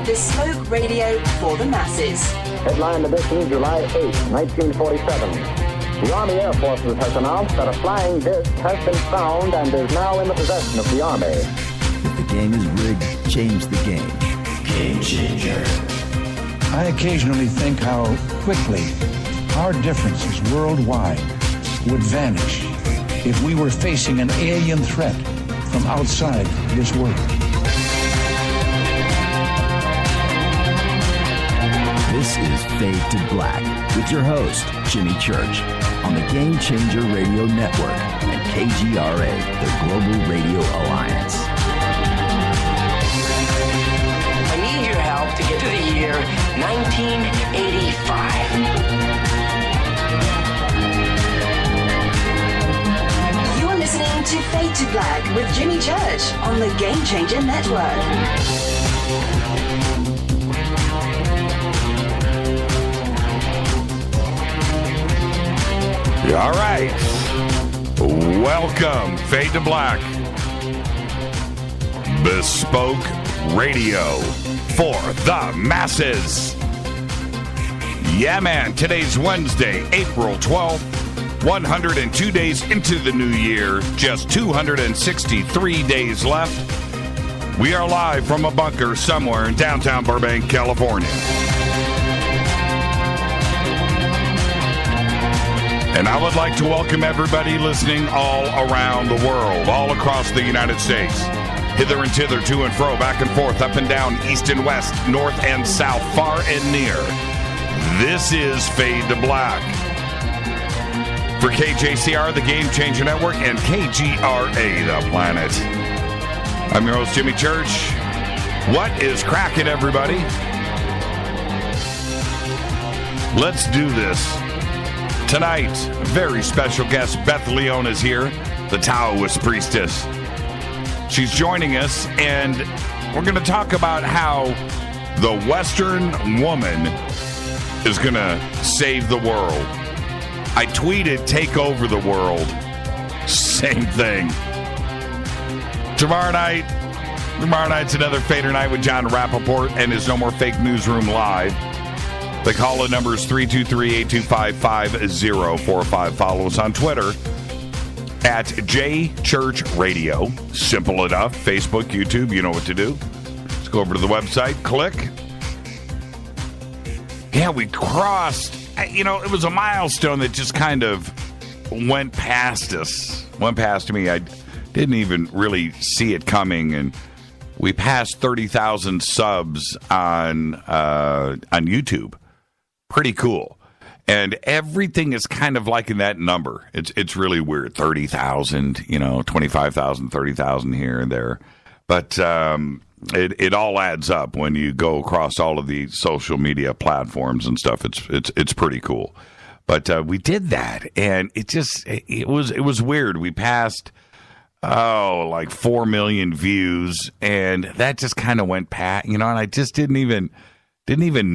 Bespoke radio for the masses. Headline edition, July 8, 1947. The Army Air Forces has announced that a flying disc has been found and is now in the possession of the Army. If the game is rigged, change the game. Game changer. I occasionally think how quickly our differences worldwide would vanish if we were facing an alien threat from outside this world. This is Fade to Black with your host, Jimmy Church, on the Game Changer Radio Network and KGRA, the Global Radio Alliance. I need your help to get to the year 1985. You're listening to Fade to Black with Jimmy Church on the Game Changer Network. All right. Welcome, Fade to Black. Bespoke radio for the masses. Yeah, man. Today's Wednesday, April 12th. 102 days into the new year. Just 263 days left. We are live from a bunker somewhere in downtown Burbank, California. And I would like to welcome everybody listening all around the world, all across the United States, hither and thither, to and fro, back and forth, up and down, east and west, north and south, far and near. This is Fade to Black. For KJCR, the Game Changer Network, and KGRA, the planet. I'm your host, Jimmy Church. What is cracking, everybody? Let's do this. Tonight, a very special guest, Beth Leone, is here, the Taoist priestess. She's joining us, and we're going to talk about how the Western woman is going to save the world. I tweeted, take over the world. Same thing. Tomorrow night's another Fader Night with John Rappaport and his No More Fake Newsroom Live. The call-in number is 323-825-5045. Follow us on Twitter at JChurchRadio. Simple enough. Facebook, YouTube, you know what to do. Let's go over to the website. Click. Yeah, we crossed. You know, it was a milestone that just kind of went past us. Went past me. I didn't even really see it coming, and we passed 30,000 subs on YouTube. Pretty cool. And everything is kind of like in that number. It's really weird. 30,000, 25,000, 30,000 here and there. But it all adds up when you go across all of the social media platforms and stuff. It's pretty cool. But we did that, and it was weird. We passed like 4 million views, and that just kind of went past, and I just didn't even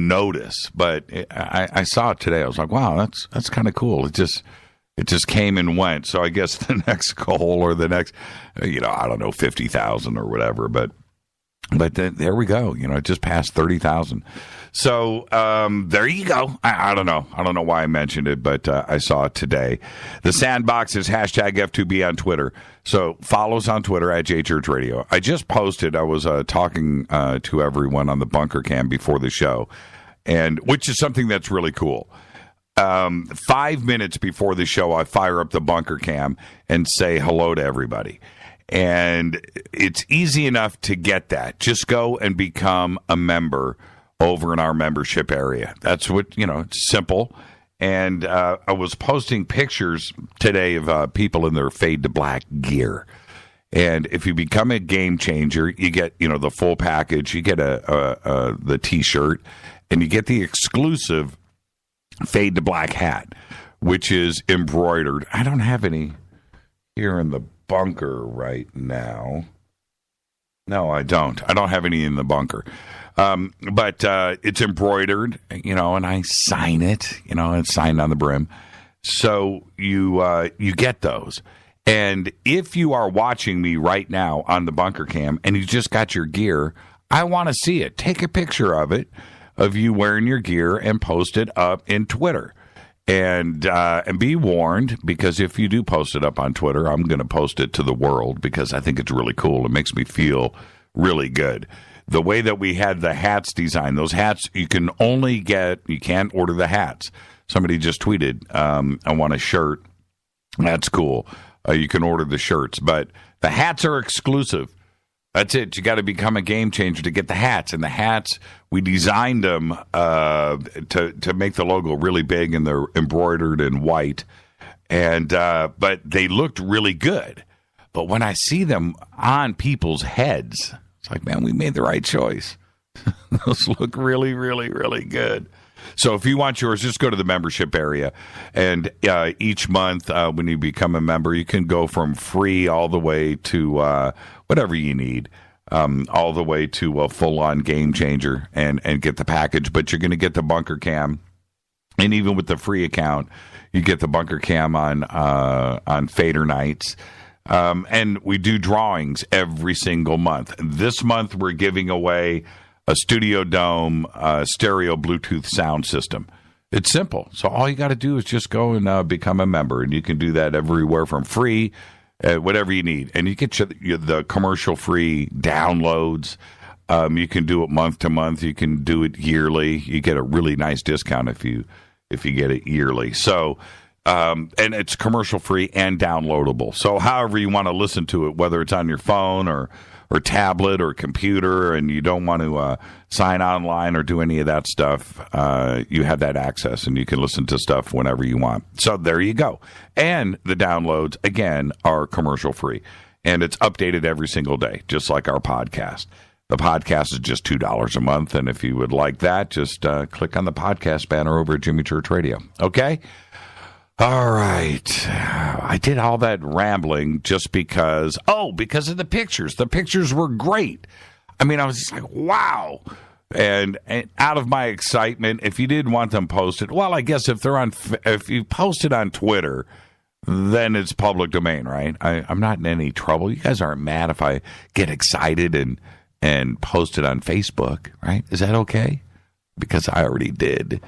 notice, but I saw it today. I was like, wow, that's kind of cool. It just came and went. So I guess the next goal or the next, I don't know, 50,000 or whatever. But there we go. It just passed 30,000. So there you go. I don't know. I don't know why I mentioned it, but I saw it today. The Sandbox is hashtag F2B on Twitter. So follow us on Twitter at JChurchRadio. I just posted, I was talking to everyone on the bunker cam before the show, and which is something that's really cool. 5 minutes before the show, I fire up the bunker cam and say hello to everybody. And it's easy enough to get that. Just go and become a member over in our membership area. That's what, it's simple. And I was posting pictures today of people in their Fade to Black gear. And if you become a game changer, you get, the full package. You get the T-shirt, and you get the exclusive Fade to Black hat, which is embroidered. I don't have any here in the bunker right now. No, I don't. I don't have any in the bunker. But it's embroidered, and I sign it, it's signed on the brim. So you get those. And if you are watching me right now on the bunker cam and you just got your gear, I want to see it. Take a picture of it, of you wearing your gear, and post it up in Twitter. And be warned, because if you do post it up on Twitter, I'm going to post it to the world because I think it's really cool. It makes me feel really good. The way that we had the hats designed, those hats you can only get, you can't order the hats. Somebody just tweeted, I want a shirt. That's cool. You can order the shirts, but the hats are exclusive. That's it. You got to become a game changer to get the hats. And the hats, we designed them to make the logo really big, and they're embroidered in white. And but they looked really good. But when I see them on people's heads, it's like, man, we made the right choice. Those look really, really, really good. So if you want yours, just go to the membership area. And each month when you become a member, you can go from free all the way to whatever you need, all the way to a full-on game changer and get the package. But you're going to get the bunker cam. And even with the free account, you get the bunker cam on Fader nights. And we do drawings every single month. This month, we're giving away a Studio Dome stereo Bluetooth sound system. It's simple. So all you got to do is just go and become a member. And you can do that everywhere from free, whatever you need. And you get the commercial-free downloads. You can do it month to month. You can do it yearly. You get a really nice discount if you get it yearly. So, and it's commercial-free and downloadable. So however you want to listen to it, whether it's on your phone or tablet or computer, and you don't want to sign online or do any of that stuff, you have that access, and you can listen to stuff whenever you want. So there you go. And the downloads, again, are commercial-free. And it's updated every single day, just like our podcast. The podcast is just $2 a month, and if you would like that, just click on the podcast banner over at Jimmy Church Radio. Okay? All right. I did all that rambling just because of the pictures. The pictures were great. I mean, I was just like, wow. And out of my excitement, if you didn't want them posted, well, I guess if you post it on Twitter, then it's public domain, right? I'm not in any trouble. You guys aren't mad if I get excited and post it on Facebook, right? Is that okay? Because I already did.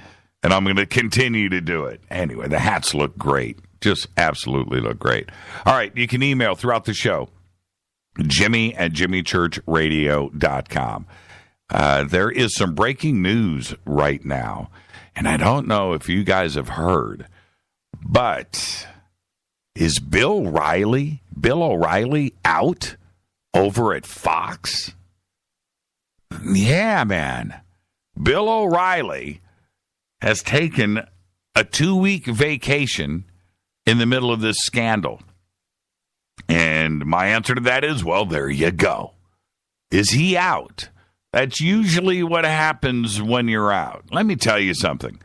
And I'm going to continue to do it. Anyway, the hats look great. Just absolutely look great. All right, you can email throughout the show, Jimmy@jimmychurchradio.com. There is some breaking news right now, and I don't know if you guys have heard, but is Bill O'Reilly out over at Fox? Yeah, man. Bill O'Reilly has taken a 2-week vacation in the middle of this scandal. And my answer to that is, well, there you go. Is he out? That's usually what happens when you're out. Let me tell you something.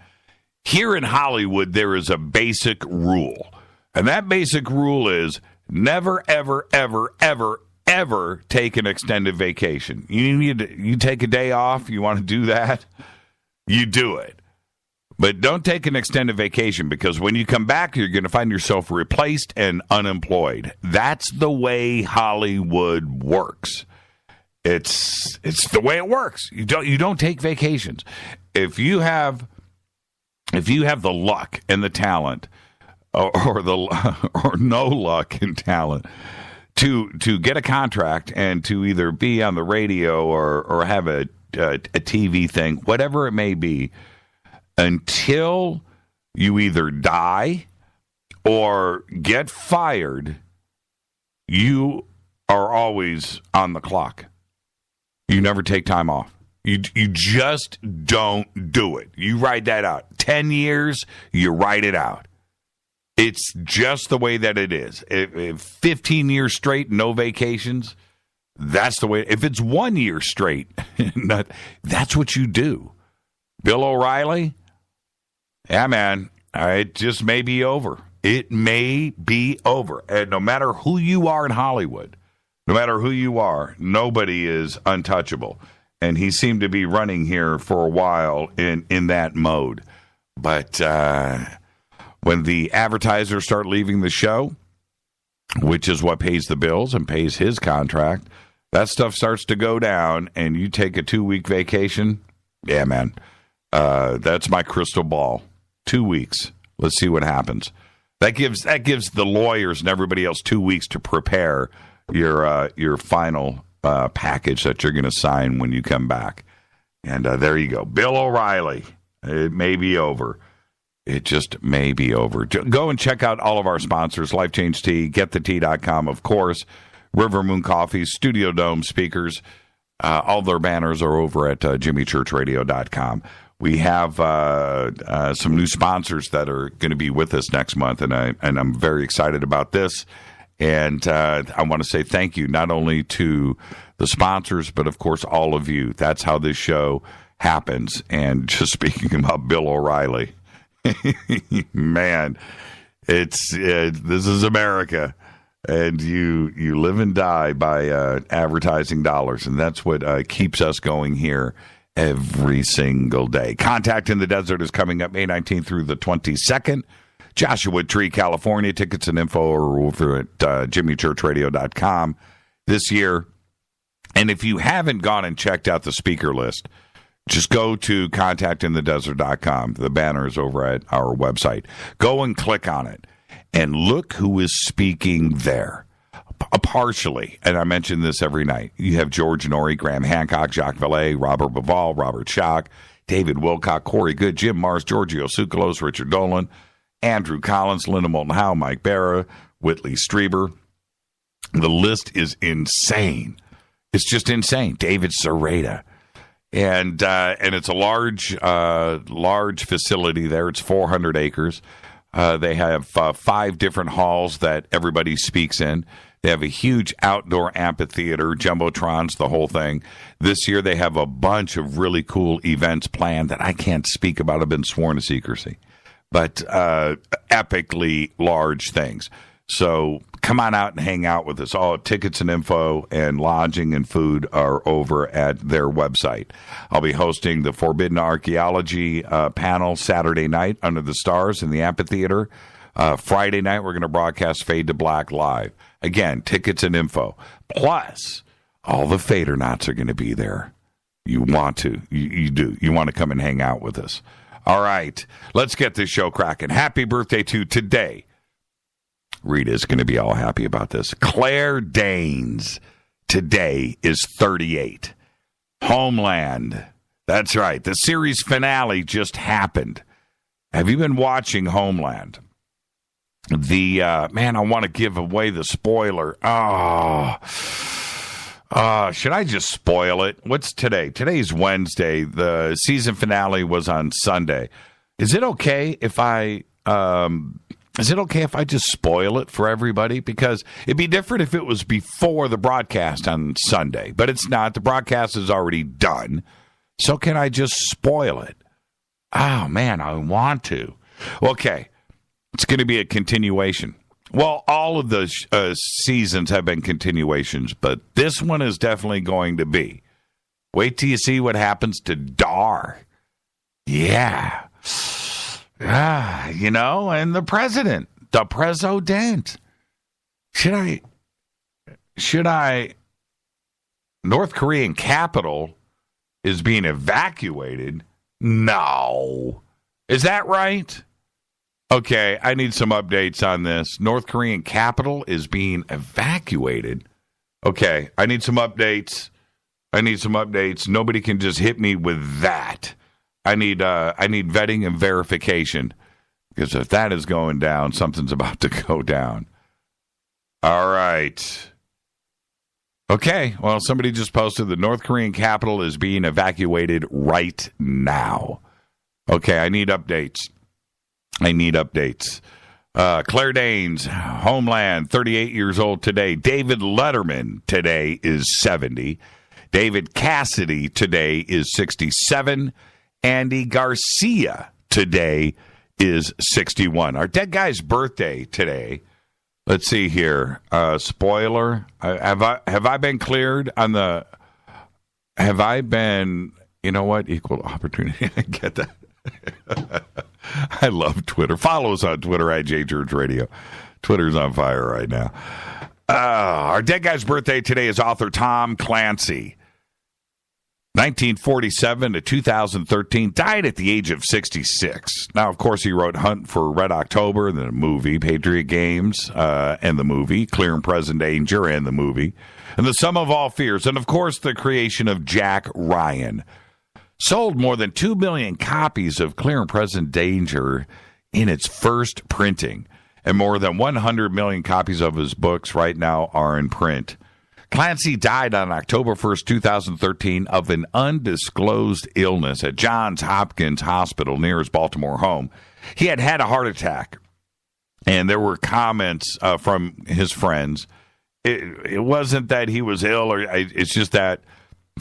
Here in Hollywood, there is a basic rule. And that basic rule is never, ever, ever, ever, ever take an extended vacation. You take a day off, you want to do that, you do it. But don't take an extended vacation, because when you come back, you're going to find yourself replaced and unemployed. That's the way Hollywood works. It's the way it works. You don't take vacations. If you have the luck and the talent, or no luck and talent, to get a contract and to either be on the radio or have a TV thing, whatever it may be, until you either die or get fired, you are always on the clock. You never take time off. You just don't do it. You ride that out. 10 years, you ride it out. It's just the way that it is. If 15 years straight, no vacations, that's the way. If it's 1 year straight, that's what you do. Bill O'Reilly, yeah, man, it just may be over. It may be over. And no matter who you are in Hollywood, no matter who you are, nobody is untouchable. And he seemed to be running here for a while in that mode. But when the advertisers start leaving the show, which is what pays the bills and pays his contract, that stuff starts to go down and you take a 2-week vacation, yeah, man, that's my crystal ball. 2 weeks. Let's see what happens. That gives the lawyers and everybody else 2 weeks to prepare your final package that you're going to sign when you come back. And there you go. Bill O'Reilly. It may be over. It just may be over. Go and check out all of our sponsors, Life Change Tea, GetTheTea.com, of course, River Moon Coffee, Studio Dome speakers. All their banners are over at JimmyChurchRadio.com. We have some new sponsors that are going to be with us next month, and I'm very excited about this. And I want to say thank you not only to the sponsors, but, of course, all of you. That's how this show happens. And just speaking about Bill O'Reilly, man, this is America. And you live and die by advertising dollars, and that's what keeps us going here every single day. Contact in the Desert is coming up May 19th through the 22nd. Joshua Tree, California. Tickets and info are over at JimmyChurchRadio.com this year. And if you haven't gone and checked out the speaker list, just go to contactinthedesert.com. The banner is over at our website. Go and click on it and look who is speaking there. Partially, and I mention this every night, you have George Norrie, Graham Hancock, Jacques Vallée, Robert Bivol, Robert Schock, David Wilcock, Corey Good, Jim Mars, Giorgio Tsoukalos, Richard Dolan, Andrew Collins, Linda Moulton Howe, Mike Barra, Whitley Strieber. The list is insane. It's just insane. David Serrata. And it's a large facility there. It's 400 acres. They have 5 different halls that everybody speaks in. They have a huge outdoor amphitheater, jumbotrons, the whole thing. This year they have a bunch of really cool events planned that I can't speak about. I've been sworn to secrecy. But epically large things. So come on out and hang out with us. All tickets and info and lodging and food are over at their website. I'll be hosting the Forbidden Archaeology panel Saturday night under the stars in the amphitheater. Friday night, we're going to broadcast Fade to Black live. Again, tickets and info. Plus, all the Fadernauts are going to be there. You want to. You do. You want to come and hang out with us. All right. Let's get this show cracking. Happy birthday to today. Rita's going to be all happy about this. Claire Danes today is 38. Homeland. That's right. The series finale just happened. Have you been watching Homeland? Man, I want to give away the spoiler. Should I just spoil it? What's today? Today's Wednesday. The season finale was on Sunday. Is it okay if I just spoil it for everybody? Because it'd be different if it was before the broadcast on Sunday, but it's not. The broadcast is already done. So can I just spoil it? Oh, man, I want to. Okay. It's going to be a continuation. Well, all of the seasons have been continuations, but this one is definitely going to be. Wait till you see what happens to Dar. Yeah. And the president. Should I? North Korean capital is being evacuated? No. Is that right? Okay, I need some updates on this. North Korean capital is being evacuated. Okay, I need some updates. Nobody can just hit me with that. I need vetting and verification, because if that is going down, something's about to go down. All right. Okay, well, somebody just posted the North Korean capital is being evacuated right now. Okay, I need updates. Claire Danes, Homeland, 38 years old today. David Letterman today is 70. David Cassidy today is 67. Andy Garcia today is 61. Our dead guy's birthday today. Let's see here. Spoiler. Have I been cleared on the... Have I been... You know what? Equal opportunity. I get that. I love Twitter. Follow us on Twitter at JChurchRadio. Twitter's on fire right now. Our dead guy's birthday today is author Tom Clancy. 1947 to 2013, died at the age of 66. Now, of course, he wrote Hunt for Red October, the movie, Patriot Games, and the movie, Clear and Present Danger, and the movie, and The Sum of All Fears, and, of course, the creation of Jack Ryan. Sold more than 2 million copies of Clear and Present Danger in its first printing, and more than 100 million copies of his books right now are in print. Clancy died on October 1st, 2013, of an undisclosed illness at Johns Hopkins Hospital near his Baltimore home. He had had a heart attack, and there were comments from his friends. It wasn't that he was ill, or it's just that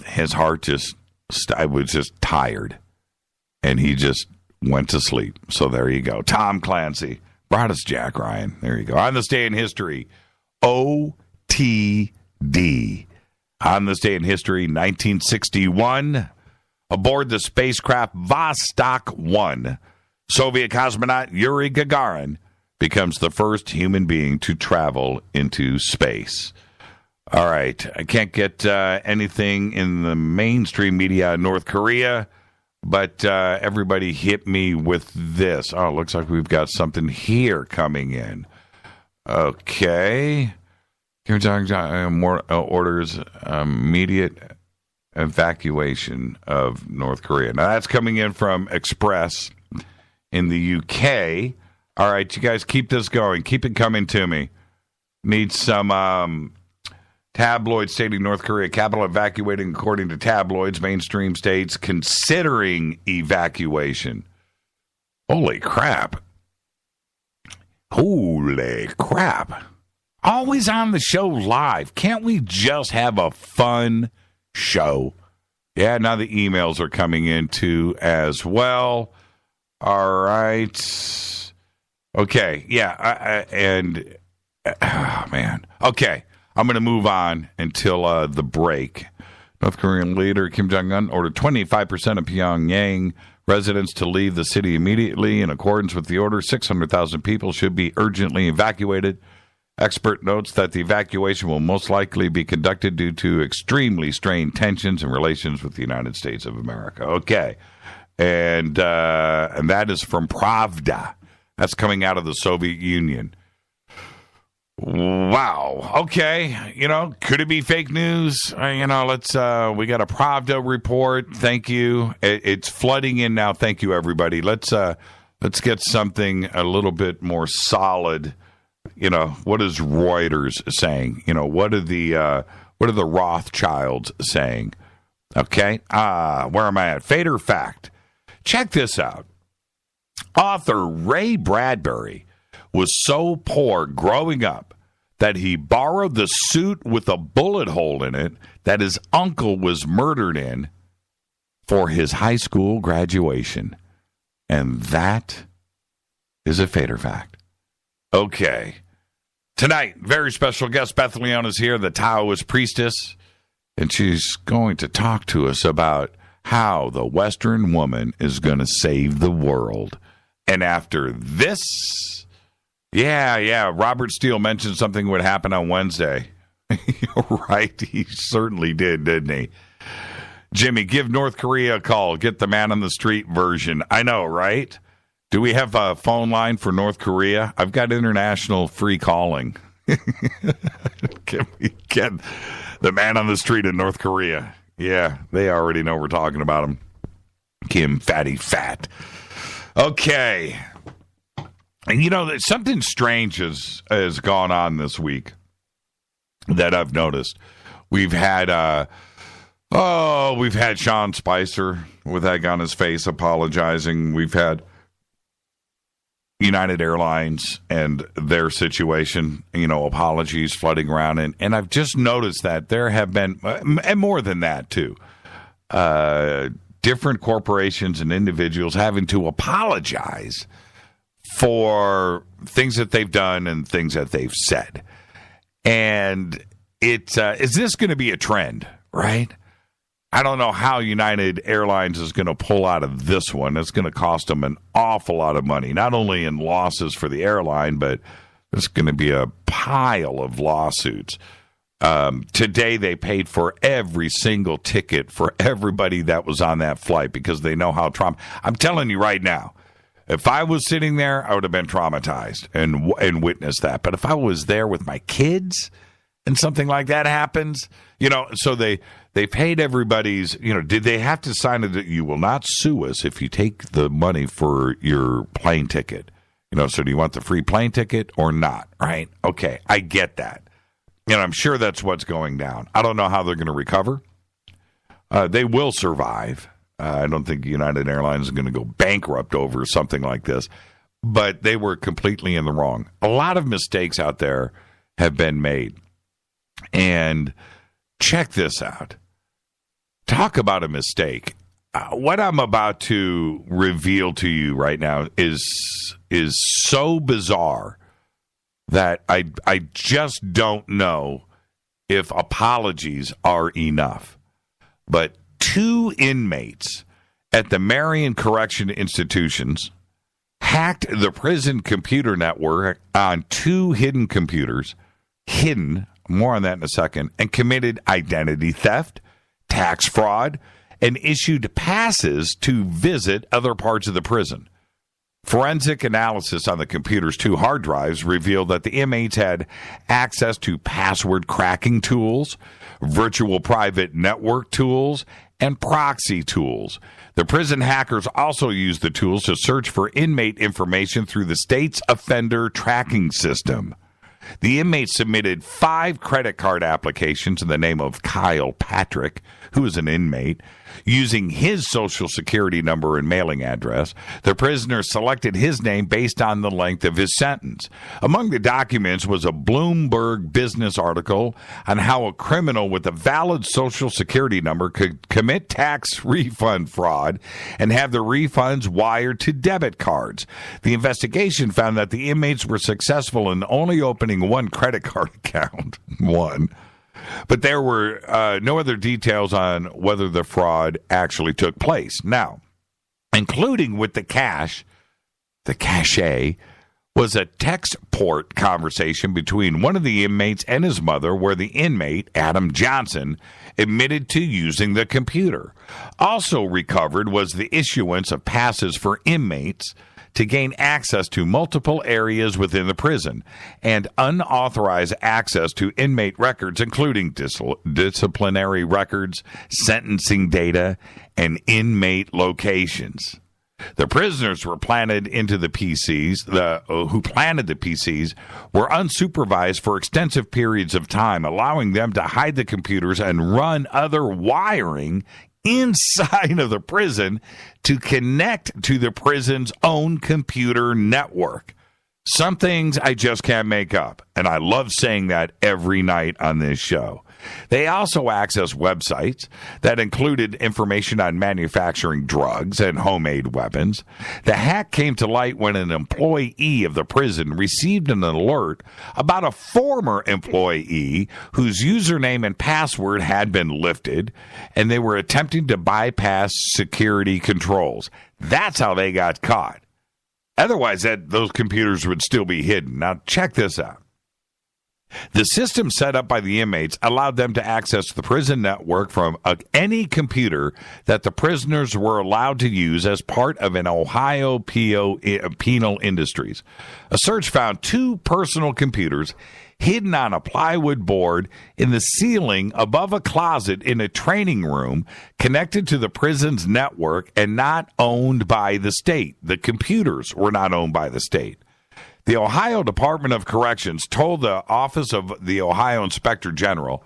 his heart was just tired, and he just went to sleep. So there you go. Tom Clancy brought us Jack Ryan. There you go. On this day in history, OTD. On this day in history, 1961, aboard the spacecraft Vostok 1, Soviet cosmonaut Yuri Gagarin becomes the first human being to travel into space. All right, I can't get anything in the mainstream media in North Korea, but everybody hit me with this. Oh, it looks like we've got something here coming in. Okay. Kim Jong-un orders immediate evacuation of North Korea. Now, that's coming in from Express in the UK. All right, you guys keep this going. Keep it coming to me. Need some tabloids stating North Korea capital evacuating according to tabloids, mainstream states considering evacuation. Holy crap. Holy crap. Always on the show live. Can't we just have a fun show? Yeah, now the emails are coming in too as well. All right. Okay, yeah, oh, man. Okay, I'm going to move on until the break. North Korean leader Kim Jong-un ordered 25% of Pyongyang residents to leave the city immediately. In accordance with the order, 600,000 people should be urgently evacuated. Expert notes that the evacuation will most likely be conducted due to extremely strained tensions in relations with the United States of America. Okay. And that is from Pravda. That's coming out of the Soviet Union. Wow. Okay. Could it be fake news? Let's, we got a Pravda report. Thank you. It's flooding in now. Thank you, everybody. Let's get something a little bit more solid. What is Reuters saying? What are the Rothschilds saying? Okay. Where am I at? Fate or fact? Check this out. Author Ray Bradbury was so poor growing up that he borrowed the suit with a bullet hole in it that his uncle was murdered in for his high school graduation. And that is a fate or fact. Okay. Tonight, very special guest, Beth Leone is here, the Taoist priestess, and she's going to talk to us about how the Western woman is going to save the world. And after this, Robert Steele mentioned something would happen on Wednesday. Right, he certainly did, didn't he? Jimmy, give North Korea a call. Get the man on the street version. I know, right? Do we have a phone line for North Korea? I've got international free calling. Can we get the man on the street in North Korea? Yeah, they already know we're talking about him. Kim Fatty Fat. Okay. And something strange has gone on this week that I've noticed. We've had Sean Spicer with egg on his face apologizing. We've had United Airlines and their situation, apologies flooding around. And I've just noticed that there have been, and more than that too, different corporations and individuals having to apologize for things that they've done and things that they've said. And is this going to be a trend, right? I don't know how United Airlines is going to pull out of this one. It's going to cost them an awful lot of money, not only in losses for the airline, but There's going to be a pile of lawsuits. Today, they paid for every single ticket for everybody that was on that flight because they know how I'm telling you right now, if I was sitting there, I would have been traumatized and witnessed that. But if I was there with my kids and something like that happens, so they paid everybody's, did they have to sign it that you will not sue us if you take the money for your plane ticket? So do you want the free plane ticket or not? Right? Okay, I get that. I'm sure that's what's going down. I don't know how they're going to recover. They will survive. I don't think United Airlines is going to go bankrupt over something like this. But they were completely in the wrong. A lot of mistakes out there have been made. And check this out. Talk about a mistake. What I'm about to reveal to you right now is so bizarre that I just don't know if apologies are enough. But 2 inmates at the Marion Correction Institutions hacked the prison computer network on 2 hidden computers, more on that in a second, and committed identity theft, tax fraud, and issued passes to visit other parts of the prison. Forensic analysis on the computer's 2 hard drives revealed that the inmates had access to password cracking tools, virtual private network tools, and proxy tools. The prison hackers also used the tools to search for inmate information through the state's offender tracking system. The inmates submitted 5 credit card applications in the name of Kyle Patrick, who is an inmate, using his social security number and mailing address. The prisoner selected his name based on the length of his sentence. Among the documents was a Bloomberg business article on how a criminal with a valid social security number could commit tax refund fraud and have the refunds wired to debit cards. The investigation found that the inmates were successful in only opening 1 credit card account. One. But there were no other details on whether the fraud actually took place. Now, including with the cache was a text port conversation between one of the inmates and his mother where the inmate, Adam Johnson, admitted to using the computer. Also recovered was the issuance of passes for inmates to gain access to multiple areas within the prison and unauthorized access to inmate records, including disciplinary records, sentencing data, and inmate locations. The prisoners were planted into the PCs. Who planted the PCs were unsupervised for extensive periods of time, allowing them to hide the computers and run other wiring inside of the prison to connect to the prison's own computer network. Some things I just can't make up, and I love saying that every night on this show. They also accessed websites that included information on manufacturing drugs and homemade weapons. The hack came to light when an employee of the prison received an alert about a former employee whose username and password had been lifted, and they were attempting to bypass security controls. That's how they got caught. Otherwise, those computers would still be hidden. Now, check this out. The system set up by the inmates allowed them to access the prison network from any computer that the prisoners were allowed to use as part of an Ohio penal industries. A search found 2 personal computers hidden on a plywood board in the ceiling above a closet in a training room connected to the prison's network and not owned by the state. The computers were not owned by the state. The Ohio Department of Corrections told the Office of the Ohio Inspector General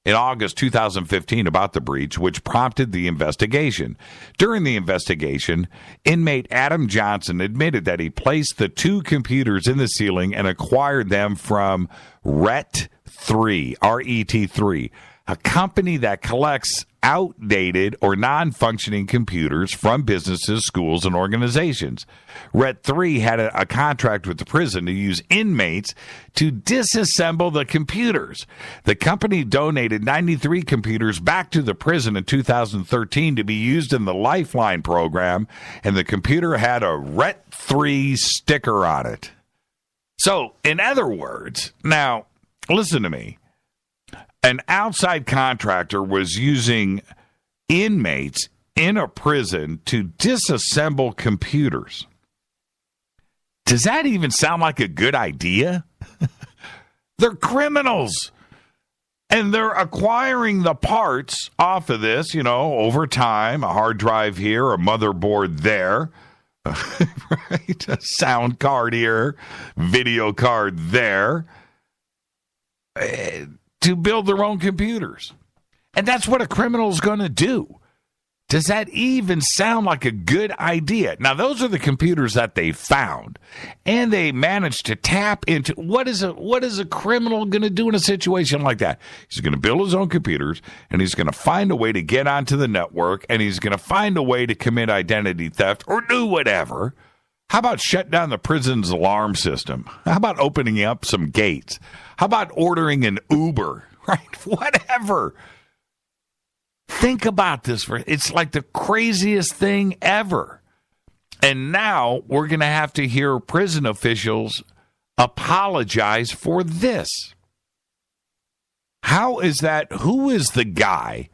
in August 2015 about the breach, which prompted the investigation. During the investigation, inmate Adam Johnson admitted that he placed the 2 computers in the ceiling and acquired them from RET3, R-E-T3, a company that collects outdated or non-functioning computers from businesses, schools, and organizations. RET3 had a contract with the prison to use inmates to disassemble the computers. The company donated 93 computers back to the prison in 2013 to be used in the Lifeline program, and the computer had a RET3 sticker on it. So, in other words, now, listen to me. An outside contractor was using inmates in a prison to disassemble computers. Does that even sound like a good idea? They're criminals. And they're acquiring the parts off of this, over time, a hard drive here, a motherboard there, right? A sound card here, video card there, to build their own computers. And that's what a criminal is going to do. Does that even sound like a good idea? Now, those are the computers that they found, and they managed to tap into what is a criminal going to do in a situation like that? He's going to build his own computers, and he's going to find a way to get onto the network, and he's going to find a way to commit identity theft or do whatever. How about shut down the prison's alarm system? How about opening up some gates? How about ordering an Uber? Right? Whatever. Think about this. It's like the craziest thing ever. And now we're going to have to hear prison officials apologize for this. How is that? Who is the guy?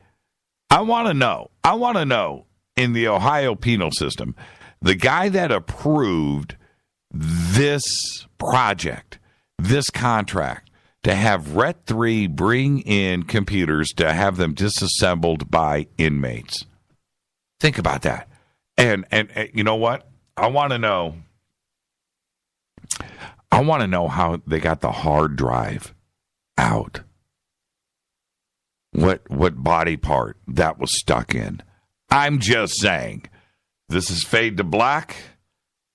I want to know. I want to know in the Ohio penal system, the guy that approved this project, this contract, to have Ret 3 bring in computers to have them disassembled by inmates. Think about that. And you know what? I want to know how they got the hard drive out. What body part that was stuck in. I'm just saying. This is Fade to Black.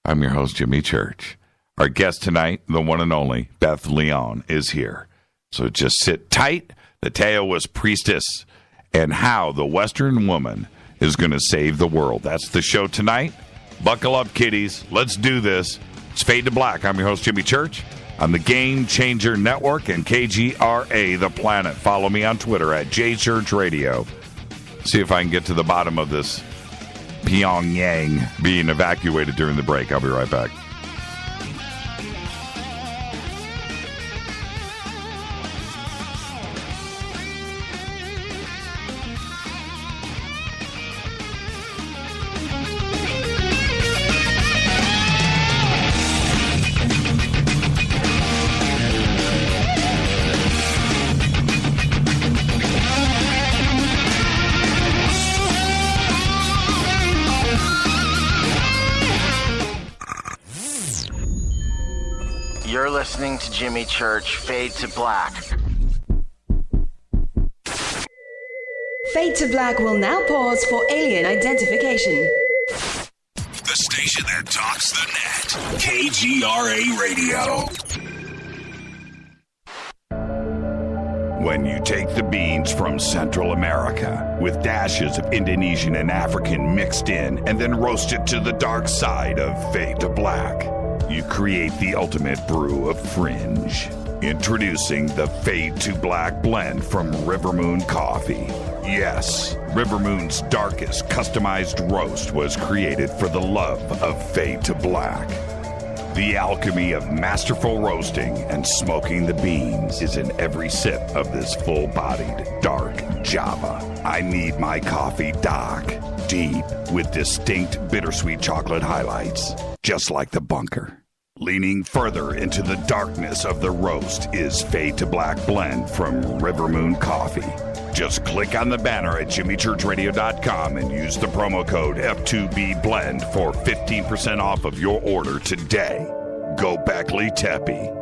I'm your host, Jimmy Church. Our guest tonight, the one and only Beth Leone, is here. So just sit tight. The Taoist priestess and how the Western woman is going to save the world. That's the show tonight. Buckle up, kiddies. Let's do this. It's Fade to Black. I'm your host, Jimmy Church, on the Game Changer Network and KGRA, The Planet. Follow me on Twitter at JChurchRadio. See if I can get to the bottom of this Pyongyang being evacuated during the break. I'll be right back. You're listening to Jimmy Church, Fade to Black. Fade to Black will now pause for alien identification. The station that talks the net. KGRA Radio. When you take the beans from Central America with dashes of Indonesian and African mixed in and then roast it to the dark side of Fade to Black, you create the ultimate brew of fringe. Introducing the Fade to Black blend from Rivermoon Coffee. Yes, Rivermoon's darkest customized roast was created for the love of Fade to Black. The alchemy of masterful roasting and smoking the beans is in every sip of this full-bodied dark Java. I need my coffee dark, deep, with distinct bittersweet chocolate highlights, just like the bunker. Leaning further into the darkness of the roast is Fade to Black blend from Rivermoon Coffee. Just click on the banner at jimmychurchradio.com and use the promo code F2BBLEND for 15% off of your order today. Go Beckley Teppy.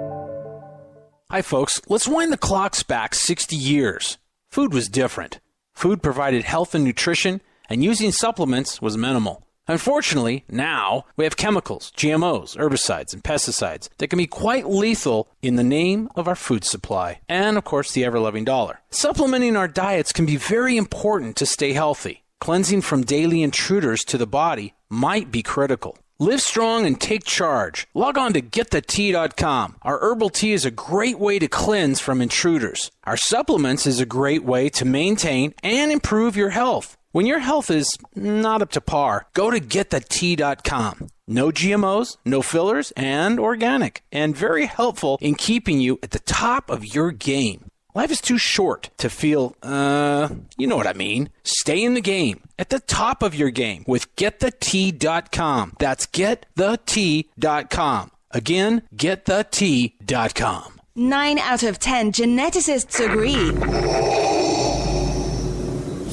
Hi, folks. Let's wind the clocks back 60 years. Food was different. Food provided health and nutrition, and using supplements was minimal. Unfortunately, now we have chemicals, GMOs, herbicides, and pesticides that can be quite lethal in the name of our food supply. And, of course, the ever-loving dollar. Supplementing our diets can be very important to stay healthy. Cleansing from daily intruders to the body might be critical. Live strong and take charge. Log on to getthetea.com. Our herbal tea is a great way to cleanse from intruders. Our supplements is a great way to maintain and improve your health. When your health is not up to par, go to getthetea.com. No GMOs, no fillers, and organic. And very helpful in keeping you at the top of your game. Life is too short to feel, you know what I mean. Stay in the game, at the top of your game with GetTheT.com. That's GetTheT.com. Again, GetTheT.com. 9 out of 10 geneticists agree.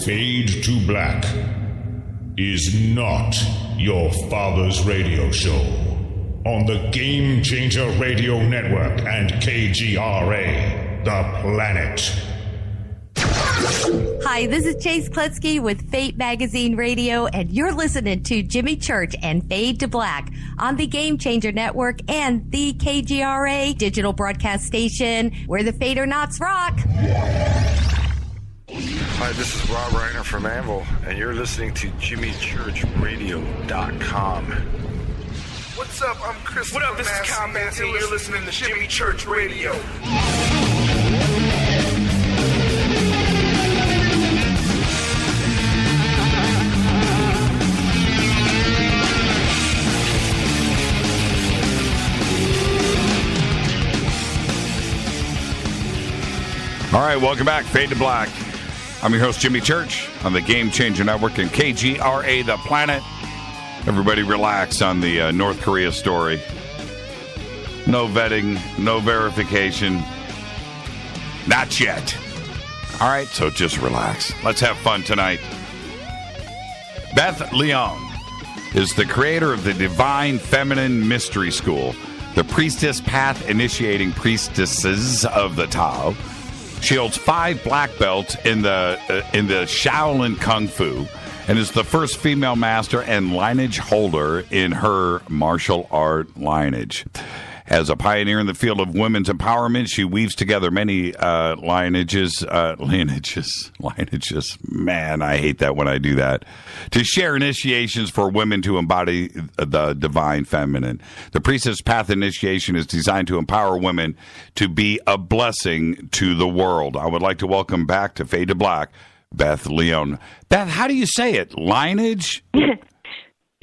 Fade to Black is not your father's radio show on the Game Changer Radio Network and KGRA, The Planet. Hi, this is Chase Kletzky with Fate Magazine Radio, and you're listening to Jimmy Church and Fade to Black on the Game Changer Network and the KGRA digital broadcast station, where the Fade or Nots rock. Hi, this is Rob Reiner from Anvil, and you're listening to JimmyChurchRadio.com. What's up? I'm Chris. What up? This is Kyle Manson. You're listening to Jimmy Church Radio. All right, welcome back. Fade to Black. I'm your host, Jimmy Church, on the Game Changer Network and KGRA, The Planet. Everybody relax on the North Korea story. No vetting, no verification. Not yet. All right, so just relax. Let's have fun tonight. Beth Leone is the creator of the Divine Feminine Mystery School, the Priestess Path Initiating Priestesses of the Tao. She holds 5 black belts in the Shaolin Kung Fu and is the first female master and lineage holder in her martial art lineage. As a pioneer in the field of women's empowerment, she weaves together many lineages. Man, I hate that when I do that. To share initiations for women to embody the divine feminine. The Priestess Path Initiation is designed to empower women to be a blessing to the world. I would like to welcome back to Fade to Black, Beth Leone. Beth, how do you say it? Lineage?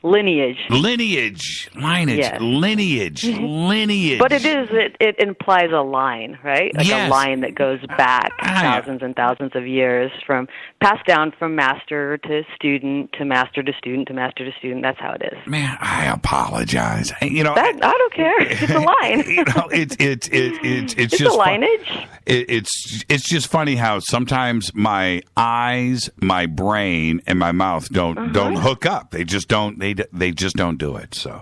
Lineage. Lineage. Yes. Lineage. But it implies a line, right? Like yes. A line that goes back thousands and thousands of years, from passed down from master to student to master to student to master to student. That's how it is. Man, I apologize. I don't care. It's a line. It's just a lineage. It's just funny how sometimes my eyes, my brain, and my mouth don't hook up. They just don't. They just don't do it. So,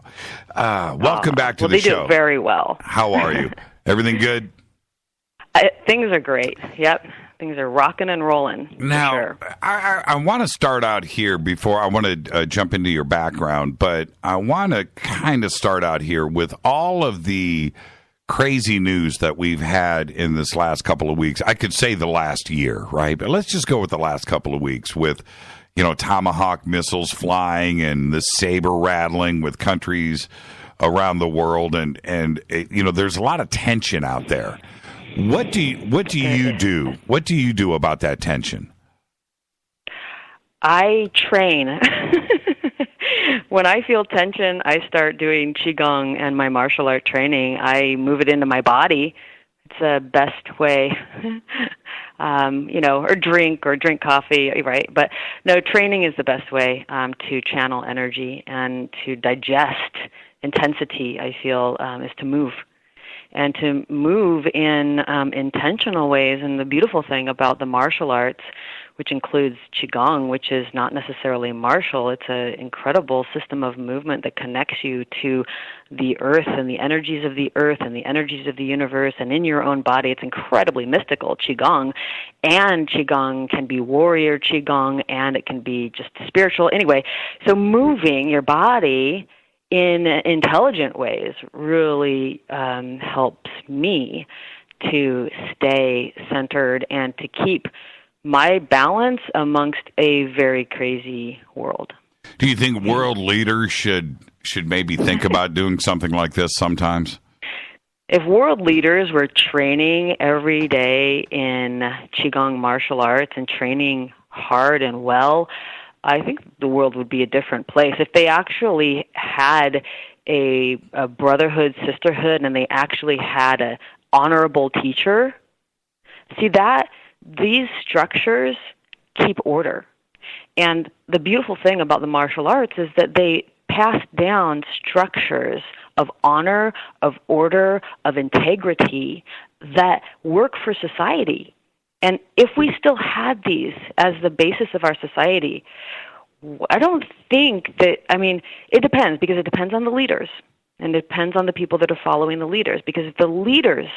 welcome back to the show. They do it very well. How are you? Everything good? Things are great. Yep. Things are rocking and rolling. Now, sure. I want to start out here before I want to jump into your background, but I want to kind of start out here with all of the crazy news that we've had in this last couple of weeks. I could say the last year, right? But let's just go with the last couple of weeks with, Tomahawk missiles flying and the saber rattling with countries around the world, and there's a lot of tension out there. What do you do? What do you do about that tension? I train. When I feel tension, I start doing Qigong and my martial art training. I move it into my body. It's the best way, or drink coffee, right? But no, training is the best way to channel energy and to digest intensity, I feel, is to move. And to move in intentional ways. And the beautiful thing about the martial arts, which includes Qigong, which is not necessarily martial, it's an incredible system of movement that connects you to the earth and the energies of the earth and the energies of the universe and in your own body. It's incredibly mystical, Qigong. And Qigong can be warrior Qigong, and it can be just spiritual. Anyway, so moving your body in intelligent ways really helps me to stay centered and to keep my balance amongst a very crazy world. Do you think world leaders should maybe think about doing something like this sometimes? If world leaders were training every day in Qigong martial arts and training hard and well, I think the world would be a different place if they actually had a brotherhood, sisterhood, and they actually had a honorable teacher. See, that these structures keep order. And the beautiful thing about the martial arts is that they pass down structures of honor, of order, of integrity that work for society. And if we still had these as the basis of our society, I don't think that, I mean, it depends, because it depends on the leaders, and it depends on the people that are following the leaders, because if the leaders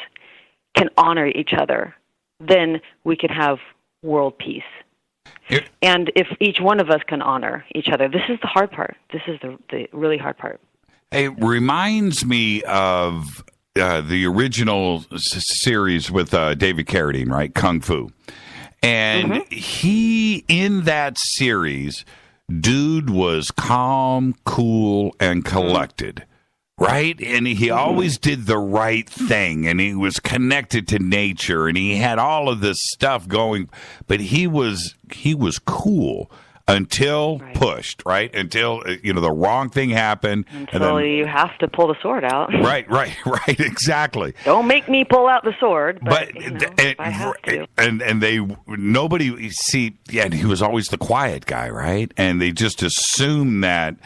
can honor each other, then we can have world peace. And if each one of us can honor each other, this is the hard part. This is the really hard part. It reminds me of the original series with David Carradine, right? Kung Fu. And he, in that series, dude was calm, cool, and collected. Right? And he always did the right thing, and he was connected to nature, and he had all of this stuff going, but he was then until pushed, right? Until, the wrong thing happened. Until you have to pull the sword out. Right, exactly. Don't make me pull out the sword, but if I have to. And he was always the quiet guy, right? And they just assumed that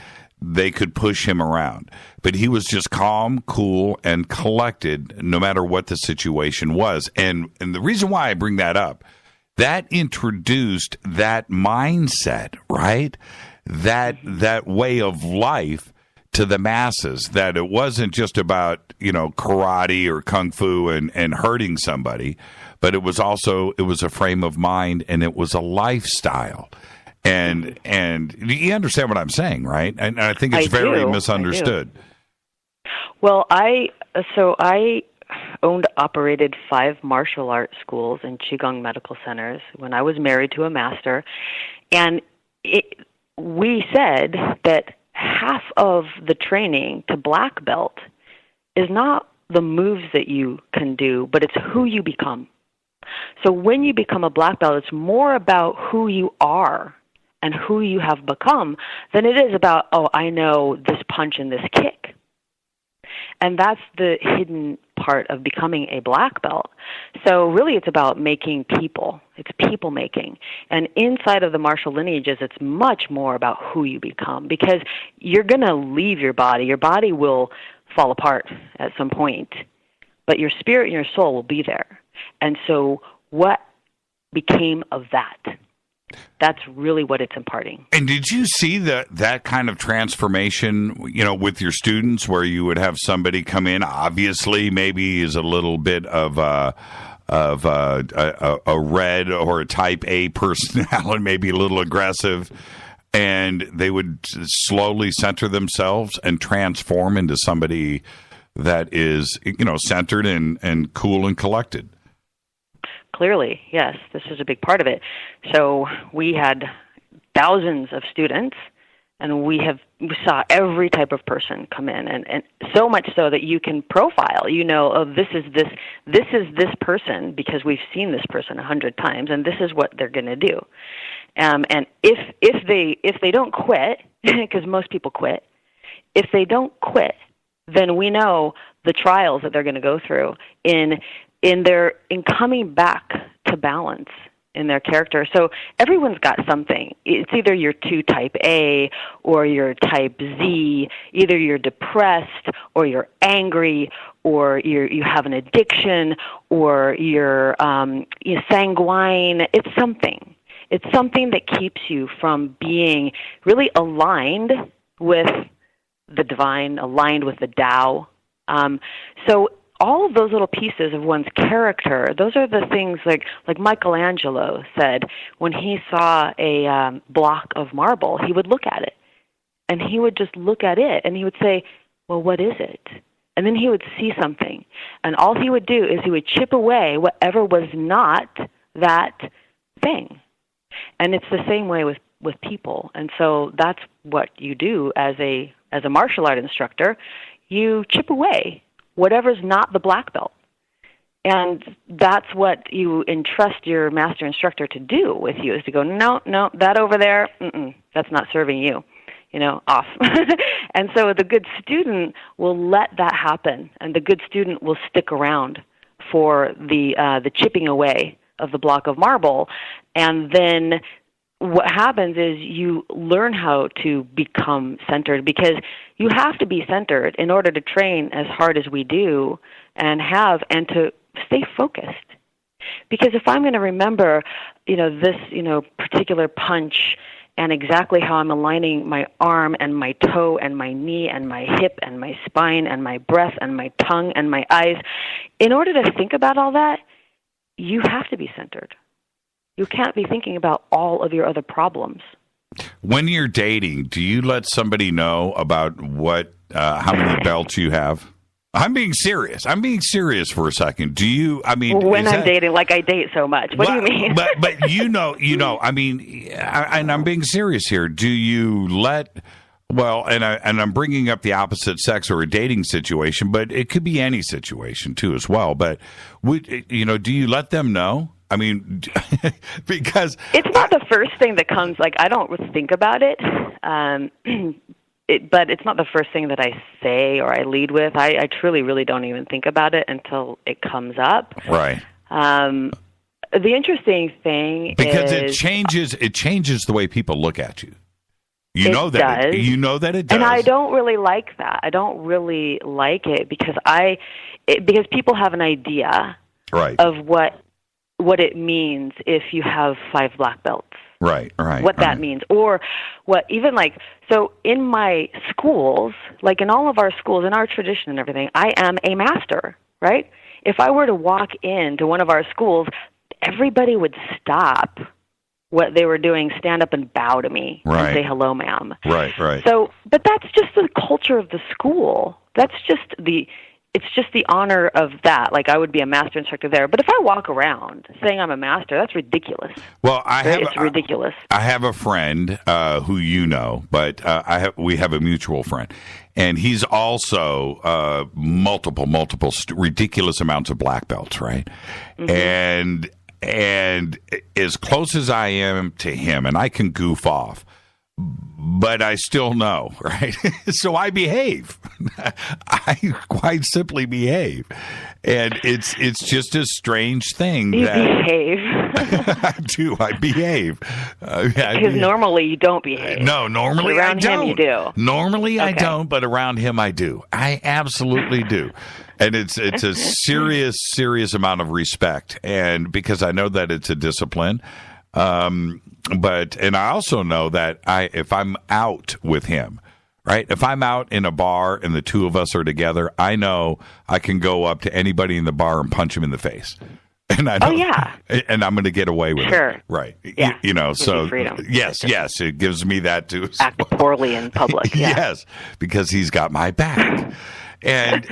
they could push him around. But he was just calm, cool, and collected no matter what the situation was. And the reason why I bring that up, that introduced that mindset, right? That way of life to the masses, that it wasn't just about, karate or kung fu and hurting somebody, but it was a frame of mind, and it was a lifestyle. And you understand what I'm saying, right? And I think it's very misunderstood. Well, I operated 5 martial arts schools and Qigong medical centers when I was married to a master, and we said that half of the training to black belt is not the moves that you can do, but it's who you become. So when you become a black belt, it's more about who you are and who you have become than it is about, I know this punch and this kick. And that's the hidden part of becoming a black belt. So really it's about making people. It's people making. And inside of the martial lineages, it's much more about who you become, because you're going to leave your body. Your body will fall apart at some point, but your spirit and your soul will be there. And so what became of that? That's really what it's imparting. And did you see that kind of transformation, with your students, where you would have somebody come in, obviously maybe is a little bit of a red or a type A personality, maybe a little aggressive, and they would slowly center themselves and transform into somebody that is, centered and cool and collected? Clearly, yes, this is a big part of it. So we had thousands of students, and we saw every type of person come in, and so much so that you can profile. This is this person, because we've seen this person 100 times, and this is what they're going to do. And if they don't quit, because most people quit, if they don't quit, then we know the trials that they're going to go through in coming back to balance in their character. So everyone's got something. It's either you're too type A or you're type Z. Either you're depressed or you're angry, or you have an addiction, or you're sanguine. It's something. It's something that keeps you from being really aligned with the divine, aligned with the Tao. So all of those little pieces of one's character, those are the things like Michelangelo said when he saw a block of marble, he would look at it. And he would just look at it, and he would say, well, what is it? And then he would see something. And all he would do is he would chip away whatever was not that thing. And it's the same way with people. And so that's what you do as a martial art instructor. You chip away whatever's not the black belt. And that's what you entrust your master instructor to do with you, is to go, no, that over there, that's not serving you, off. And so the good student will let that happen, and the good student will stick around for the chipping away of the block of marble. And then what happens is you learn how to become centered, because you have to be centered in order to train as hard as we do and to stay focused. Because if I'm going to remember, this, particular punch and exactly how I'm aligning my arm and my toe and my knee and my hip and my spine and my breath and my tongue and my eyes, in order to think about all that, you have to be centered. You can't be thinking about all of your other problems. When you're dating, do you let somebody know about how many belts you have? I'm being serious. I'm being serious for a second. Do you? I mean, when I'm dating, like I date so much. What do you mean? but I mean, and I'm being serious here. Do you let? Well, and I'm bringing up the opposite sex or a dating situation, but it could be any situation too as well. But do you let them know? I mean, because it's not the first thing that comes. Like, I don't think about it. But it's not the first thing that I say or I lead with. I truly, really don't even think about it until it comes up. Right. The interesting thing because is it changes the way people look at you. You know that it does. And I don't really like that. I don't really like it because people have an idea of what it means if you have 5 black belts. Right. What that means. Or what, even so in my schools, like in all of our schools, in our tradition and everything, I am a master, right? If I were to walk into one of our schools, everybody would stop what they were doing, stand up and bow to me and say, hello, ma'am. Right. So, but that's just the culture of the school. It's just the honor of that. Like, I would be a master instructor there. But if I walk around saying I'm a master, that's ridiculous. Well, it's ridiculous. I have a friend who you know, but we have a mutual friend. And he's also multiple ridiculous amounts of black belts, right? Mm-hmm. And as close as I am to him, and I can goof off, but I still know, right? So I behave. I quite simply behave. And it's just a strange thing. You behave. I do. I behave. Because normally you don't behave. No, normally I don't. Around him you do. Normally I don't, but around him I do. I absolutely do. And it's a serious amount of respect. And because I know that it's a discipline. And I also know that if I'm out with him, right? If I'm out in a bar and the two of us are together, I know I can go up to anybody in the bar and punch him in the face. And I know, and I'm going to get away with it. Right. Yeah. So freedom. Yes, it gives me that to act poorly in public. Yeah. Yes, because he's got my back. And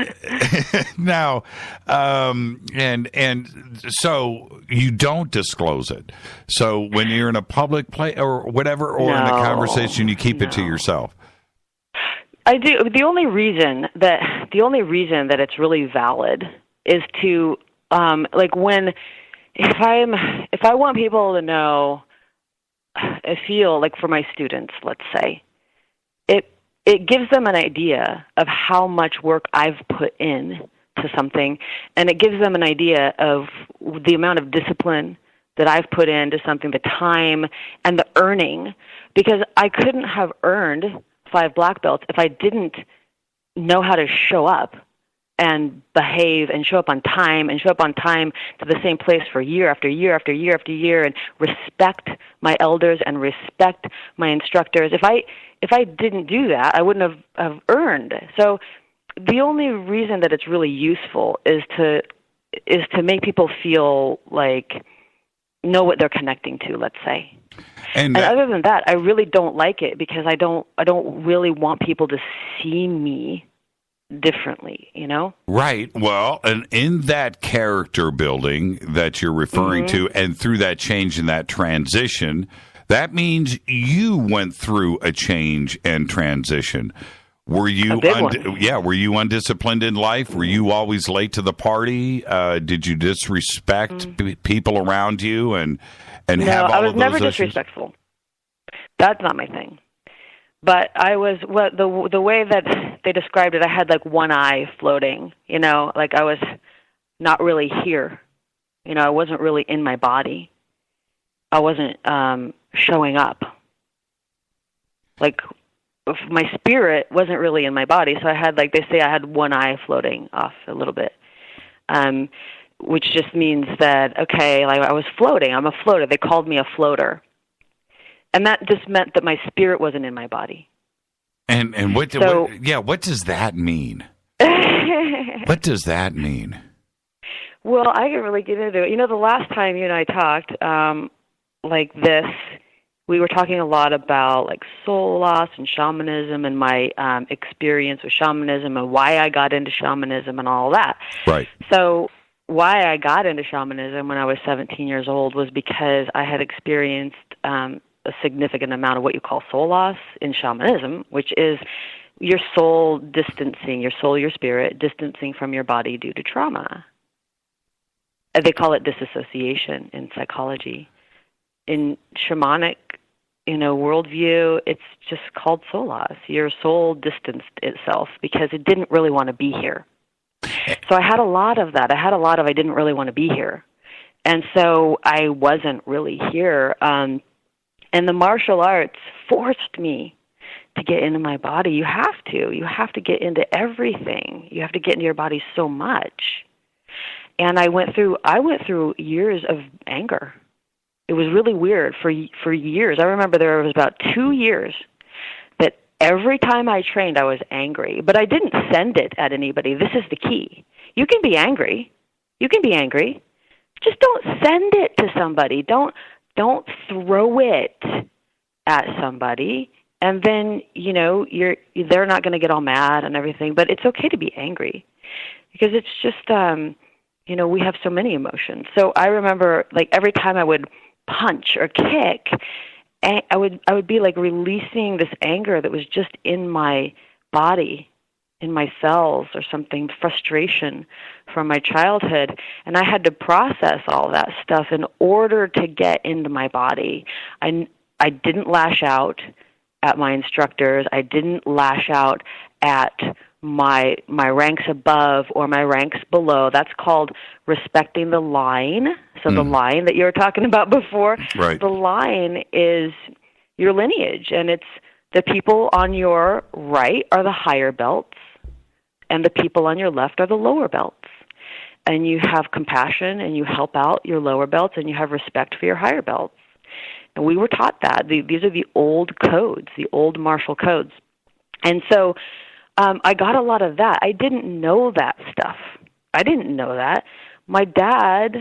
now, and so you don't disclose it. So when you're in a public place or whatever, or in a conversation, you keep it to yourself. I do. The only reason that it's really valid is to if I want people to know, I feel like for my students, let's say, it gives them an idea of how much work I've put in to something, and it gives them an idea of the amount of discipline that I've put into something, the time and the earning, because I couldn't have earned 5 black belts if I didn't know how to show up and behave and show up on time to the same place for year after year after year after year, and respect my elders and respect my instructors. If I didn't do that, I wouldn't have earned. So the only reason that it's really useful is to make people feel like know what they're connecting to, let's say. And other than that, I really don't like it, because I don't really want people to see me differently, Right. Well, and in that character building that you're referring to, and through that change and that transition, that means you went through a change and transition. Were you Were you undisciplined in life? Were you always late to the party? Did you disrespect people around you and no, have all I was of those never issues? Disrespectful. That's not my thing. But I was the way that they described it, I had like one eye floating, like I was not really here. I wasn't really in my body. I wasn't showing up. Like my spirit wasn't really in my body, so I had, like they say, I had one eye floating off a little bit, which just means that, okay, like I was floating. I'm a floater. They called me a floater. And that just meant that my spirit wasn't in my body. And what does that mean? What does that mean? Well, I can really get into it. The last time you and I talked like this, we were talking a lot about like soul loss and shamanism and my experience with shamanism and why I got into shamanism and all that. Right. So why I got into shamanism when I was 17 years old was because I had experienced a significant amount of what you call soul loss in shamanism, which is your soul distancing, your spirit distancing from your body due to trauma. They call it disassociation in psychology. In shamanic, worldview, it's just called soul loss. Your soul distanced itself because it didn't really want to be here. So I had a lot of that. I didn't really want to be here. And so I wasn't really here. And the martial arts forced me to get into my body. You have to get into everything. You have to get into your body so much. And I went through years of anger. It was really weird for years. I remember there was about 2 years that every time I trained, I was angry. But I didn't send it at anybody. This is the key. You can be angry. Just don't send it to somebody. Don't throw it at somebody. And then, they're not going to get all mad and everything. But it's okay to be angry because it's just, we have so many emotions. So I remember, like, every time I would punch or kick, I would be like releasing this anger that was just in my body, in my cells or something, frustration from my childhood. And I had to process all that stuff in order to get into my body. I didn't lash out at my instructors. I didn't lash out at my ranks above or my ranks below. That's called respecting the line. So the line that you were talking about before, right. The line is your lineage, and it's the people on your right are the higher belts, and the people on your left are the lower belts. And you have compassion, and you help out your lower belts, and you have respect for your higher belts. And we were taught that. These are the old codes, the old martial codes. And so I got a lot of that. I didn't know that stuff. I didn't know that. My dad,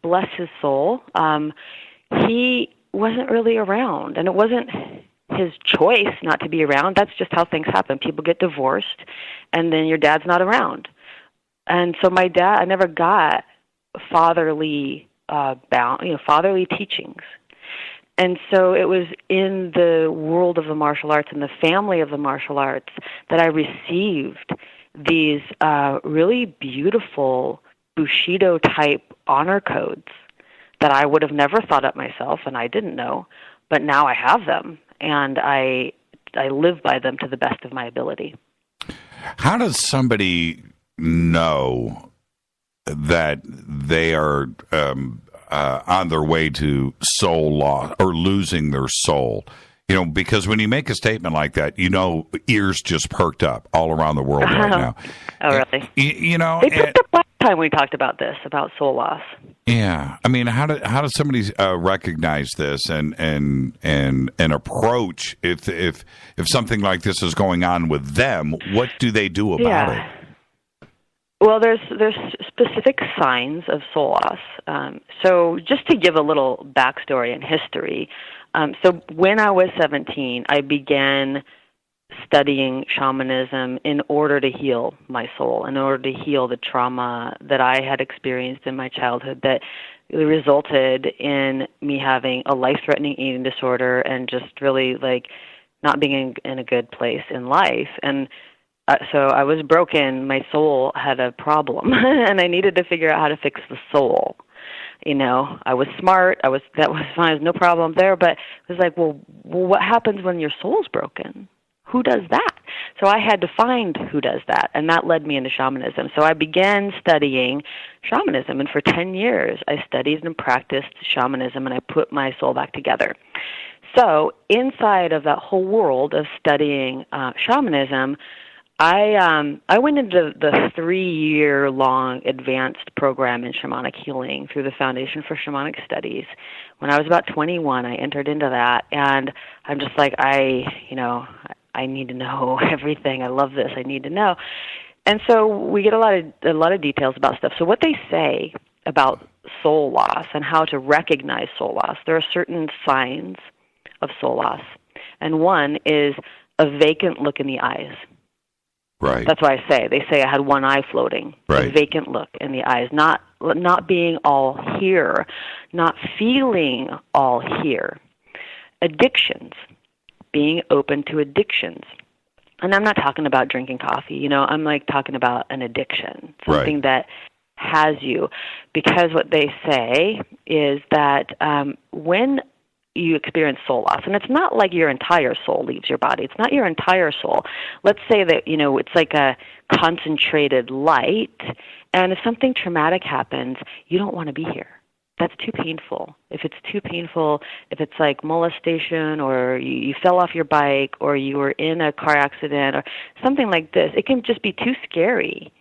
bless his soul, he wasn't really around, and it wasn't his choice not to be around. That's just how things happen. People get divorced, and then your dad's not around. And so my dad, I never got fatherly fatherly teachings. And so it was in the world of the martial arts and the family of the martial arts that I received these really beautiful Bushido-type honor codes that I would have never thought up myself, and I didn't know, but now I have them, and I live by them to the best of my ability. How does somebody know that they are on their way to soul loss or losing their soul? Because when you make a statement like that, ears just perked up all around the world right now. Oh, really? They perked up last time we talked about this, about soul loss. Yeah, I mean, how does somebody recognize this and approach if something like this is going on with them? What do they do about it? Well, there's specific signs of soul loss. So just to give a little backstory and history, so when I was 17, I began studying shamanism in order to heal my soul, in order to heal the trauma that I had experienced in my childhood that resulted in me having a life-threatening eating disorder and just really not being in a good place in life. And so I was broken. My soul had a problem, and I needed to figure out how to fix the soul. I was smart. That was fine. There's no problem there. But it was like, well, what happens when your soul's broken? Who does that? So I had to find who does that, and that led me into shamanism. So I began studying shamanism, and for 10 years I studied and practiced shamanism, and I put my soul back together. So inside of that whole world of studying shamanism, I went into the 3-year-long advanced program in shamanic healing through the Foundation for Shamanic Studies. When I was about 21, I entered into that, and I'm just like, I need to know everything. I love this. I need to know. And so we get a lot of details about stuff. So what they say about soul loss and how to recognize soul loss, there are certain signs of soul loss, and one is a vacant look in the eyes. Right. That's why they say I had one eye floating. Right. A vacant look in the eyes, not being all here, not feeling all here. Addictions, being open to addictions. And I'm not talking about drinking coffee, I'm like talking about an addiction, something that has you. Because what they say is that when you experience soul loss, and it's not like your entire soul leaves your body. It's not your entire soul. Let's say that, it's like a concentrated light, and if something traumatic happens, you don't want to be here. That's too painful. If it's too painful, if it's like molestation, or you fell off your bike, or you were in a car accident, or something like this, it can just be too scary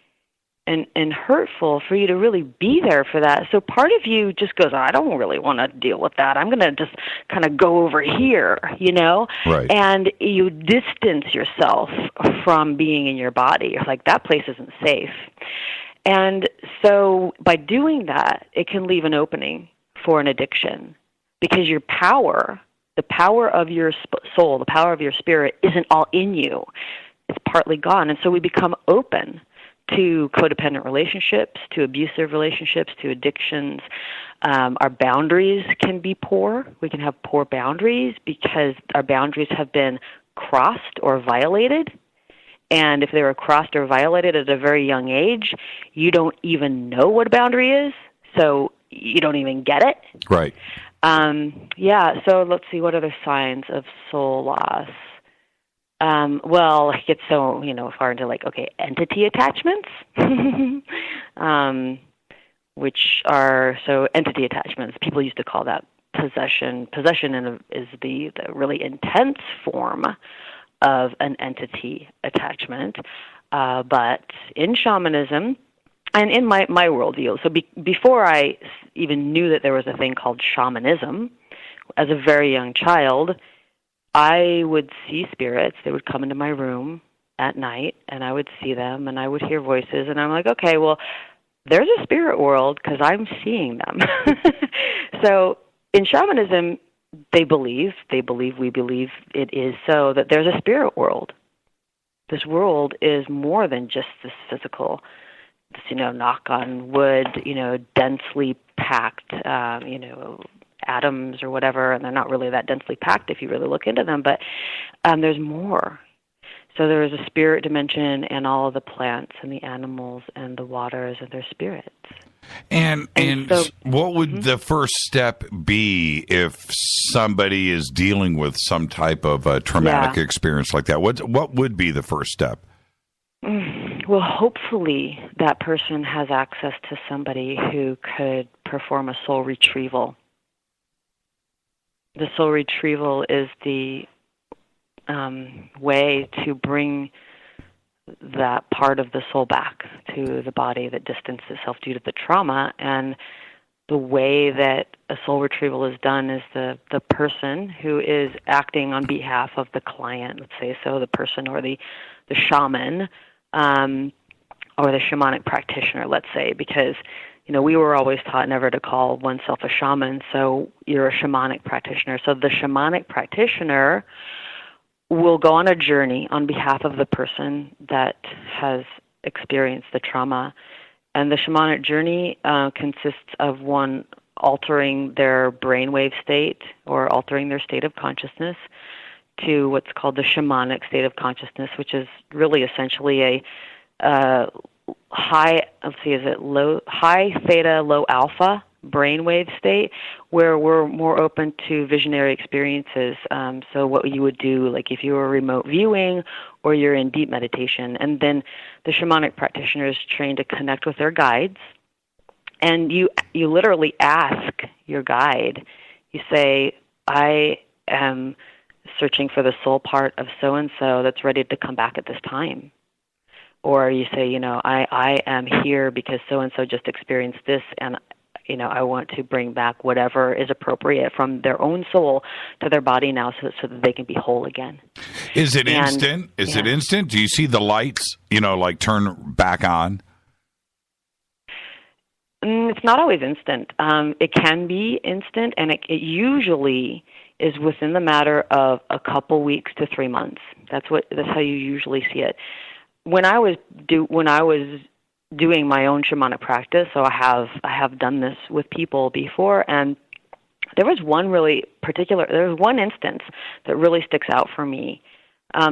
and hurtful for you to really be there for that. So part of you just goes, I don't really want to deal with that. I'm going to just kind of go over here, Right. And you distance yourself from being in your body. You're like, that place isn't safe. And so by doing that, it can leave an opening for an addiction, because your power, the power of your soul, the power of your spirit isn't all in you. It's partly gone. And so we become open to codependent relationships, to abusive relationships, to addictions. Our boundaries can be poor. We can have poor boundaries because our boundaries have been crossed or violated. And if they were crossed or violated at a very young age, you don't even know what a boundary is, so you don't even get it. Right. So let's see, what other signs of soul loss? Well, it gets so, far into entity attachments, which are, so entity attachments, people used to call that possession. Possession is the really intense form of an entity attachment. But in shamanism, and in my worldview, so before I even knew that there was a thing called shamanism, as a very young child, I would see spirits. They would come into my room at night, and I would see them, and I would hear voices, and I'm like, okay, well, there's a spirit world because I'm seeing them. So in shamanism, we believe it is so, that there's a spirit world. This world is more than just this physical, knock on wood, densely packed, atoms or whatever, and they're not really that densely packed if you really look into them, but there's more. So there is a spirit dimension, and all of the plants and the animals and the waters and their spirits. And so, what would the first step be if somebody is dealing with some type of a traumatic experience like that? What would be the first step? Well, hopefully that person has access to somebody who could perform a soul retrieval. The soul retrieval is the way to bring that part of the soul back to the body that distanced itself due to the trauma. And the way that a soul retrieval is done is the person who is acting on behalf of the client, let's say, so the person or the shaman or the shamanic practitioner, let's say, because we were always taught never to call oneself a shaman, so you're a shamanic practitioner. So the shamanic practitioner will go on a journey on behalf of the person that has experienced the trauma. And the shamanic journey consists of one altering their brainwave state or altering their state of consciousness to what's called the shamanic state of consciousness, which is really essentially a high theta, low alpha brainwave state, where we're more open to visionary experiences. So what you would do, like if you were remote viewing or you're in deep meditation, and then the shamanic practitioners train to connect with their guides, and you literally ask your guide. You say, I am searching for the soul part of so-and-so that's ready to come back at this time. Or you say, I am here because so-and-so just experienced this, and I want to bring back whatever is appropriate from their own soul to their body now so that they can be whole again. Is it instant? Is it instant? Do you see the lights, like turn back on? It's not always instant. It can be instant, and it usually is within the matter of a couple weeks to 3 months. That's how you usually see it. When I was doing my own shamanic practice, so I have done this with people before, and there was one instance that really sticks out for me.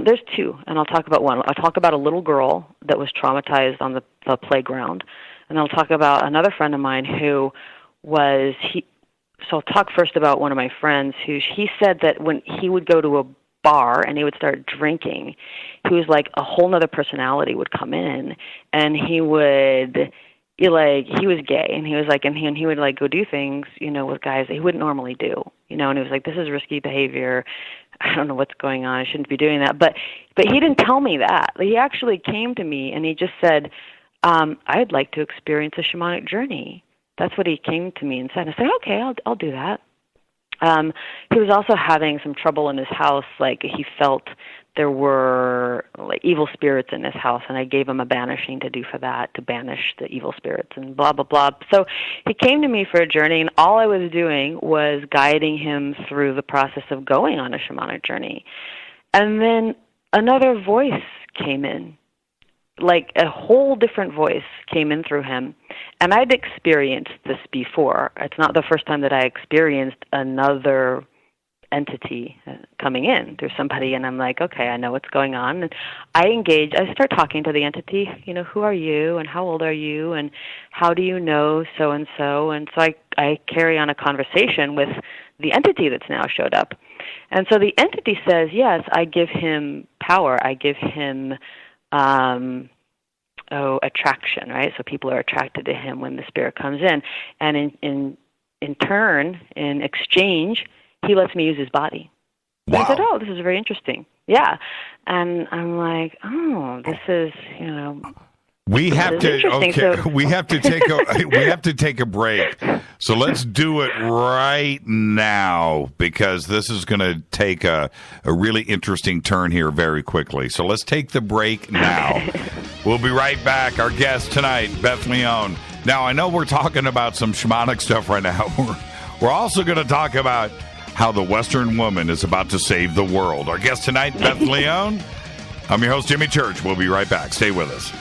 There's two, and I'll talk about one. I'll talk about a little girl that was traumatized on the playground, and I'll talk about another friend of mine who was So I'll talk first about one of my friends he said that when he would go to a bar and he would start drinking, he was like a whole nother personality would come in, and he was gay, and he was like, and he would like go do things, with guys that he wouldn't normally do, and he was like, this is risky behavior. I don't know what's going on. I shouldn't be doing that. But he didn't tell me that. He actually came to me and he just said, I'd like to experience a shamanic journey. That's what he came to me and said. I said, okay, I'll do that. He was also having some trouble in his house. Like he felt there were like evil spirits in his house, and I gave him a banishing to do for that, to banish the evil spirits and blah, blah, blah. So he came to me for a journey, and all I was doing was guiding him through the process of going on a shamanic journey. And then another voice came in, like a whole different voice came in through him. And I'd experienced this before. It's not the first time that I experienced another entity coming in through somebody, and I'm like, okay, I know what's going on. And I start talking to the entity, who are you, and how old are you, and how do you know so-and-so? And so I carry on a conversation with the entity that's now showed up. And so the entity says, yes, I give him power. I give him attraction, right? So people are attracted to him when the spirit comes in. And in turn, in exchange, he lets me use his body. Wow. I said, oh, this is very interesting. Yeah. And I'm like, oh, this is, we have to take a break. So let's do it right now, because this is going to take a really interesting turn here very quickly. So let's take the break now. We'll be right back. Our guest tonight, Beth Leone. Now, I know we're talking about some shamanic stuff right now. We're also going to talk about how the Western woman is about to save the world. Our guest tonight, Beth Leone. I'm your host, Jimmy Church. We'll be right back. Stay with us.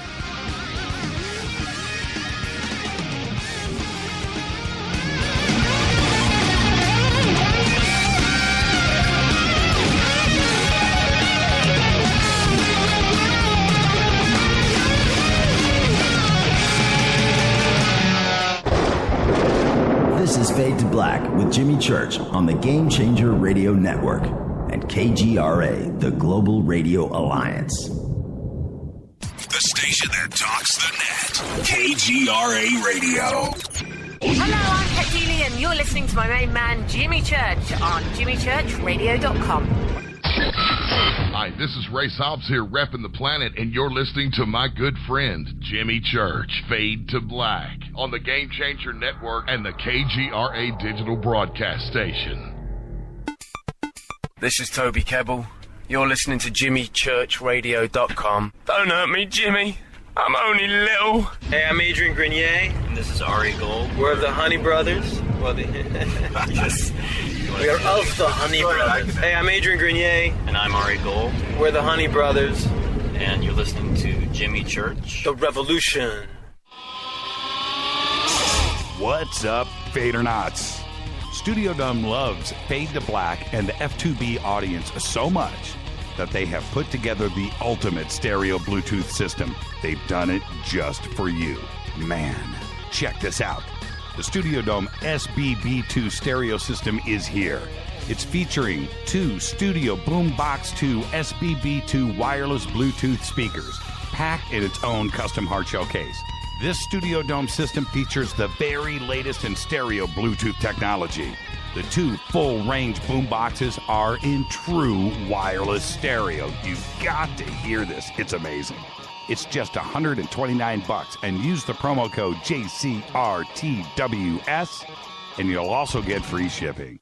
This is Fade to Black with Jimmy Church on the Game Changer Radio Network and KGRA, the Global Radio Alliance. The station that talks the net. KGRA Radio. Hello, I'm Kat Deely, and you're listening to my main man, Jimmy Church, on jimmychurchradio.com. Hi, this is Ray Hobbs here, repping the planet, and you're listening to my good friend, Jimmy Church, Fade to Black, on the Game Changer Network and the KGRA Digital Broadcast Station. This is Toby Kebbell. You're listening to jimmychurchradio.com. Don't hurt me, Jimmy. I'm only little. Hey, I'm Adrian Grenier. And this is Ari Gold. We're of the Honey Brothers. Yes. We are of the Honey Brothers. Hey, I'm Adrian Grenier. And I'm Ari Gold. We're the Honey Brothers. And you're listening to Jimmy Church. The Revolution. What's up, Fadernauts? It's Studio Dome loves Fade to Black and the F2B audience so much that they have put together the ultimate stereo Bluetooth system. They've done it just for you. Man, check this out. The Studio Dome SBB2 stereo system is here. It's featuring 2 Studio Boombox 2 SBB2 wireless Bluetooth speakers, packed in its own custom hard shell case. This Studio Dome system features the very latest in stereo Bluetooth technology. The 2 full-range boomboxes are in true wireless stereo. You've got to hear this. It's amazing. It's just $129, and use the promo code JCRTWS, and you'll also get free shipping.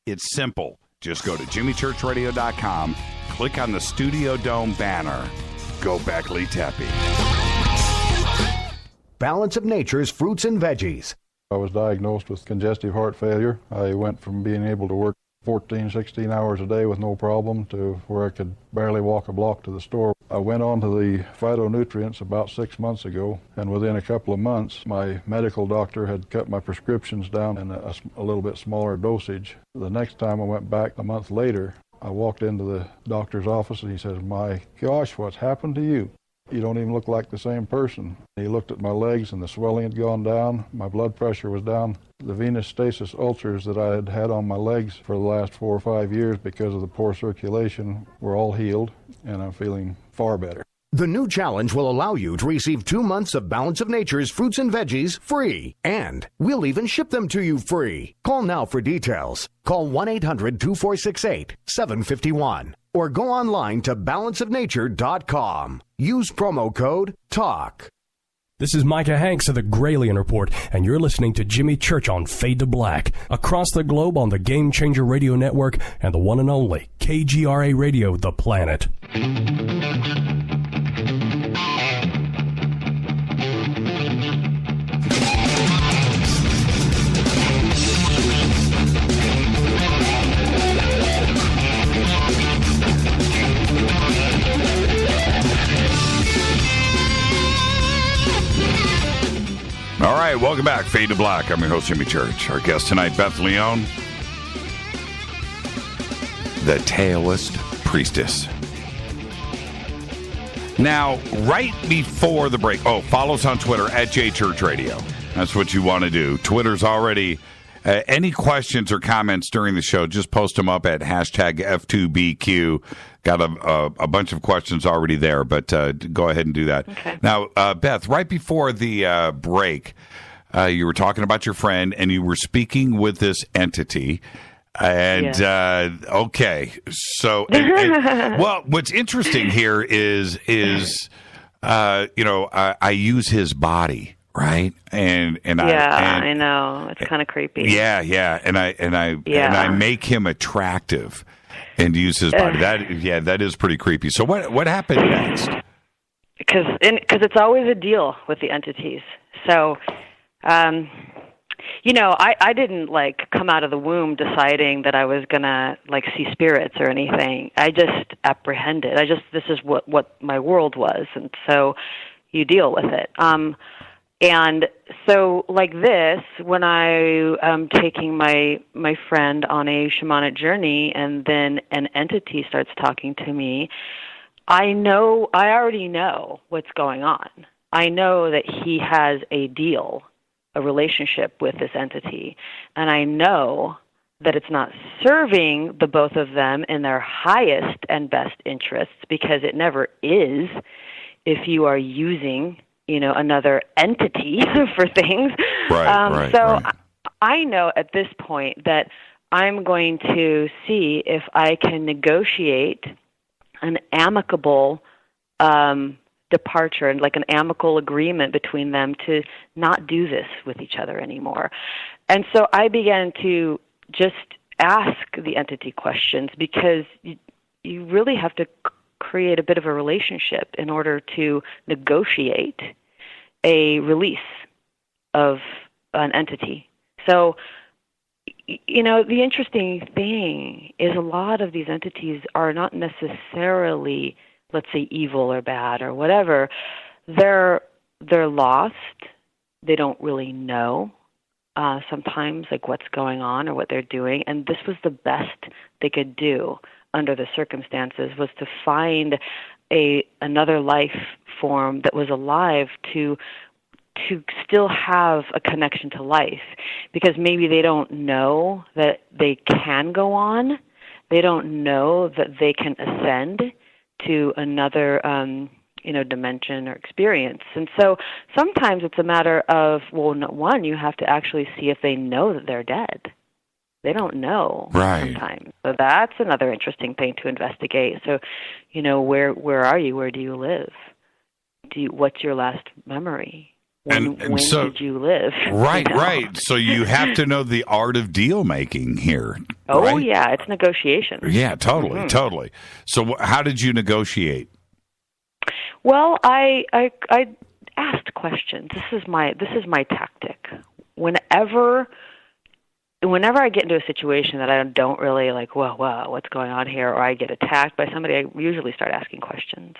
It's simple. Just go to jimmychurchradio.com, click on the Studio Dome banner. Go Beckley Tepe. Balance of Nature's fruits and veggies. I was diagnosed with congestive heart failure. I went from being able to work 14, 16 hours a day with no problem to where I could barely walk a block to the store. I went on to the phytonutrients about 6 months ago, and within a couple of months, my medical doctor had cut my prescriptions down in a little bit smaller dosage. The next time I went back a month later, I walked into the doctor's office and he says, "My gosh, what's happened to you? You don't even look like the same person." He looked at my legs and the swelling had gone down. My blood pressure was down. The venous stasis ulcers that I had had on my legs for the last 4 or 5 years because of the poor circulation were all healed, and I'm feeling far better. The new challenge will allow you to receive 2 months of Balance of Nature's fruits and veggies free. And we'll even ship them to you free. Call now for details. Call 1-800-2468-751. Or go online to balanceofnature.com. Use promo code TALK. This is Micah Hanks of the Gralien Report, and you're listening to Jimmy Church on Fade to Black, across the globe on the Game Changer Radio Network and the one and only KGRA Radio, The Planet. All right, welcome back. Fade to Black. I'm your host, Jimmy Church. Our guest tonight, Beth Leone, the Taoist Priestess. Now, right before the break, follow us on Twitter at JChurchRadio. That's what you want to do. Twitter's already, any questions or comments during the show, just post them up at hashtag F2BQ. Got a bunch of questions already there, but go ahead and do that. Okay. Now, Beth, right before the break, you were talking about your friend, and you were speaking with this entity. And, okay, so, well, what's interesting here is I use his body, right? And I know, it's kind of creepy. Yeah, and I make him attractive and use his body. That is pretty creepy. So what happened next? Because it's always a deal with the entities. So, I didn't come out of the womb deciding that I was gonna see spirits or anything. I just apprehended. This is what my world was, and so you deal with it. And so like this, when I am taking my friend on a shamanic journey, and then an entity starts talking to me, I already know what's going on. I know that he has a relationship with this entity, and I know that it's not serving the both of them in their highest and best interests, because it never is if you are using another entity for things. Right. I know at this point that I'm going to see if I can negotiate an amicable departure and an amicable agreement between them to not do this with each other anymore. And so I began to just ask the entity questions, because you really have to create a bit of a relationship in order to negotiate a release of an entity. So, the interesting thing is a lot of these entities are not necessarily, let's say, evil or bad or whatever. They're lost. They don't really know. sometimes, like what's going on or what they're doing. And this was the best they could do under the circumstances, was to find another life form that was alive to still have a connection to life, because maybe they don't know that they can go on. They don't know that they can ascend to another dimension or experience. And so sometimes it's a matter of, well, one, you have to actually see if they know that they're dead. They don't know sometimes. So that's another interesting thing to investigate. So, where are you? Where do you live? What's your last memory? When did you live? Right. So you have to know the art of deal making here. Oh, right? Yeah, it's negotiation. Yeah, totally. So how did you negotiate? Well, I asked questions. This is my tactic. Whenever I get into a situation that I don't really like, what's going on here, or I get attacked by somebody, I usually start asking questions.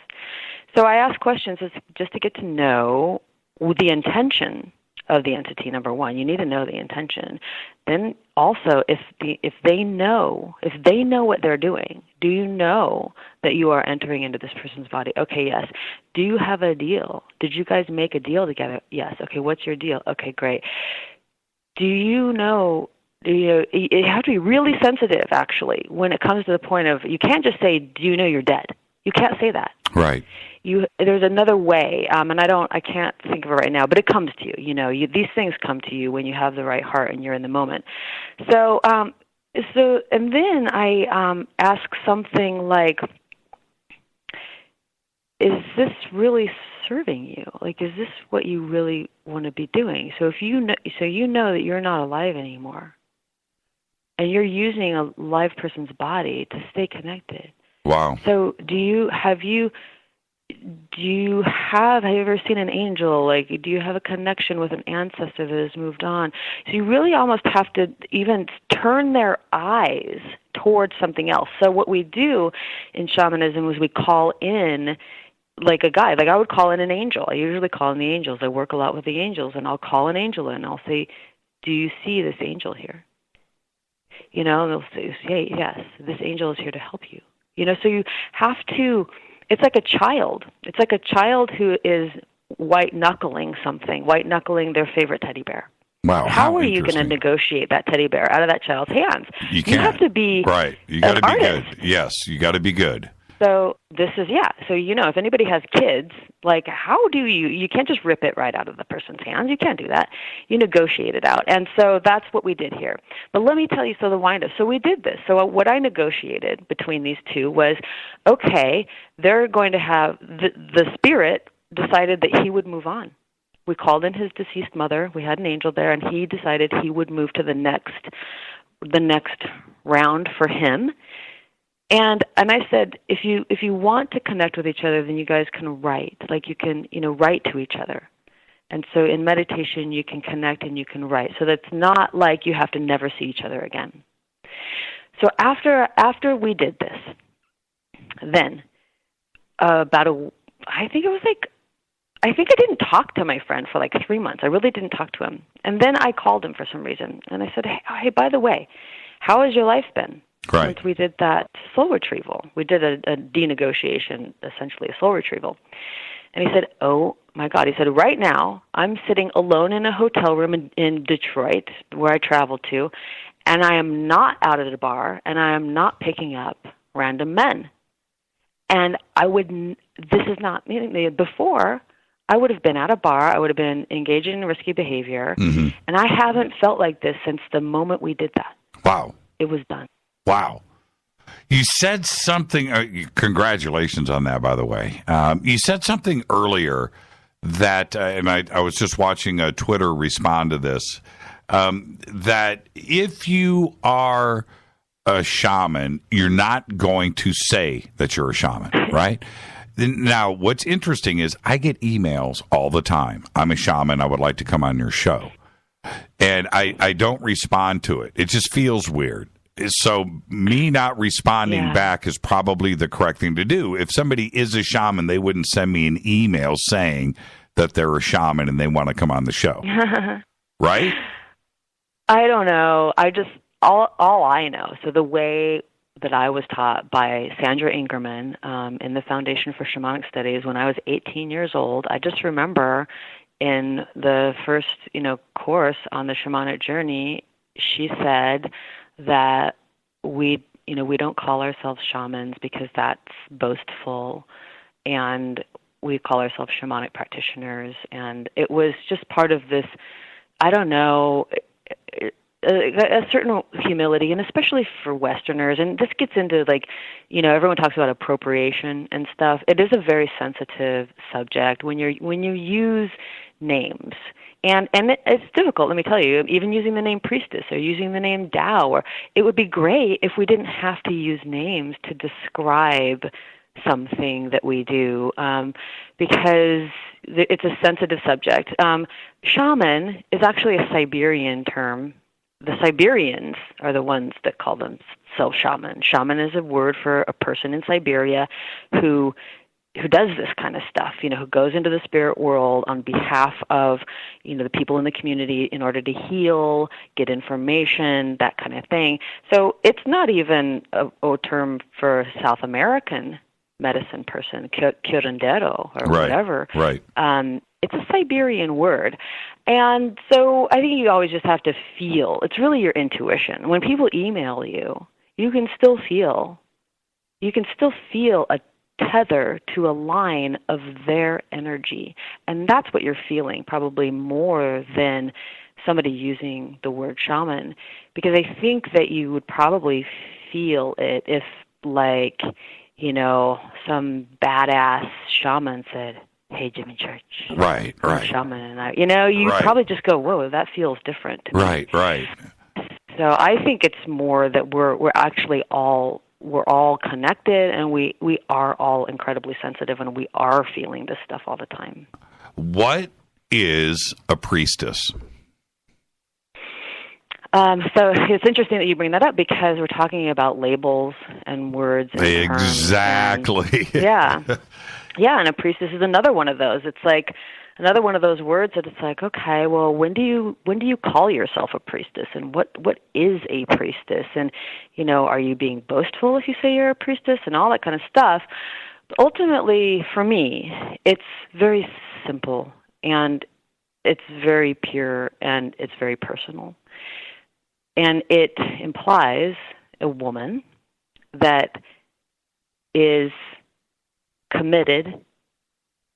So I ask questions just to get to know the intention of the entity. Number one, you need to know the intention. Then also, if they know what they're doing, do you know that you are entering into this person's body? Okay, yes. Do you have a deal? Did you guys make a deal together? Yes. Okay, what's your deal? Okay, great. Do you know? You have to be really sensitive, actually, when it comes to the point of, you can't just say, do you know you're dead? You can't say that. Right. There's another way, and I can't think of it right now, but it comes to you. These things come to you when you have the right heart and you're in the moment. So and then I ask something like, is this really serving you? Like, is this what you really want to be doing? So if you know that you're not alive anymore, and you're using a live person's body to stay connected. Wow. So have you ever seen an angel? Like, do you have a connection with an ancestor that has moved on? So you really almost have to even turn their eyes towards something else. So what we do in shamanism is we call in like a guide. Like, I would call in an angel. I usually call in the angels. I work a lot with the angels, and I'll call an angel in, and I'll say, do you see this angel here? And they'll say, yes, this angel is here to help you. So you have to, it's like a child. It's like a child who is white-knuckling their favorite teddy bear. Wow. How are you going to negotiate that teddy bear out of that child's hands? You can't. You have to be right. You got to be artist. good. Yes, you got to be good. So this is, So, if anybody has kids, like, how do you can't just rip it right out of the person's hands. You can't do that. You negotiate it out. And so that's what we did here. But let me tell you, the wind-up. So we did this. So what I negotiated between these two was, okay, they're going to have, the spirit decided that he would move on. We called in his deceased mother. We had an angel there, and he decided he would move to the next round for him. And I said, if you want to connect with each other, then you guys can write. Like, you can, write to each other. And so in meditation, you can connect and you can write. So that's not like you have to never see each other again. So after we did this, then I think I didn't talk to my friend for like 3 months. I really didn't talk to him. And then I called him for some reason. And I said, hey, by the way, how has your life been? Right. Since we did that soul retrieval. We did a denegotiation, essentially a soul retrieval. And he said, oh, my God. He said, right now, I'm sitting alone in a hotel room in Detroit, where I traveled to, and I am not out at a bar, and I am not picking up random men. And this is not, before, I would have been at a bar, I would have been engaging in risky behavior, and I haven't felt like this since the moment we did that. Wow. It was done. Wow. You said something, congratulations on that, by the way. You said something earlier that, and I was just watching Twitter respond to this, that if you are a shaman, you're not going to say that you're a shaman, right? Now, what's interesting is I get emails all the time. I'm a shaman. I would like to come on your show. And I don't respond to it. It just feels weird. So me not responding back is probably the correct thing to do. If somebody is a shaman, they wouldn't send me an email saying that they're a shaman and they want to come on the show. Right? I don't know. All I know. So the way that I was taught by Sandra Ingerman in the Foundation for Shamanic Studies when I was 18 years old, I just remember in the first, course on the shamanic journey, she said that we don't call ourselves shamans because that's boastful, and we call ourselves shamanic practitioners. And it was just part of this, I don't know, a certain humility, and especially for Westerners, and this gets into everyone talks about appropriation and stuff. It is a very sensitive subject when you use names, and it's difficult. Let me tell you, even using the name priestess or using the name Tao, or it would be great if we didn't have to use names to describe something that we do, because it's a sensitive subject. Shaman is actually a Siberian term. The Siberians are the ones that call themselves shaman. Shaman is a word for a person in Siberia who does this kind of stuff, who goes into the spirit world on behalf of, the people in the community in order to heal, get information, that kind of thing. So it's not even a term for a South American medicine person, curandero or whatever. Right. It's a Siberian word. And so I think you always just have to feel. It's really your intuition. When people email you, you can still feel a tether to a line of their energy. And that's what you're feeling, probably more than somebody using the word shaman. Because I think that you would probably feel it if, some badass shaman said, "Hey, Jimmy Church." Right. I'm shaman, and you probably just go, "Whoa, that feels different." To me. Right. So I think it's more that we're actually all connected, and we are all incredibly sensitive, and we are feeling this stuff all the time. What is a priestess? So it's interesting that you bring that up because we're talking about labels and words and exactly. terms. And, yeah, and a priestess is another one of those. It's like another one of those words that it's like, okay, well, when do you call yourself a priestess, and what is a priestess, and are you being boastful if you say you're a priestess, and all that kind of stuff. But ultimately, for me, it's very simple, and it's very pure, and it's very personal. And it implies a woman that is committed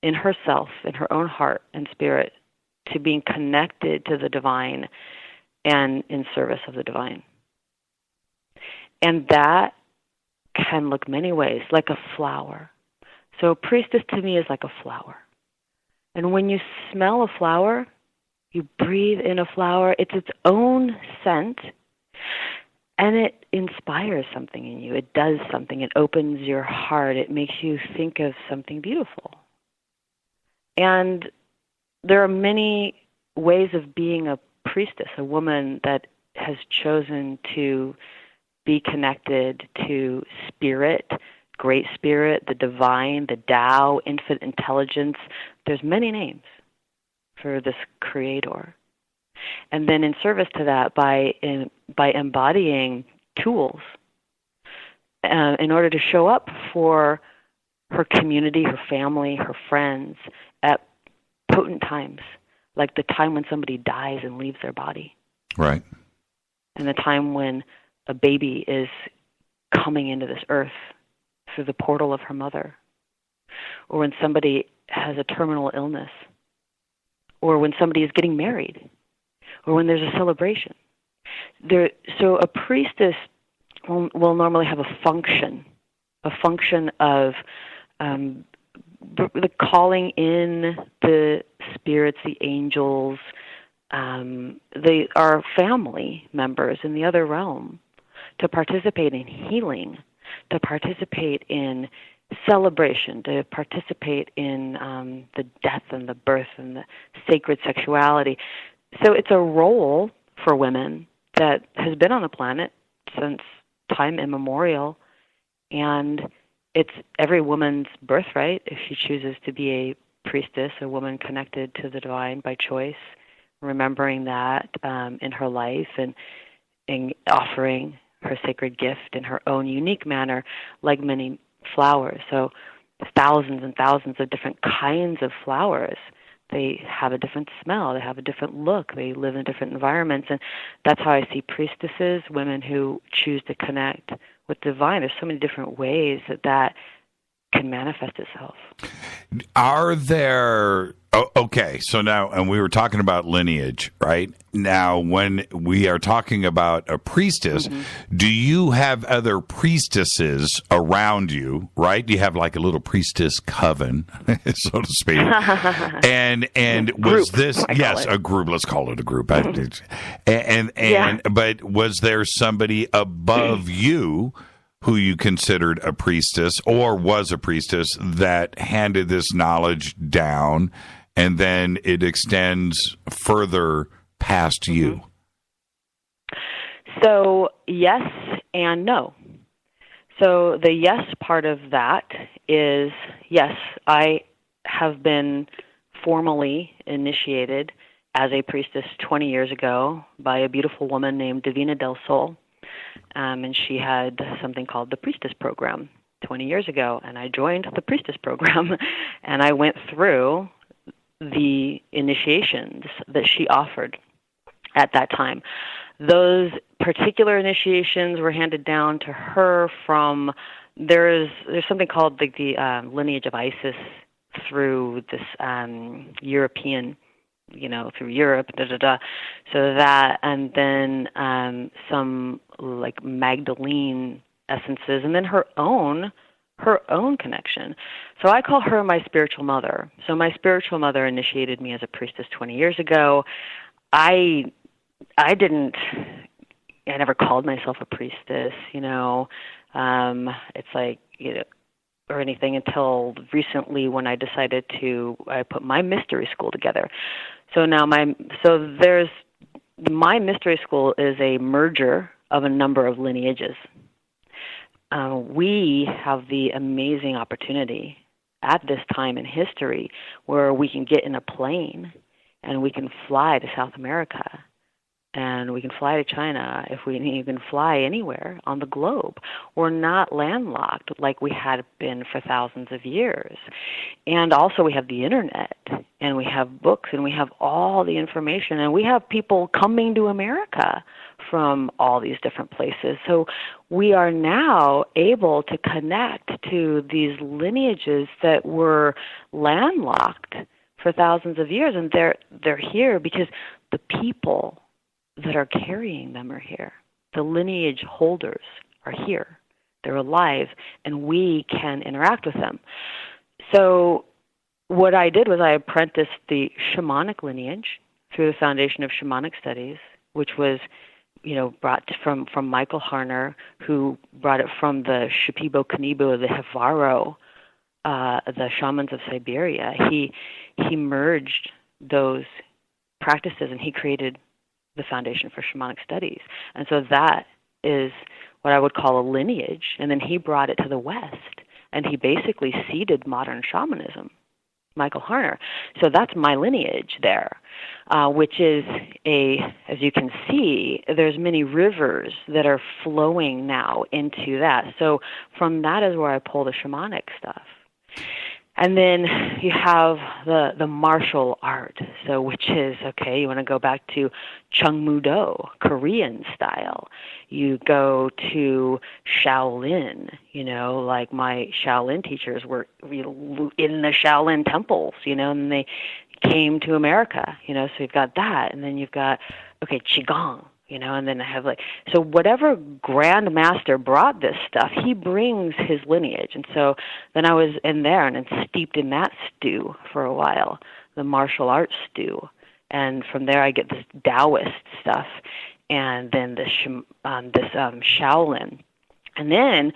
in herself, in her own heart and spirit, to being connected to the divine and in service of the divine. And that can look many ways, like a flower. So a priestess to me is like a flower. And when you smell a flower, you breathe in a flower, it's its own scent, and it inspires something in you. It does something. It opens your heart. It makes you think of something beautiful. And there are many ways of being a priestess, a woman that has chosen to be connected to spirit, great spirit, the divine, the Tao, infinite intelligence. There's many names for this creator. And then in service to that, by embodying tools in order to show up for her community, her family, her friends at potent times, like the time when somebody dies and leaves their body. Right. And the time when a baby is coming into this earth through the portal of her mother. Or when somebody has a terminal illness. Or when somebody is getting married. Or when there's a celebration. So a priestess will normally have a function of the calling in the spirits, the angels, they are family members in the other realm, to participate in healing, to participate in celebration, to participate in the death and the birth and the sacred sexuality. So it's a role for women that has been on the planet since time immemorial, and it's every woman's birthright if she chooses to be a priestess, a woman connected to the divine by choice, remembering that in her life and offering her sacred gift in her own unique manner, like many flowers. So thousands and thousands of different kinds of flowers. They have a different smell. They have a different look. They live in different environments. And that's how I see priestesses, women who choose to connect with divine. There's so many different ways that can manifest itself. Are there... okay, so now, and we were talking about lineage, right? Now, when we are talking about a priestess, do you have other priestesses around you, right? Do you have like a little priestess coven, so to speak? And was this, yes, a group, let's call it a group. But was there somebody above you who you considered a priestess or was a priestess that handed this knowledge down, and then it extends further past you? So yes and no. So the yes part of that is, yes, I have been formally initiated as a priestess 20 years ago by a beautiful woman named Divina del Sol. And she had something called the Priestess Program 20 years ago, and I joined the Priestess Program, and I went through the initiations that she offered at that time. Those particular initiations were handed down to her from, there's something called the lineage of Isis through this European, through Europe, so that, and then some like Magdalene essences, and then her own connection. So I call her my spiritual mother. So my spiritual mother initiated me as a priestess 20 years ago. I never called myself a priestess, it's like, or anything until recently when I decided I put my mystery school together. So now my mystery school is a merger of a number of lineages. We have the amazing opportunity at this time in history where we can get in a plane and we can fly to South America and we can fly to China if we even fly anywhere on the globe. We're not landlocked like we had been for thousands of years. And also we have the internet, and we have books, and we have all the information, and we have people coming to America from all these different places. So we are now able to connect to these lineages that were landlocked for thousands of years, and they're here because the people that are carrying them are here. The lineage holders are here. They're alive, and we can interact with them. So what I did was I apprenticed the shamanic lineage through the Foundation of Shamanic Studies, which was brought from Michael Harner, who brought it from the Shipibo Kanibo, the Hevaro, the shamans of Siberia. He merged those practices, and he created the Foundation for Shamanic Studies. And so that is what I would call a lineage. And then he brought it to the West, and he basically seeded modern shamanism, Michael Harner. So that's my lineage there, which is as you can see, there's many rivers that are flowing now into that. So from that is where I pull the shamanic stuff. And then you have the martial art, so which is, okay, you want to go back to Chungmudo, Korean style. You go to Shaolin, like my Shaolin teachers were in the Shaolin temples, and they came to America, so you've got that. And then you've got, Qigong, and then I have so whatever Grand Master brought this stuff, he brings his lineage. And so then I was in there and steeped in that stew for a while, the martial arts stew. And from there I get this Taoist stuff, and then this Shaolin. And then,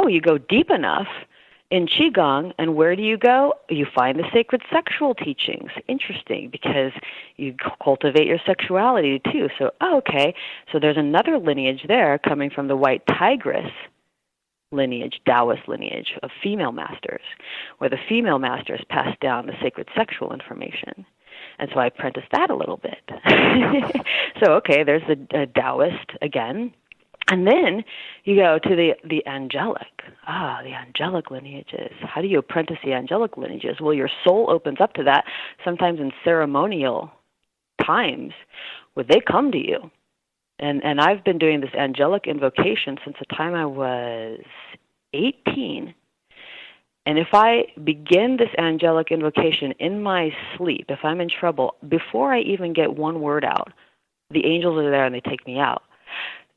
you go deep enough in Qigong, and where do you go? You find the sacred sexual teachings. Interesting, because you cultivate your sexuality too. So, so there's another lineage there coming from the white tigress lineage, Taoist lineage of female masters, where the female masters pass down the sacred sexual information. And so I apprenticed that a little bit. So, okay, there's the Taoist again. And then you go to the angelic. The angelic lineages. How do you apprentice the angelic lineages? Well, your soul opens up to that sometimes in ceremonial times where they come to you. And I've been doing this angelic invocation since the time I was 18. And if I begin this angelic invocation in my sleep, if I'm in trouble, before I even get one word out, the angels are there and they take me out.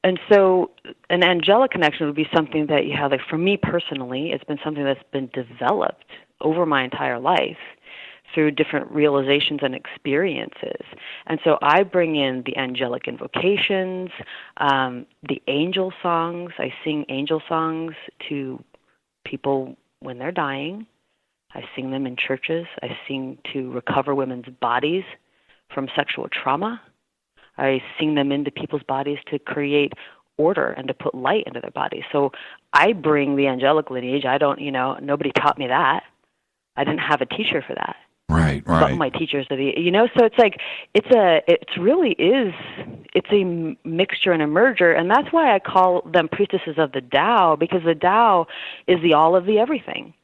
And so an angelic connection would be something that you have, like for me personally, it's been something that's been developed over my entire life through different realizations and experiences. And so I bring in the angelic invocations, the angel songs. I sing angel songs to people when they're dying. I sing them in churches. I sing to recover women's bodies from sexual trauma. I sing them into people's bodies to create order and to put light into their bodies. So I bring the angelic lineage. I don't, nobody taught me that. I didn't have a teacher for that. Right. But my teachers are so it's like, it's a mixture and a merger. And that's why I call them priestesses of the Tao, because the Tao is the all of the everything.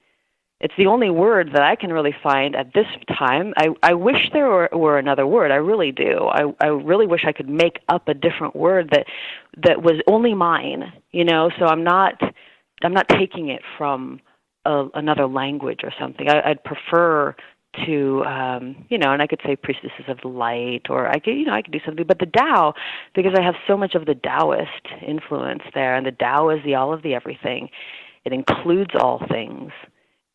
It's the only word that I can really find at this time. I wish there were another word. I really do. I really wish I could make up a different word that was only mine. So I'm not taking it from another language or something. I'd prefer to and I could say priestesses of the light, or I could do something. But the Tao, because I have so much of the Taoist influence there, and the Tao is the all of the everything. It includes all things.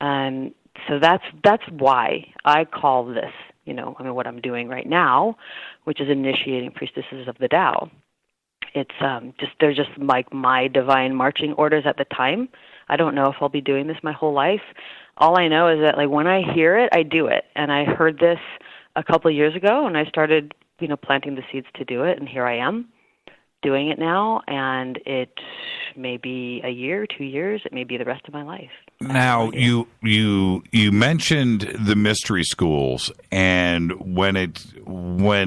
And so that's why I call this, what I'm doing right now, which is initiating priestesses of the Tao. It's they're just like my divine marching orders at the time. I don't know if I'll be doing this my whole life. All I know is that like when I hear it, I do it. And I heard this a couple of years ago, and I started, planting the seeds to do it, and here I am doing it now, and it may be a year, 2 years, it may be the rest of my life. Now, you mentioned the mystery schools, and when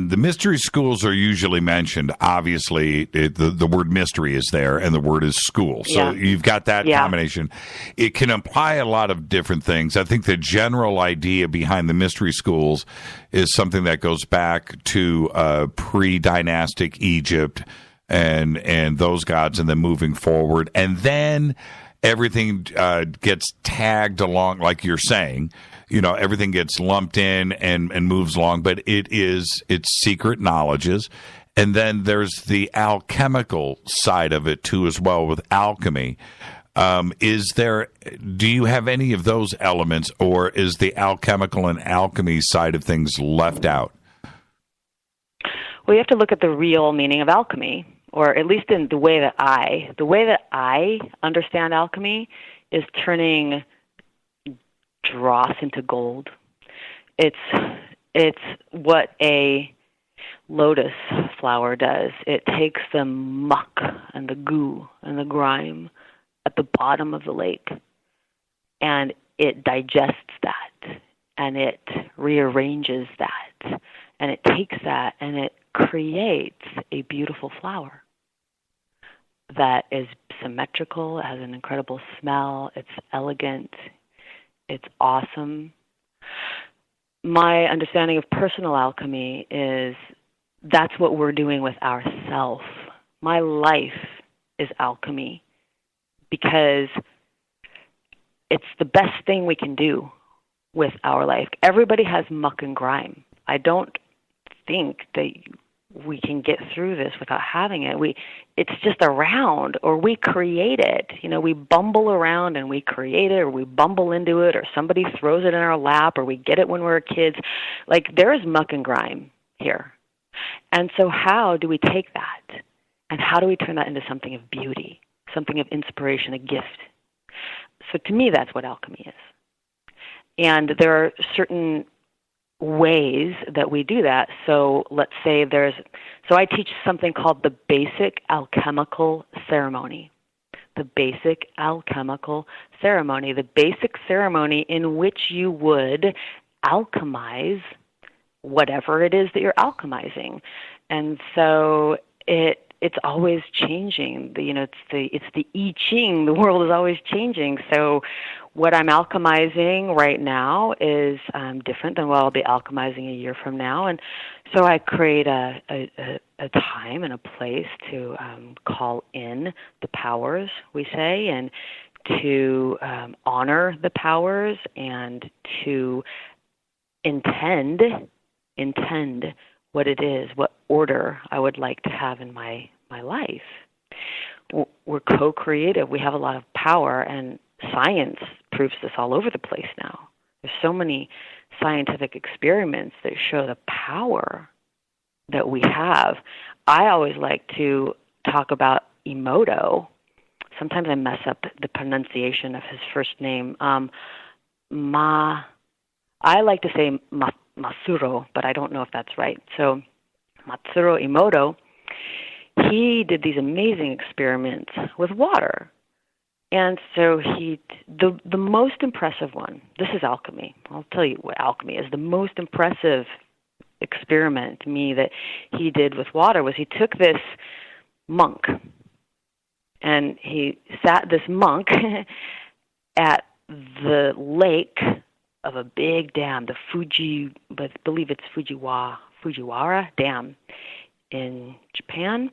the mystery schools are usually mentioned, obviously the word mystery is there, and the word is school. So you've got that combination. It can imply a lot of different things. I think the general idea behind the mystery schools is something that goes back to pre-dynastic Egypt and those gods, and then moving forward, and then everything gets tagged along, like you're saying. Everything gets lumped in and moves along, but it's secret knowledges. And then there's the alchemical side of it too, as well, with alchemy. Do you have any of those elements, or is the alchemical and alchemy side of things left out? Well, you have to look at the real meaning of alchemy, or at least in the way that I understand alchemy is turning dross into gold. It's what a lotus flower does. It takes the muck and the goo and the grime at the bottom of the lake, and it digests that, and it rearranges that, and it takes that, and it creates a beautiful flower that is symmetrical, it has an incredible smell, it's elegant, it's awesome. My understanding of personal alchemy is that's what we're doing with ourself. My life is alchemy because it's the best thing we can do with our life. Everybody has muck and grime. I don't think that we can get through this without having it. It's just around, or we create it. We bumble around and we create it, or we bumble into it, or somebody throws it in our lap, or we get it when we're kids. Like, there is muck and grime here. And so how do we take that? And how do we turn that into something of beauty, something of inspiration, a gift? So to me, that's what alchemy is. And there are certain ways that we do that. So let's say I teach something called the basic alchemical ceremony. The basic alchemical ceremony. The basic ceremony in which you would alchemize whatever it is that you're alchemizing. And so it's always changing. It's the I Ching. The world is always changing. So what I'm alchemizing right now is different than what I'll be alchemizing a year from now. And so I create a time and a place to call in the powers, we say, and to honor the powers and to intend what it is, what order I would like to have in my life. We're co-creative. We have a lot of power, and science proves this all over the place now. There's so many scientific experiments that show the power that we have. I always like to talk about Emoto. Sometimes I mess up the pronunciation of his first name. I like to say Matsuro, but I don't know if that's right. So Matsuro Emoto, he did these amazing experiments with water. And so the most impressive one, this is alchemy. I'll tell you what alchemy is. The most impressive experiment to me that he did with water was he took this monk, and he sat this monk at the lake of a big dam, I believe it's Fujiwara Dam in Japan.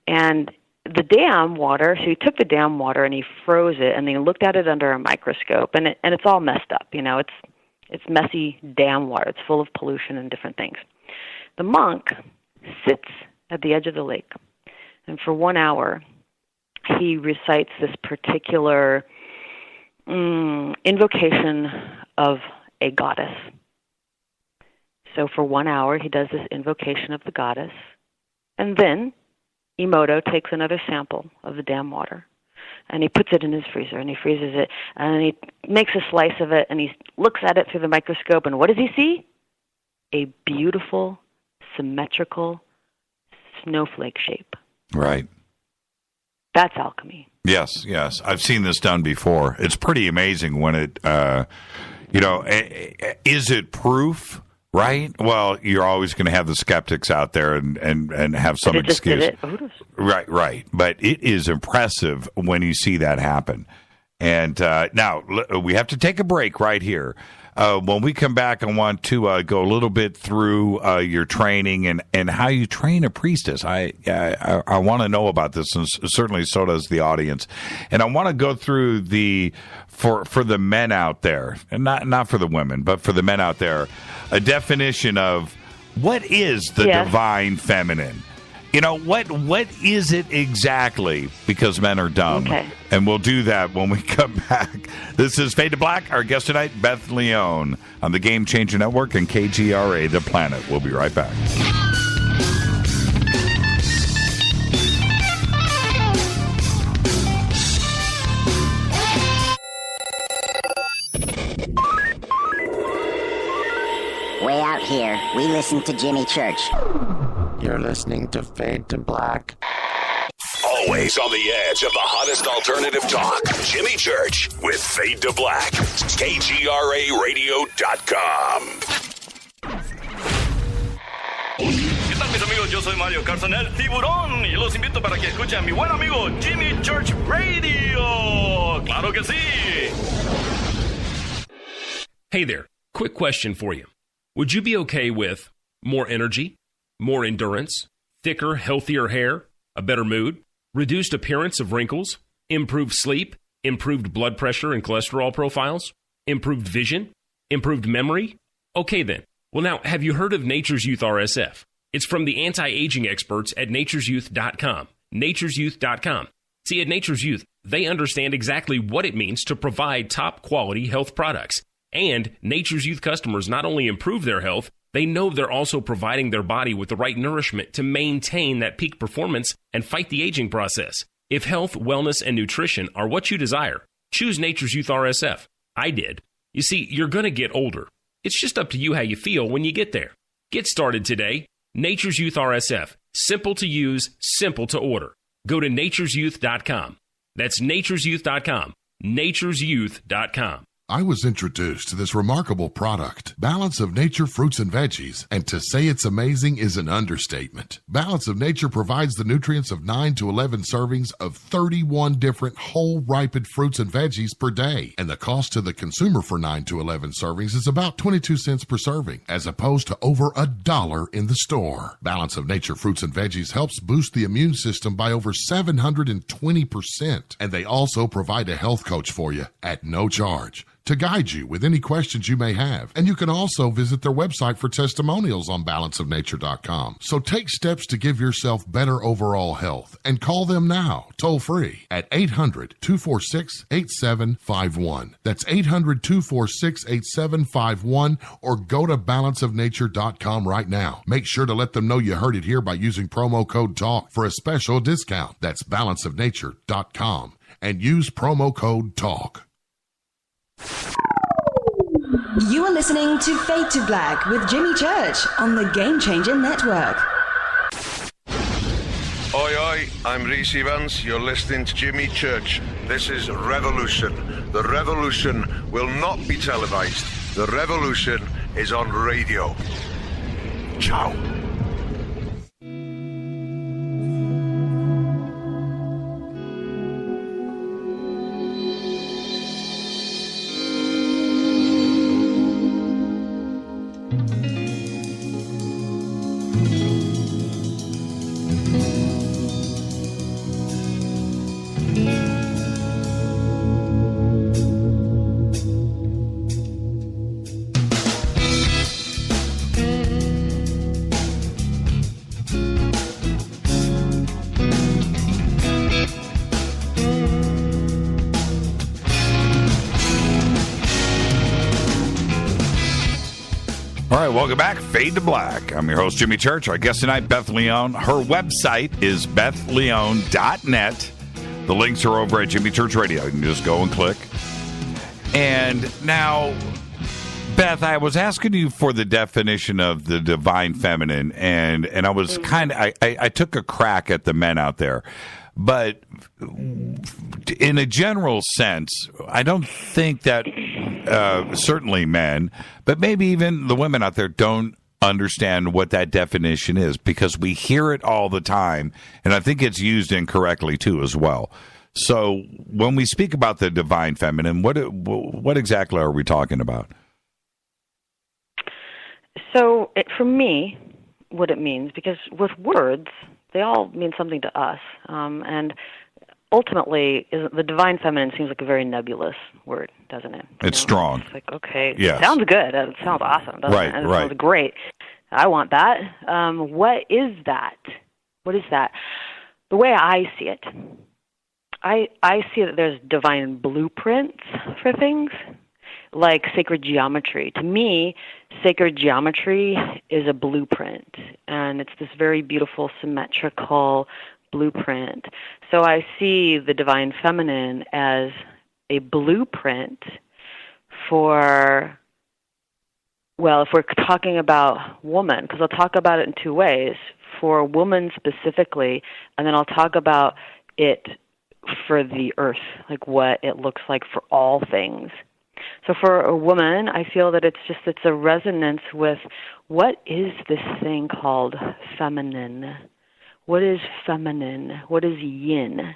And the dam water, so he took the dam water and he froze it, and then he looked at it under a microscope, and it's all messed up. It's messy dam water. It's full of pollution and different things. The monk sits at the edge of the lake, and for 1 hour, he recites this particular invocation of a goddess. So for 1 hour, he does this invocation of the goddess, and then Emoto takes another sample of the dam water, and he puts it in his freezer, and he freezes it, and he makes a slice of it, and he looks at it through the microscope, and what does he see? A beautiful, symmetrical snowflake shape. Right. That's alchemy. Yes. I've seen this done before. It's pretty amazing when it, is it proof? Right? Well, you're always going to have the skeptics out there and have some excuse. Right. But it is impressive when you see that happen. And now we have to take a break right here. When we come back, I want to go a little bit through your training and how you train a priestess. I want to know about this, and certainly so does the audience. And I want to go through for the men out there, and not for the women, but for the men out there, a definition of what is the divine feminine. What is it exactly? Because men are dumb. Okay. And we'll do that when we come back. This is Fade to Black. Our guest tonight, Beth Leone, on the Game Changer Network and KGRA, The Planet. We'll be right back. Way out here, we listen to Jimmy Church. You're listening to Fade to Black. Always on the edge of the hottest alternative talk. Jimmy Church with Fade to Black. KGRARadio.com. ¿Qué tal, mis amigos? Yo soy Mario Carson, el tiburón, y los invito para que escuchen a mi buen amigo Jimmy Church Radio. ¡Claro que sí! Hey there. Quick question for you. Would you be okay with more energy, more endurance, thicker, healthier hair, a better mood, reduced appearance of wrinkles, improved sleep, improved blood pressure and cholesterol profiles, improved vision, improved memory? Okay then. Well now, have you heard of Nature's Youth RSF? It's from the anti-aging experts at nature'syouth.com. nature'syouth.com. See, at Nature's Youth, they understand exactly what it means to provide top quality health products. And Nature's Youth customers not only improve their health, they know they're also providing their body with the right nourishment to maintain that peak performance and fight the aging process. If health, wellness, and nutrition are what you desire, choose Nature's Youth RSF. I did. You see, you're going to get older. It's just up to you how you feel when you get there. Get started today. Nature's Youth RSF. Simple to use, simple to order. Go to nature'syouth.com. That's nature'syouth.com. nature'syouth.com. I was introduced to this remarkable product, Balance of Nature Fruits and Veggies, and to say it's amazing is an understatement. Balance of Nature provides the nutrients of 9 to 11 servings of 31 different whole ripened fruits and veggies per day, and the cost to the consumer for 9 to 11 servings is about 22 cents per serving, as opposed to over $1 in the store. Balance of Nature Fruits and Veggies helps boost the immune system by over 720%, and they also provide a health coach for you at no charge to guide you with any questions you may have. And you can also visit their website for testimonials on balanceofnature.com. So take steps to give yourself better overall health and call them now, toll free, at 800-246-8751. That's 800-246-8751, or go to balanceofnature.com right now. Make sure to let them know you heard it here by using promo code TALK for a special discount. That's balanceofnature.com and use promo code TALK. You are listening to Fade to Black with Jimmy Church on the Game Changer Network. Oi, oi, I'm Reese Evans. You're listening to Jimmy Church. This is Revolution. The revolution will not be televised. The revolution is on radio. Ciao. Welcome back, Fade to Black. I'm your host, Jimmy Church. Our guest tonight, Beth Leone. Her website is bethleone.net. The links are over at Jimmy Church Radio. You can just go and click. And now, Beth, I was asking you for the definition of the divine feminine, and I was I took a crack at the men out there. But in a general sense, I don't think that certainly men, but maybe even the women out there don't understand what that definition is, because we hear it all the time, and I think it's used incorrectly too as well. So when we speak about the divine feminine, what exactly are we talking about? So for me, what it means, because with words, they all mean something to us, and ultimately, the divine feminine seems like a very nebulous word, doesn't it? It's strong. It's like, okay, yes. It sounds good. It sounds awesome, doesn't it? It sounds great. I want that. What is that? What is that? The way I see it, I see that there's divine blueprints for things, like sacred geometry. To me, sacred geometry is a blueprint, and it's this very beautiful, symmetrical blueprint. So I see the divine feminine as a blueprint for, well, if we're talking about woman, because I'll talk about it in two ways, for woman specifically, and then I'll talk about it for the earth, like what it looks like for all things. So for a woman, I feel that it's a resonance with what is this thing called feminine. What is feminine? What is yin?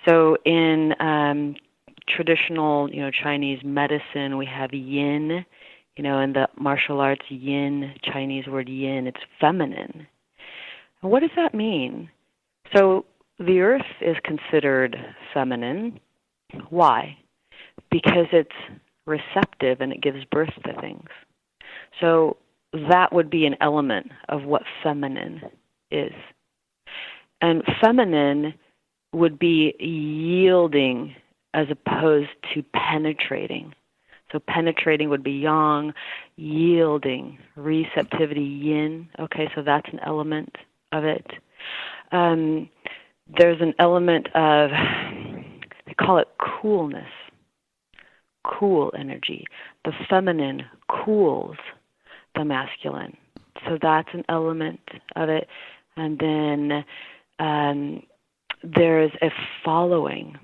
So in traditional, Chinese medicine, we have yin. In the martial arts, yin, Chinese word yin, it's feminine. And what does that mean? So the earth is considered feminine. Why? Because it's receptive and it gives birth to things. So that would be an element of what feminine is. And feminine would be yielding as opposed to penetrating. So penetrating would be yang, yielding, receptivity, yin. Okay, so that's an element of it. There's an element of, they call it coolness, cool energy. The feminine cools the masculine. So that's an element of it. And then there's a following.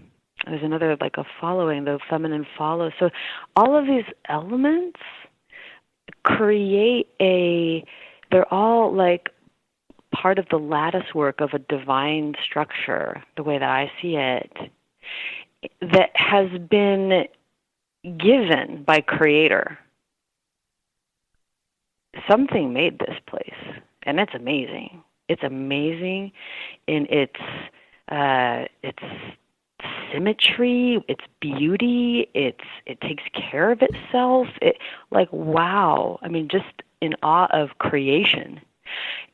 there's another, like a following, the feminine follows. So all of these elements create they're all like part of the lattice work of a divine structure, the way that I see it, that has been given by Creator. Something made this place, and it's amazing. It's amazing in its symmetry, its beauty. It takes care of itself. Wow. I mean, just in awe of creation.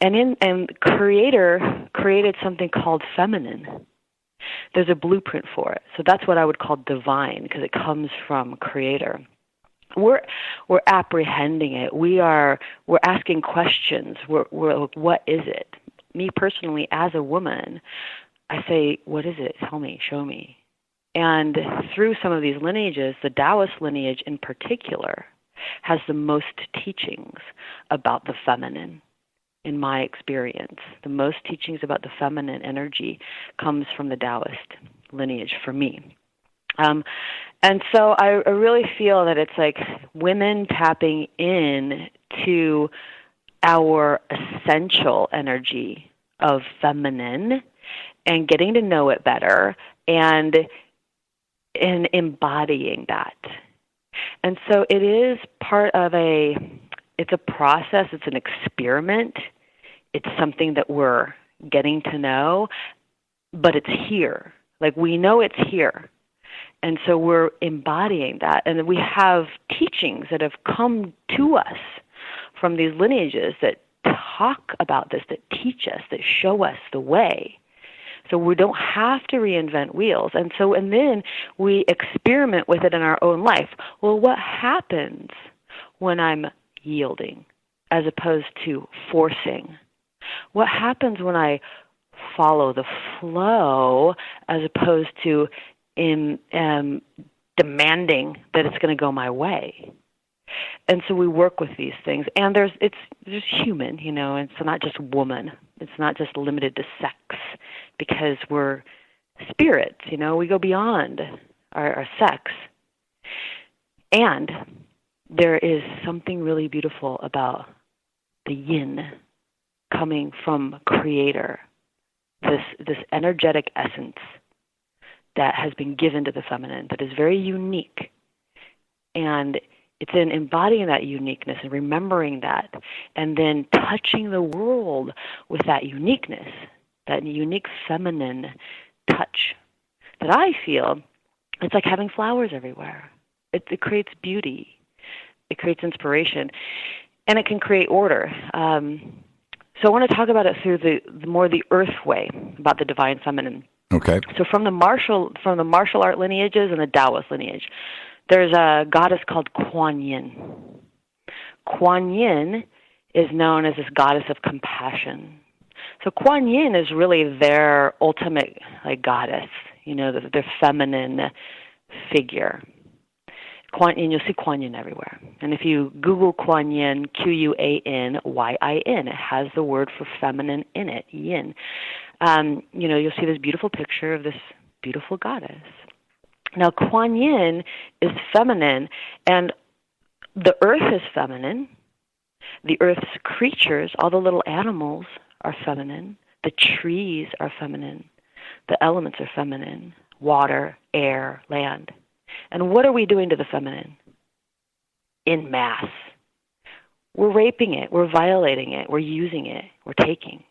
And Creator created something called feminine. There's a blueprint for it. So that's what I would call divine, because it comes from Creator. We're apprehending it. We're asking questions. We're what is it? Me personally, as a woman, I say, what is it? Tell me, show me. And through some of these lineages, the Taoist lineage in particular has the most teachings about the feminine. In my experience, the most teachings about the feminine energy comes from the Taoist lineage for me. And so I really feel that it's like women tapping in to our essential energy of feminine and getting to know it better and embodying that. And so it is part of it's a process, it's an experiment, it's something that we're getting to know, but it's here. Like, we know it's here. And so we're embodying that. And we have teachings that have come to us from these lineages that talk about this, that teach us, that show us the way. So we don't have to reinvent wheels. And then we experiment with it in our own life. Well, what happens when I'm yielding as opposed to forcing? What happens when I follow the flow as opposed to demanding that it's going to go my way? And so we work with these things, and it's human, and it's not just woman. It's not just limited to sex, because we're spirits, we go beyond our sex. And there is something really beautiful about the yin coming from Creator, this energetic essence that has been given to the feminine that is very unique. And it's in embodying that uniqueness and remembering that, and then touching the world with that uniqueness, that unique feminine touch that I feel it's like having flowers everywhere. It creates beauty. It creates inspiration. And it can create order. So I want to talk about it through the more the earth way, about the divine feminine. Okay. So from the martial art lineages and the Taoist lineage, there's a goddess called Kuan Yin. Kuan Yin is known as this goddess of compassion. So Kuan Yin is really their ultimate goddess, their feminine figure. You'll see Kuan Yin everywhere. And if you Google Kuan Yin, Quanyin, it has the word for feminine in it, yin. You'll see this beautiful picture of this beautiful goddess. Now, Kuan Yin is feminine, and the earth is feminine. The earth's creatures, all the little animals, are feminine. The trees are feminine. The elements are feminine. Water, air, land. And what are we doing to the feminine? In mass. We're raping it. We're violating it. We're using it. We're taking.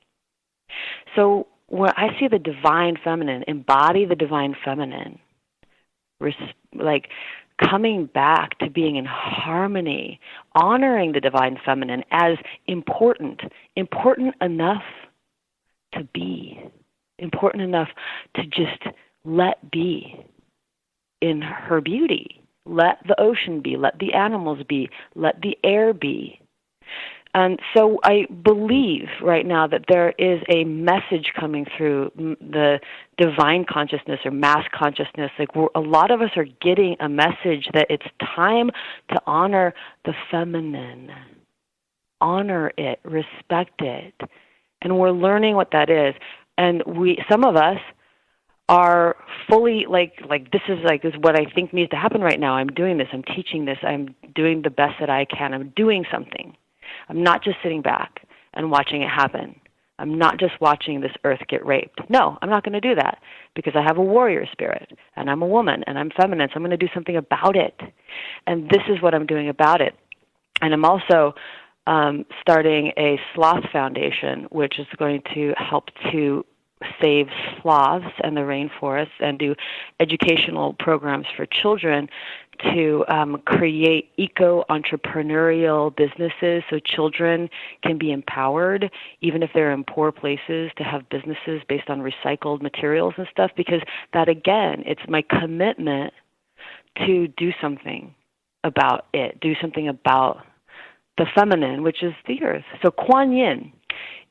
So when I see the divine feminine, embody the divine feminine, coming back to being in harmony, honoring the divine feminine as important enough to be, important enough to just let be in her beauty. Let the ocean be, let the animals be, let the air be. And so I believe right now that there is a message coming through the divine consciousness or mass consciousness. A lot of us are getting a message that it's time to honor the feminine. Honor it, respect it. And we're learning what that is. And some of us are fully like this is what I think needs to happen right now. I'm doing this. I'm teaching this. I'm doing the best that I can. I'm doing something. I'm not just sitting back and watching it happen. I'm not just watching this earth get raped. No, I'm not going to do that because I have a warrior spirit and I'm a woman and I'm feminine, so I'm going to do something about it. And this is what I'm doing about it. And I'm also starting a sloth foundation, which is going to help to save sloths and the rainforests and do educational programs for children to create eco-entrepreneurial businesses so children can be empowered, even if they're in poor places, to have businesses based on recycled materials and stuff, because that, again, it's my commitment to do something about it, do something about the feminine, which is the earth. So Kuan Yin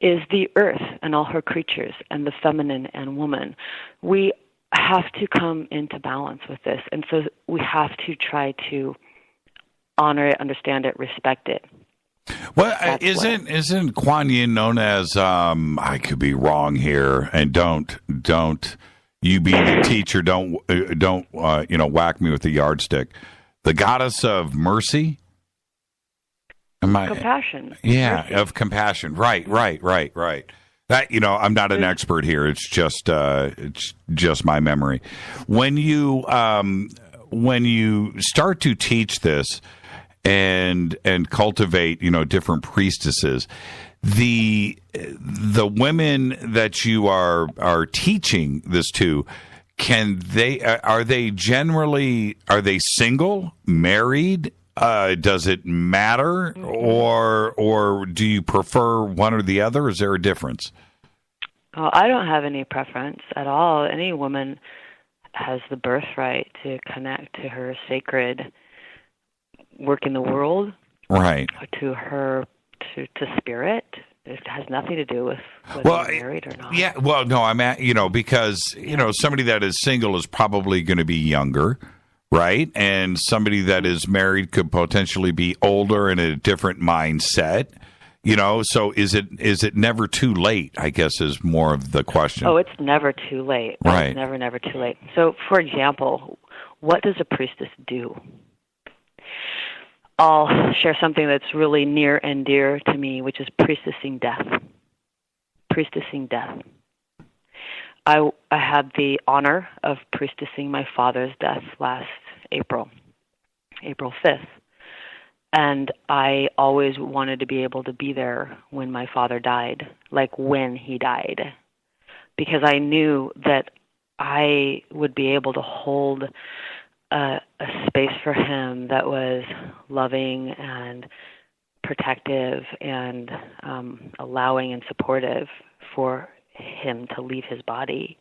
is the earth and all her creatures and the feminine and woman. We have to come into balance with this, and so we have to try to honor it, understand it, respect it. Well, isn't Kuan Yin known as? I could be wrong here, and don't you being the teacher? Don't whack me with the yardstick. The goddess of mercy. Compassion. Yeah, mercy. Of compassion. Right. That, I'm not an expert here. It's just my memory. When you start to teach this and cultivate, different priestesses, the women that you are teaching this to, are they single, married? Does it matter, or do you prefer one or the other? Is there a difference? Oh, I don't have any preference at all. Any woman has the birthright to connect to her sacred work in the world, right? To her to spirit. It has nothing to do with whether you're married or not. Yeah. Well, no, I'm at because somebody that is single is probably going to be younger. Right, and somebody that is married could potentially be older and a different mindset. So is it never too late? I guess is more of the question. Oh, it's never too late. Right, it's never too late. So, for example, what does a priestess do? I'll share something that's really near and dear to me, which is priestessing death. Priestessing death. I had the honor of priestessing my father's death last April 5th. And I always wanted to be able to be there when my father died, like when he died, because I knew that I would be able to hold a space for him that was loving and protective and allowing and supportive for him to leave his body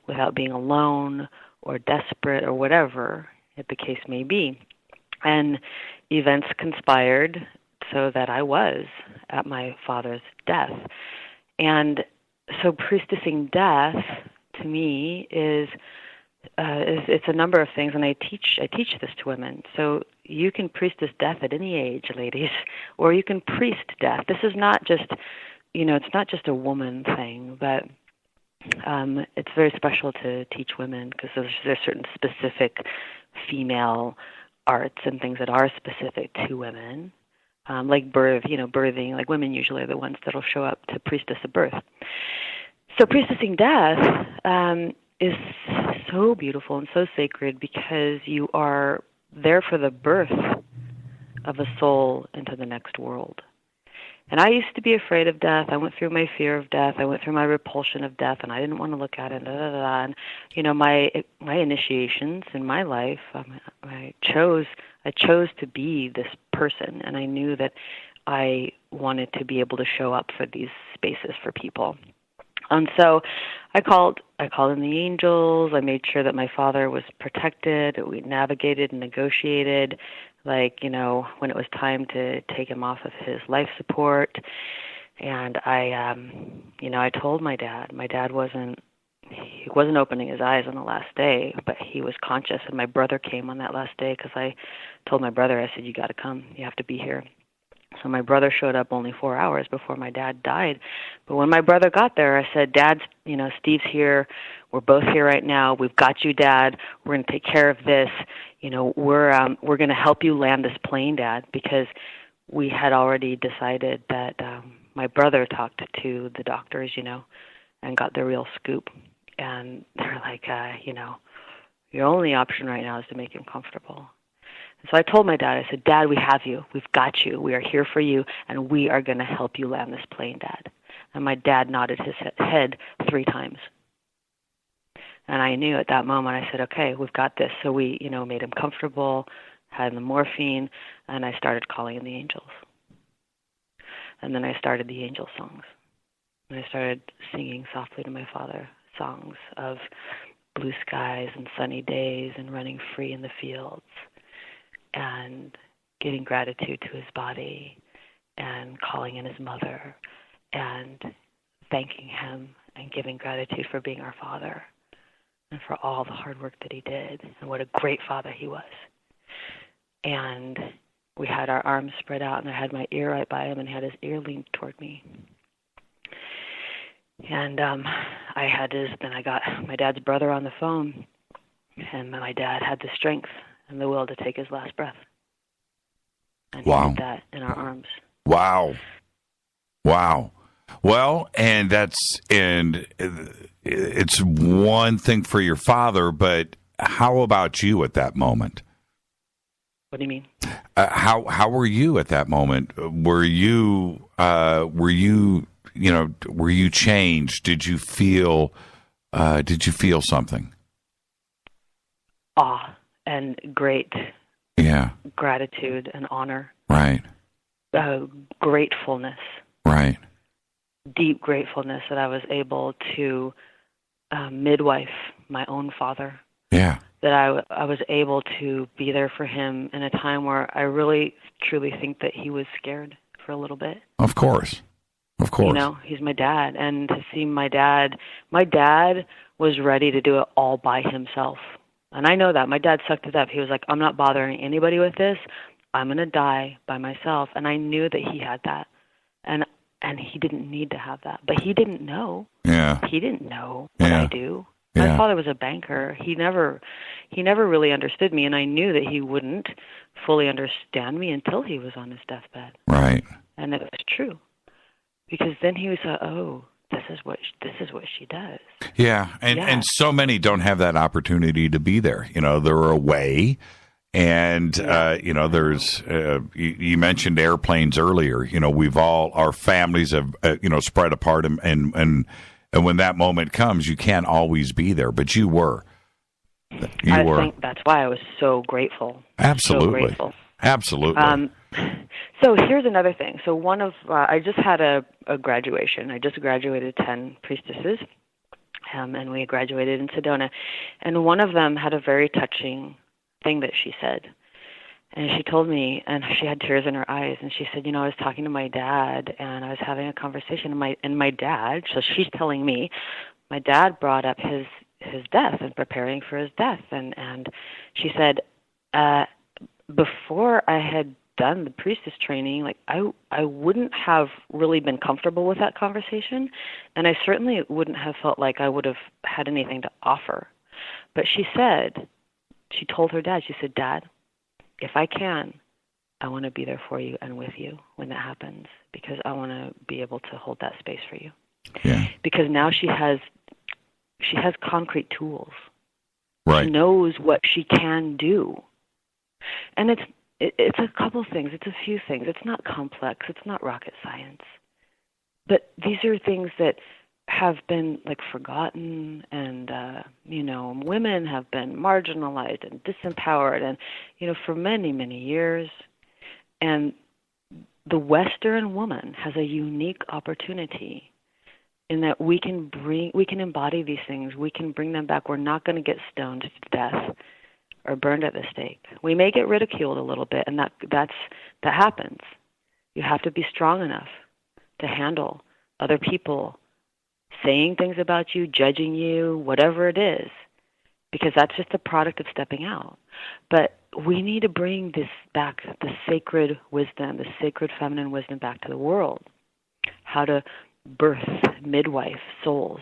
without being alone or desperate or whatever the case may be. And events conspired so that I was at my father's death. And so priestessing death to me is it's a number of things, and I teach this to women. So you can priestess death at any age, ladies, or you can priest death. This is not just it's not just a woman thing, but it's very special to teach women because there's certain specific female arts and things that are specific to women, like birthing. Like women usually are the ones that'll show up to priestess a birth. So priestessing death is so beautiful and so sacred because you are there for the birth of a soul into the next world. And I used to be afraid of death. I went through my fear of death. I went through my repulsion of death, and I didn't want to look at it. And my initiations in my life, I chose to be this person, and I knew that I wanted to be able to show up for these spaces for people. And so I called in the angels. I made sure that my father was protected. We navigated and negotiated, when it was time to take him off of his life support. And I told my dad. My dad wasn't opening his eyes on the last day, but he was conscious. And my brother came on that last day because I told my brother, I said, "You got to come. You have to be here." So my brother showed up only 4 hours before my dad died. But when my brother got there, I said, Dad's, Steve's here. We're both here right now. We've got you, Dad. We're going to take care of this. We're going to help you land this plane, Dad, because we had already decided that my brother talked to the doctors, and got the real scoop. And they're like, your only option right now is to make him comfortable. And so I told my dad, I said, Dad, we have you. We've got you. We are here for you, and we are going to help you land this plane, Dad. And my dad nodded his head 3 times. And I knew at that moment, I said, okay, we've got this. So we, made him comfortable, had the morphine, and I started calling in the angels. And then I started the angel songs. And I started singing softly to my father songs of blue skies and sunny days and running free in the fields and giving gratitude to his body and calling in his mother and thanking him and giving gratitude for being our father and for all the hard work that he did and what a great father he was. And we had our arms spread out, and I had my ear right by him, and he had his ear leaned toward me. And then I got my dad's brother on the phone, and my dad had the strength and the will to take his last breath. And he did that in our arms. Wow. Well, and it's one thing for your father, but how about you at that moment? What do you mean? How were you at that moment? Were you changed? Did you feel something? Awe and great gratitude and honor. Right. Gratefulness. Right. Deep gratefulness that I was able to midwife my own father. Yeah. That I was able to be there for him in a time where I really, truly think that he was scared for a little bit. Of course. He's my dad. And to see my dad was ready to do it all by himself. And I know that. My dad sucked it up. He was like, I'm not bothering anybody with this. I'm going to die by myself. And I knew that he had that. And he didn't need to have that. But he didn't know. Yeah. He didn't know what I do. My father was a banker. He never really understood me, and I knew that he wouldn't fully understand me until he was on his deathbed. Right. And it was true. Because then he was like, oh, this is what she does. Yeah, and so many don't have that opportunity to be there. They're away, and there's you mentioned airplanes earlier. Our families have spread apart, and when that moment comes, you can't always be there, but you were. I think that's why I was so grateful. Absolutely. So grateful. Absolutely. So here's another thing. So I just had a graduation. I just graduated 10 priestesses, and we graduated in Sedona. And one of them had a very touching thing that she said. And she told me, and she had tears in her eyes, and she said, I was talking to my dad, and I was having a conversation, and my dad, so she's telling me, my dad brought up his death and preparing for his death, and she said, before I had done the priestess training, I wouldn't have really been comfortable with that conversation, and I certainly wouldn't have felt like I would have had anything to offer. But she told her dad, she said, Dad, if I can, I want to be there for you and with you when that happens, because I want to be able to hold that space for you. Yeah. Because now she has concrete tools. Right. She knows what she can do. And it's a couple things. It's a few things. It's not complex. It's not rocket science. But these are things that have been forgotten, and women have been marginalized and disempowered, and for many, many years. And the Western woman has a unique opportunity in that we can embody these things. We can bring them back. We're not going to get stoned to death or burned at the stake. We may get ridiculed a little bit, and that happens. You have to be strong enough to handle other people saying things about you, judging you, whatever it is, because that's just a product of stepping out. But we need to bring this back, the sacred wisdom, the sacred feminine wisdom back to the world. How to birth midwife souls.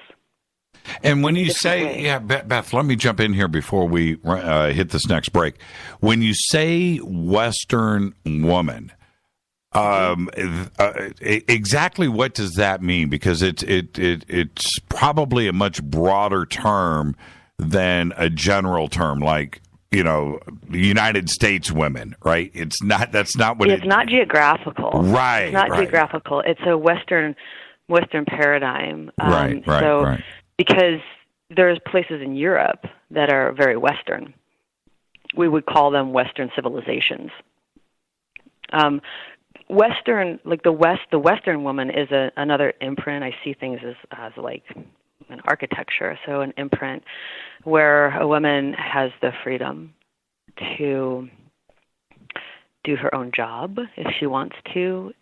And when you say, Beth, let me jump in here before we hit this next break. When you say Western woman, exactly what does that mean? Because it's probably a much broader term than a general term, like, you know, United States women, right? It's not. That's not what. It's not geographical, right? It's not geographical. It's a Western paradigm. Right. Because there's places in Europe that are very Western. We would call them Western civilizations. Western, like the Western woman is another imprint. I see things as like an architecture, so an imprint where a woman has the freedom to do her own job if she wants to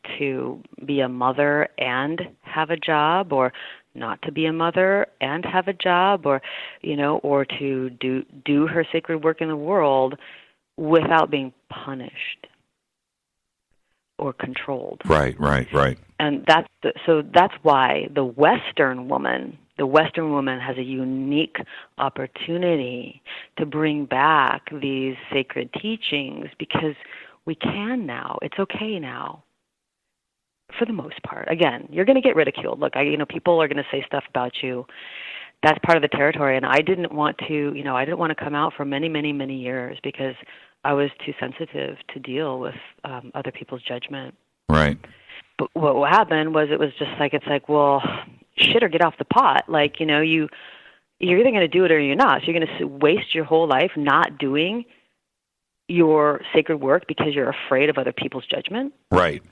be a mother and have a job, or not to be a mother and have a job, or, you know, or to do her sacred work in the world without being punished or controlled. Right. And that's why the Western woman has a unique opportunity to bring back these sacred teachings, because we can now. It's okay now. For the most part. Again, you're going to get ridiculed. Look, people are going to say stuff about you. That's part of the territory. And I didn't want to come out for many, many, many years because I was too sensitive to deal with other people's judgment. Right. But what happened was it's like, well, shit, or get off the pot. Like, you know, you're either going to do it or you're not. So you're going to waste your whole life not doing your sacred work because you're afraid of other people's judgment. Right.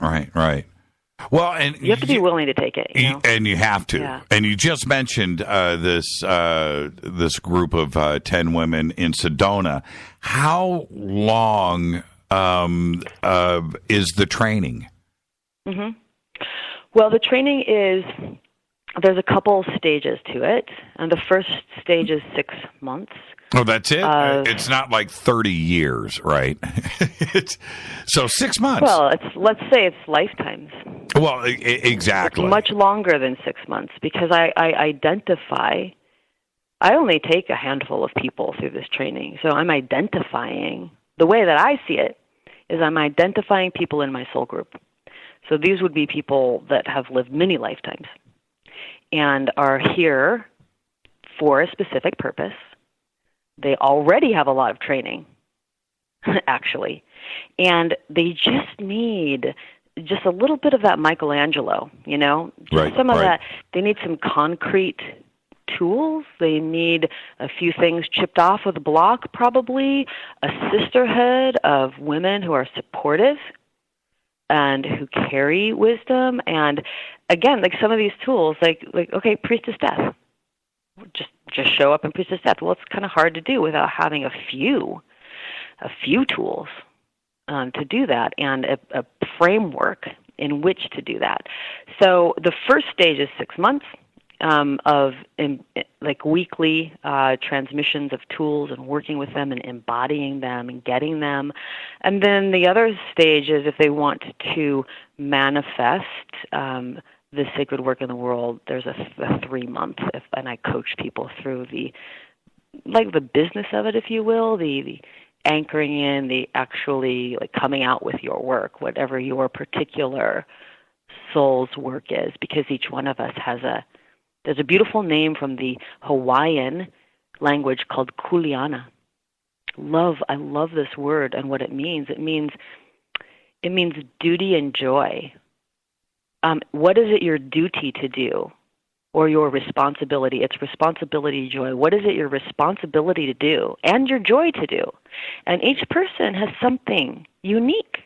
Well, and you have to be willing to take it, you know? And you have to. Yeah. And you just mentioned this group of 10 women in Sedona. How long is the training? Mm-hmm. Well, the training there's a couple stages to it, and the first stage is 6 months. Oh, that's it? It's not like 30 years, right? So 6 months. Well, let's say it's lifetimes. Well, exactly. It's much longer than 6 months, because I only take a handful of people through this training. So I'm identifying, the way that I see it is I'm identifying people in my soul group. So these would be people that have lived many lifetimes and are here for a specific purpose. They already have a lot of training, actually, and they just need just a little bit of that Michelangelo, you know, just some of that. They need some concrete tools. They need a few things chipped off with a block, probably a sisterhood of women who are supportive and who carry wisdom. And again, like some of these tools, like okay, Priestess Death. Just show up in Priestess Death. Well, it's kind of hard to do without having a few tools to do that, and a framework in which to do that. So the first stage is 6 months of weekly transmissions of tools and working with them and embodying them and getting them. And then the other stage is if they want to manifest the sacred work in the world, there's a 3 month, and I coach people through the business of it, if you will, the anchoring in, the actually coming out with your work, whatever your particular soul's work is, because each one of us there's a beautiful name from the Hawaiian language called kuleana. I love this word and what it means. It means duty and joy. What is it your duty to do, or your responsibility? It's responsibility, joy. What is it your responsibility to do and your joy to do? And each person has something unique.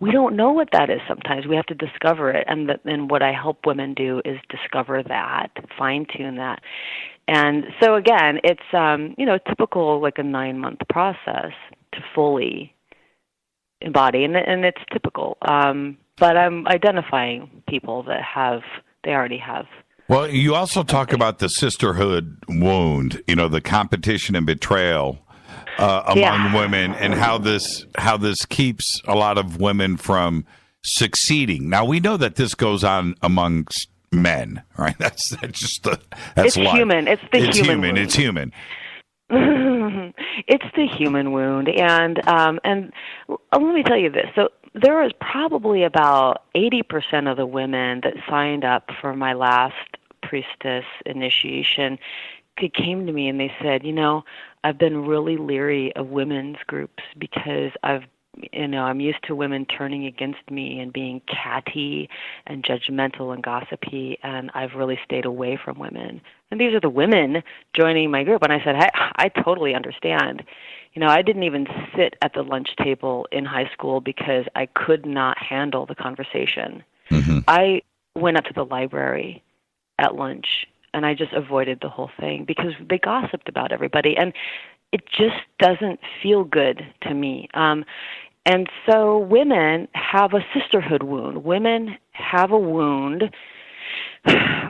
We don't know what that is sometimes. We have to discover it. And what I help women do is discover that, fine-tune that. And so, again, it's typical, like a 9-month process to fully embody, and it's typical. But I'm identifying people that they already have. Well, you also talk about the sisterhood wound, the competition and betrayal among women, and how this keeps a lot of women from succeeding. Now we know that this goes on amongst men, right? That's it's life. Human. It's the human wound. It's human. It's the human wound, and let me tell you this. So there was probably about 80% of the women that signed up for my last Priestess Initiation. They came to me and they said, I've been really leery of women's groups because I'm used to women turning against me and being catty and judgmental and gossipy, and I've really stayed away from women. And these are the women joining my group. And I said, hey, I totally understand. I didn't even sit at the lunch table in high school because I could not handle the conversation. Mm-hmm. I went up to the library at lunch, and I just avoided the whole thing because they gossiped about everybody. And it just doesn't feel good to me. And so women have a sisterhood wound. Women have a wound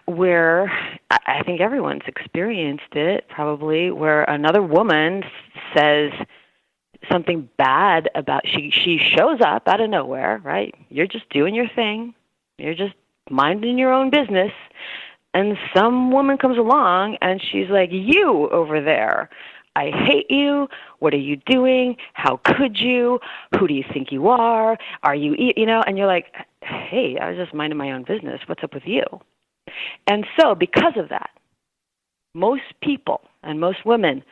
where I think everyone's experienced it probably, where another woman says something bad about, she shows up out of nowhere, right? You're just doing your thing. You're just minding your own business. And some woman comes along and she's like, you over there, I hate you. What are you doing? How could you? Who do you think you are? Are you, and you're like, hey, I was just minding my own business. What's up with you? And so because of that, most people and most women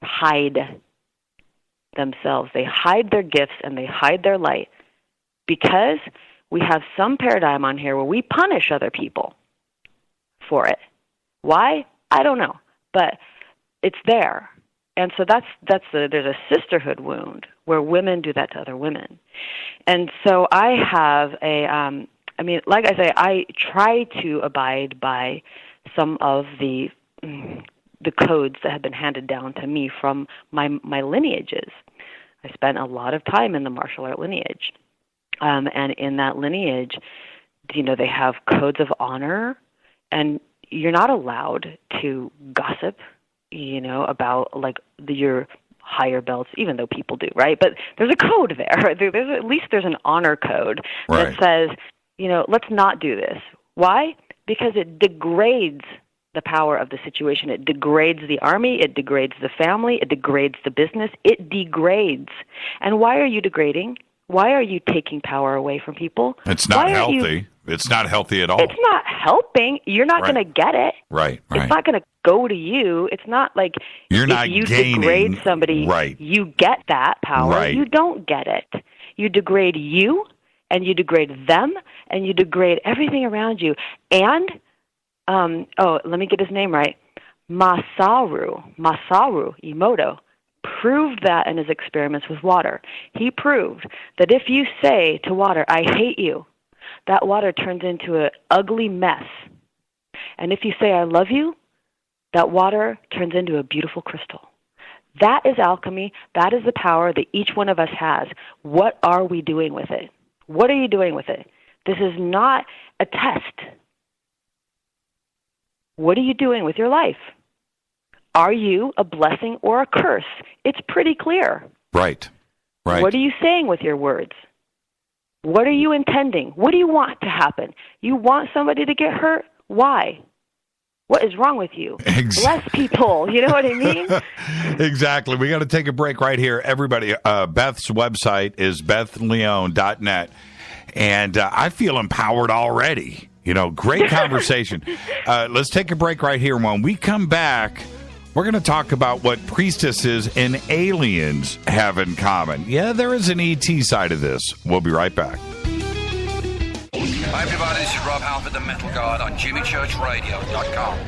hide themselves. They hide their gifts and they hide their light because we have some paradigm on here where we punish other people for it. Why? I don't know, but it's there. And so there's a sisterhood wound where women do that to other women. And so I have like I say, I try to abide by some of the codes that have been handed down to me from my lineages. I spent a lot of time in the martial art lineage. And in that lineage, they have codes of honor, and you're not allowed to gossip, about your higher belts, even though people do, right? But there's a code there. There's an honor code that says, let's not do this. Why? Because it degrades the power of the situation. It degrades the army. It degrades the family. It degrades the business. It degrades. And why are you degrading? Why are you taking power away from people? It's not healthy. It's not healthy at all. It's not helping. You're not going to get it. Right. It's not going to go to you. It's not like you're not you gaining. Degrade somebody, you get that power. Right. You don't get it. You degrade you, and you degrade them, and you degrade everything around you. And, let me get his name right. Masaru Emoto proved that in his experiments with water. He proved that if you say to water, I hate you, that water turns into an ugly mess. And if you say, I love you, that water turns into a beautiful crystal. That is alchemy. That is the power that each one of us has. What are we doing with it? What are you doing with it? This is not a test. What are you doing with your life? Are you a blessing or a curse? It's pretty clear. Right. What are you saying with your words? What are you intending? What do you want to happen? You want somebody to get hurt? Why? What is wrong with you? Bless people. You know what I mean? Exactly. We got to take a break right here. Everybody, Beth's website is bethleone.net. And I feel empowered already. Great conversation. Let's take a break right here. When we come back, we're going to talk about what priestesses and aliens have in common. Yeah, there is an ET side of this. We'll be right back. Hi, everybody. This is Rob Halford, the Metal God, on JimmyChurchRadio.com.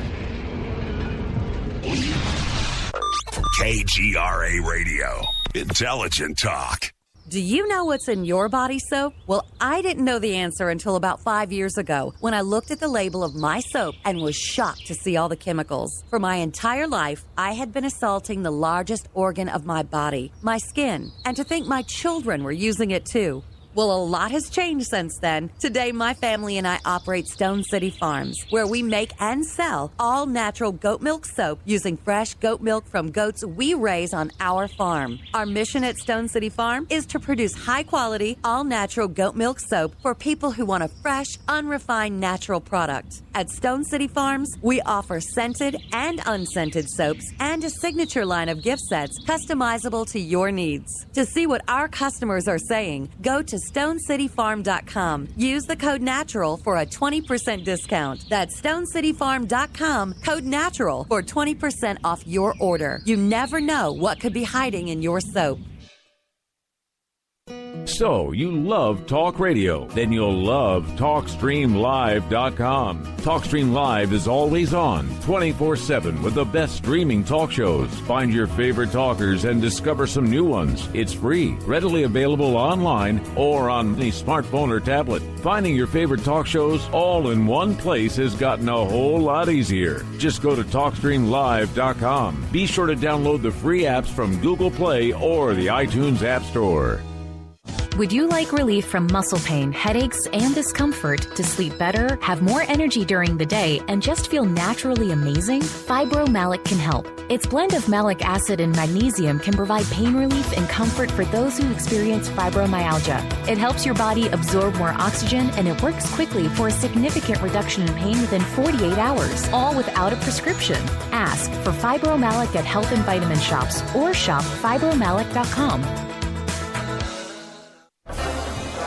KGRA Radio. Intelligent talk. Do you know what's in your body soap? Well, I didn't know the answer until about 5 years ago when I looked at the label of my soap and was shocked to see all the chemicals. For my entire life, I had been assaulting the largest organ of my body, my skin, and to think my children were using it too. Well, a lot has changed since then. Today, my family and I operate Stone City Farms, where we make and sell all natural goat milk soap using fresh goat milk from goats we raise on our farm. Our mission at Stone City Farm is to produce high-quality, all-natural goat milk soap for people who want a fresh, unrefined, natural product. At Stone City Farms, we offer scented and unscented soaps and a signature line of gift sets customizable to your needs. To see what our customers are saying, go to StoneCityFarm.com. Use the code NATURAL for a 20% discount. That's StoneCityFarm.com, code NATURAL for 20% off your order. You never know what could be hiding in your soap. So, you love talk radio? Then you'll love TalkStreamLive.com. TalkStream Live is always on, 24/7, with the best streaming talk shows. Find your favorite talkers and discover some new ones. It's free, readily available online or on any smartphone or tablet. Finding your favorite talk shows all in one place has gotten a whole lot easier. Just go to TalkStreamLive.com. Be sure to download the free apps from Google Play or the iTunes App Store. Would you like relief from muscle pain, headaches, and discomfort to sleep better, have more energy during the day, and just feel naturally amazing? Fibromalic can help. Its blend of malic acid and magnesium can provide pain relief and comfort for those who experience fibromyalgia. It helps your body absorb more oxygen, and it works quickly for a significant reduction in pain within 48 hours, all without a prescription. Ask for Fibromalic at health and vitamin shops or shop fibromalic.com.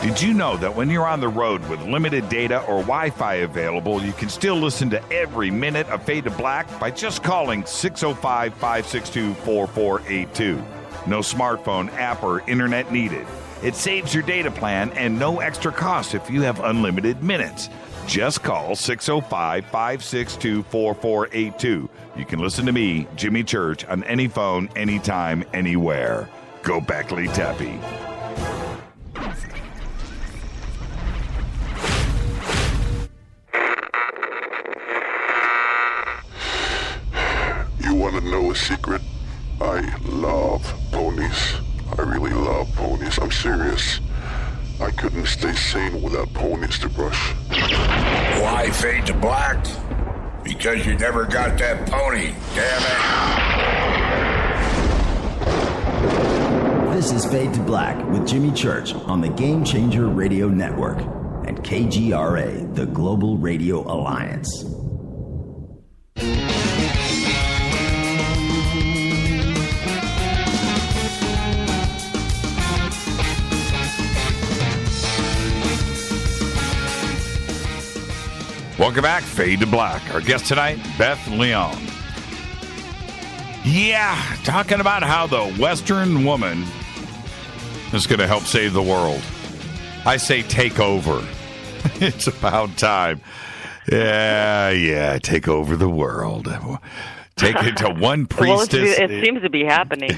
Did you know that when you're on the road with limited data or Wi-Fi available, you can still listen to every minute of Fade to Black by just calling 605-562-4482. No smartphone, app, or internet needed. It saves your data plan and no extra cost if you have unlimited minutes. Just call 605-562-4482. You can listen to me, Jimmy Church, on any phone, anytime, anywhere. Go Beckley Tappy. You want to know a secret? I love ponies. I really love ponies. I'm serious. I couldn't stay sane without ponies to brush. Why Fade to Black? Because you never got that pony, damn it. This is Fade to Black with Jimmy Church on the Game Changer Radio Network and KGRA, the Global Radio Alliance. Welcome back, Fade to Black. Our guest tonight, Beth Leone. Yeah, talking about how the Western woman is going to help save the world. I say take over. It's about time. Yeah, take over the world. Take it to one priestess. Well, it seems to be happening.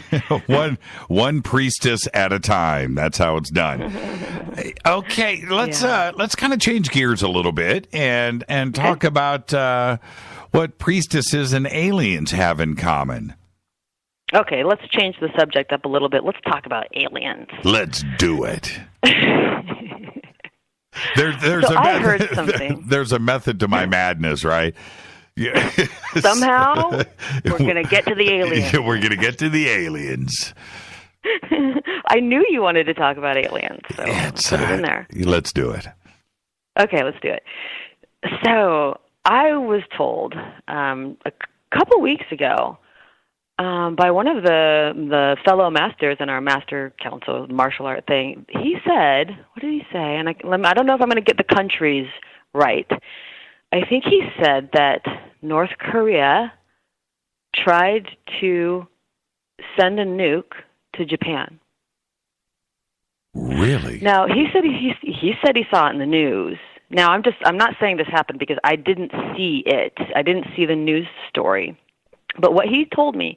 one priestess at a time. That's how it's done. Okay, let's kind of change gears a little bit and talk about what priestesses and aliens have in common. Okay, let's change the subject up a little bit. Let's talk about aliens. Let's do it. I heard something. There's a method to my madness, right? Yeah. Somehow, we're going to get to the aliens. We're going to get to the aliens. I knew you wanted to talk about aliens, so put it in there. Let's do it. Okay, let's do it. So I was told a couple weeks ago by one of the fellow masters in our master council martial art thing. He said, what did he say? And I don't know if I'm going to get the countries right. I think he said that North Korea tried to send a nuke to Japan. Really? Now he said he saw it in the news. Now I'm not saying this happened because I didn't see it. I didn't see the news story. But what he told me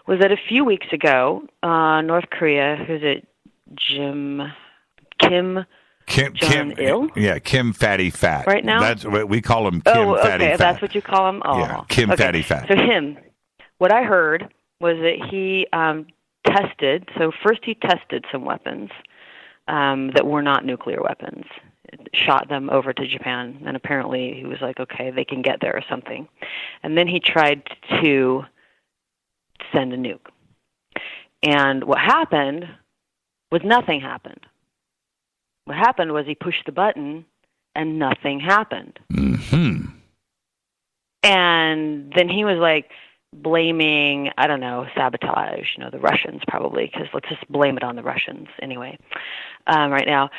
was that a few weeks ago, North Korea, who's it, Kim Jong-il? Yeah, Kim Fatty Fat. Right now? That's what we call him, Kim Fatty Fat. That's what you call him? Oh. Yeah, Kim Fatty Fat. So him, what I heard was that he tested, so first he tested some weapons that were not nuclear weapons. Shot them over to Japan, and apparently he was like, okay, they can get there or something. And then he tried to send a nuke. And what happened was nothing happened. What happened was he pushed the button and nothing happened. Mm-hmm. And then he was like blaming, I don't know, sabotage, the Russians probably, because let's just blame it on the Russians anyway, right now.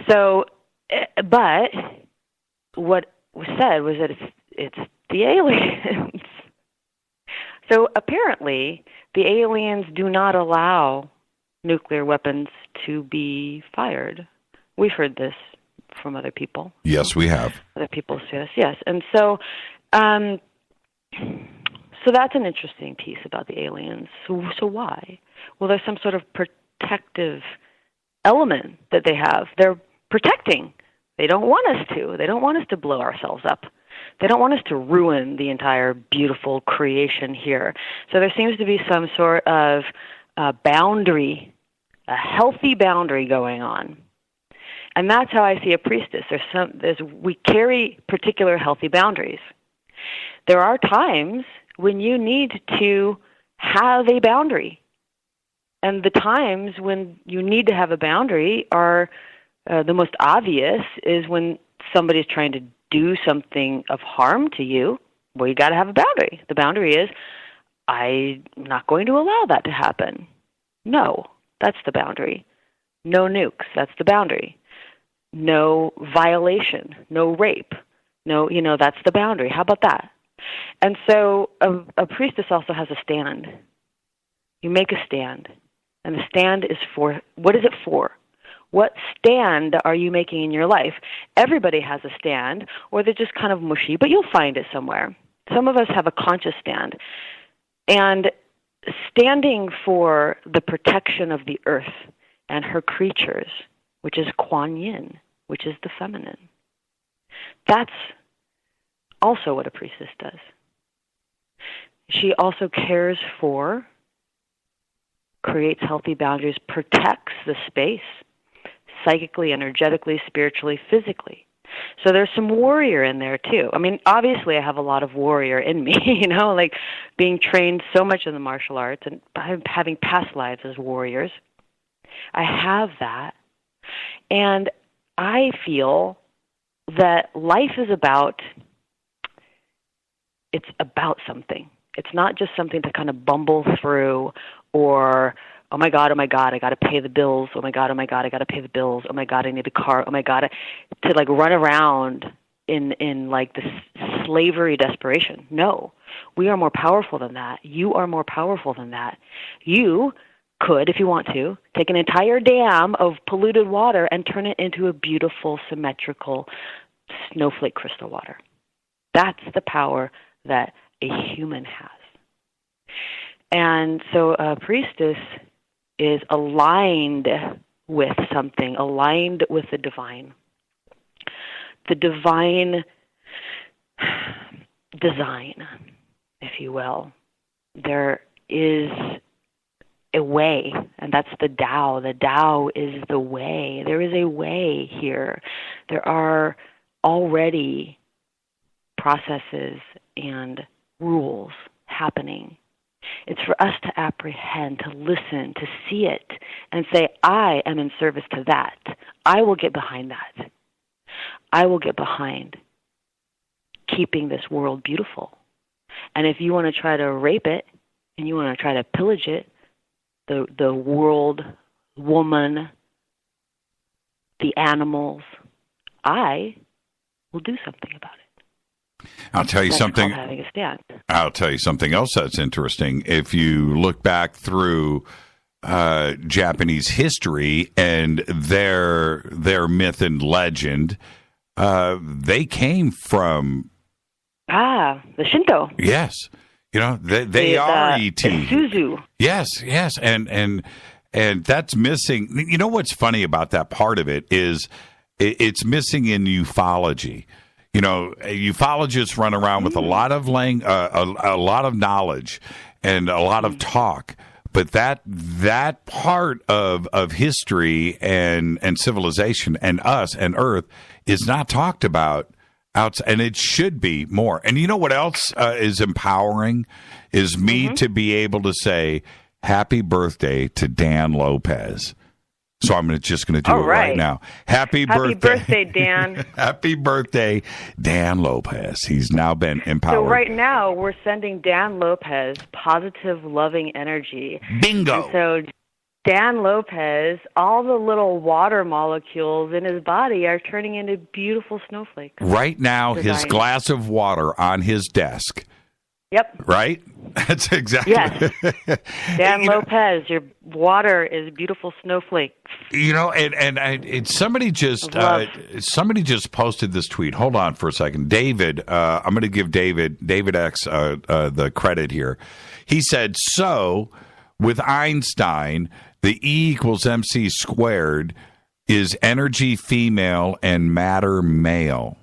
So, but what was said was that it's the aliens. So apparently the aliens do not allow nuclear weapons to be fired. We've heard this from other people. Yes, we have. Other people say this, yes. And so so that's an interesting piece about the aliens. So why? Well, there's some sort of protective element that they have. They're protecting. They don't want us to. They don't want us to blow ourselves up. They don't want us to ruin the entire beautiful creation here. So there seems to be some sort of boundary, a healthy boundary going on. And that's how I see a priestess. We carry particular healthy boundaries. There are times when you need to have a boundary. And the times when you need to have a boundary are the most obvious is when somebody's trying to do something of harm to you. Well, you got to have a boundary. The boundary is, I'm not going to allow that to happen. No, that's the boundary. No nukes, that's the boundary. No violation, no rape. No, that's the boundary. How about that? And so a priestess also has a stand. You make a stand. And the stand is for, what is it for? What stand are you making in your life? Everybody has a stand, or they're just kind of mushy, but you'll find it somewhere. Some of us have a conscious stand. And standing for the protection of the earth and her creatures, which is Kuan Yin, which is the feminine. That's also what a priestess does. She also cares for, creates healthy boundaries, protects the space, psychically, energetically, spiritually, physically. So there's some warrior in there too. I mean, obviously I have a lot of warrior in me, like being trained so much in the martial arts and having past lives as warriors. I have that. And I feel that life is about something. It's not just something to kind of bumble through or, oh my God, I got to pay the bills. Oh my God, I got to pay the bills. Oh my God, I need a car. Oh my God, to like run around in like this slavery desperation. No, we are more powerful than that. You are more powerful than that. You could, if you want to, take an entire dam of polluted water and turn it into a beautiful, symmetrical snowflake crystal water. That's the power that a human has. And so a priestess is aligned with something, aligned with the divine. The divine design, if you will. There is a way, and that's the Tao. The Tao is the way. There is a way here. There are already processes and rules happening. It's for us to apprehend, to listen, to see it, and say, I am in service to that. I will get behind that. I will get behind keeping this world beautiful. And if you want to try to rape it, and you want to try to pillage it, the world, woman, the animals, I will do something about it. I'll tell you something. Having a stand. I'll tell you something else that's interesting. If you look back through Japanese history and their myth and legend, they came from the Shinto. Yes, they are ET. Suzu. Yes, and that's missing. You know what's funny about that part of it is it's missing in ufology. Ufologists run around with a lot of knowledge and a lot of talk, But that part of history and civilization and us and Earth is not talked about outside, and it should be more. And you know what else is empowering is me to be able to say happy birthday to Dan Lopez. So I'm just going to do it right now. Happy birthday, Dan. Happy birthday, Dan Lopez. He's now been empowered. So right now we're sending Dan Lopez positive, loving energy. Bingo. And so Dan Lopez, all the little water molecules in his body are turning into beautiful snowflakes. Right now, his glass of water on his desk. Yep. Right? That's exactly. Yes. Dan Lopez, your water is beautiful snowflakes. You know, and somebody just posted this tweet. Hold on for a second, David. I'm going to give David X the credit here. He said, so with Einstein, the E equals MC squared is energy female and matter male.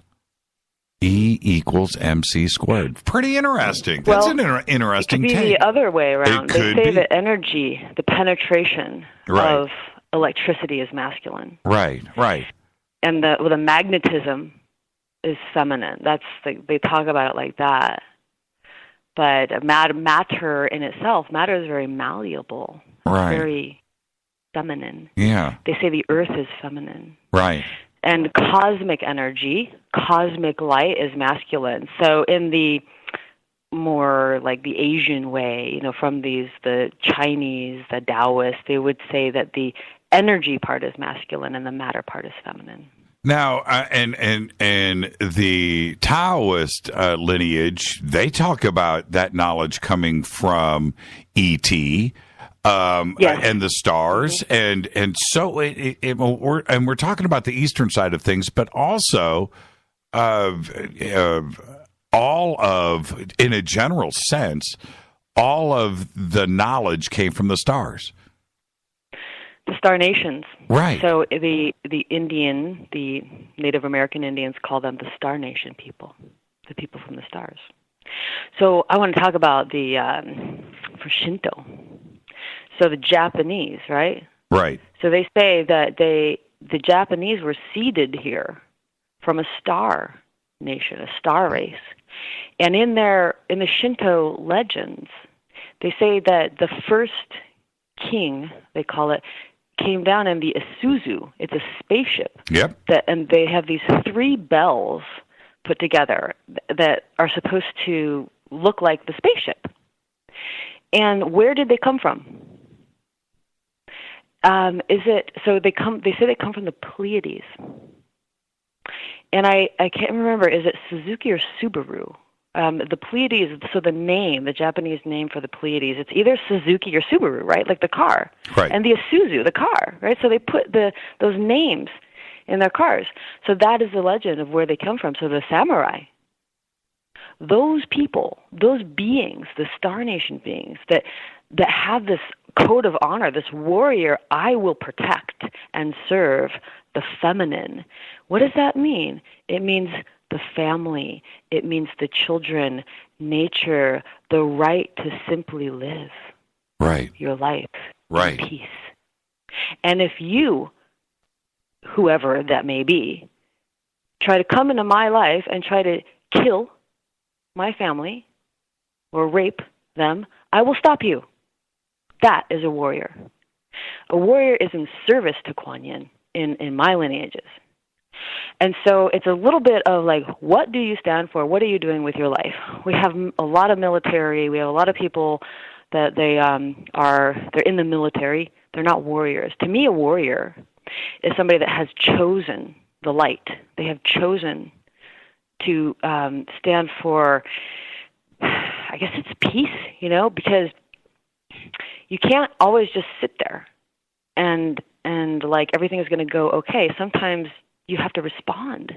E equals MC squared. Pretty interesting. That's an interesting take. It could be take. the other way around. They say be. that energy, the penetration of electricity is masculine. Right. And the magnetism is feminine. They talk about it like that. But matter in itself, matter is very malleable. Right. It's very feminine. Yeah. They say the earth is feminine. Right. And cosmic energy, cosmic light is masculine. So in the more like the Asian way, from the Chinese, the Taoist, they would say that the energy part is masculine and the matter part is feminine. Now, and the Taoist lineage, they talk about that knowledge coming from E.T., and the stars, and so we're talking about the Eastern side of things, but also all of, in a general sense, all of the knowledge came from the stars. The Star Nations. Right. So the Native American Indians call them the Star Nation people, the people from the stars. So I want to talk about for Shinto. So the Japanese, right? Right. So they say that the Japanese were seeded here from a star nation, a star race. And in the Shinto legends, they say that the first king, they call it, came down in the Isuzu. It's a spaceship. Yep. And they have these 3 bells put together that are supposed to look like the spaceship. And where did they come from? They say they come from the Pleiades. And I can't remember, is it Suzuki or Subaru? The Pleiades, so the Japanese name for the Pleiades, it's either Suzuki or Subaru, right? Like the car. Right. And the Isuzu, the car, right? So they put those names in their cars. So that is the legend of where they come from. So the samurai, those people, those beings, the Star Nation beings that have this code of honor, this warrior, I will protect and serve the feminine. What does that mean? It means the family. It means the children, nature, the right to simply live your life in peace. And if you, whoever that may be, try to come into my life and try to kill my family or rape them, I will stop you. That is a warrior. A warrior is in service to Kuan Yin in my lineages. And so it's a little bit of like, what do you stand for? What are you doing with your life? We have a lot of military. We have a lot of people that they're in the military. They're not warriors. To me, a warrior is somebody that has chosen the light. They have chosen to stand for, I guess it's peace, because you can't always just sit there and like everything is going to go okay. Sometimes you have to respond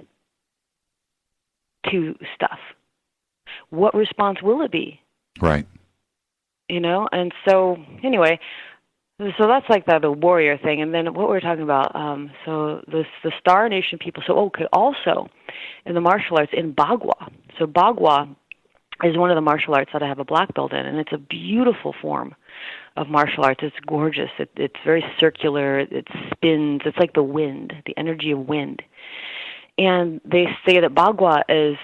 to stuff. What response will it be? Right. And so anyway, so that's like the warrior thing. And then what we're talking about, so the Star Nation people, also in the martial arts, in Bagua. So Bagua is one of the martial arts that I have a black belt in, and it's a beautiful form of martial arts. It's gorgeous. It's very circular. It spins. It's like the wind, the energy of wind. And they say that Bagua is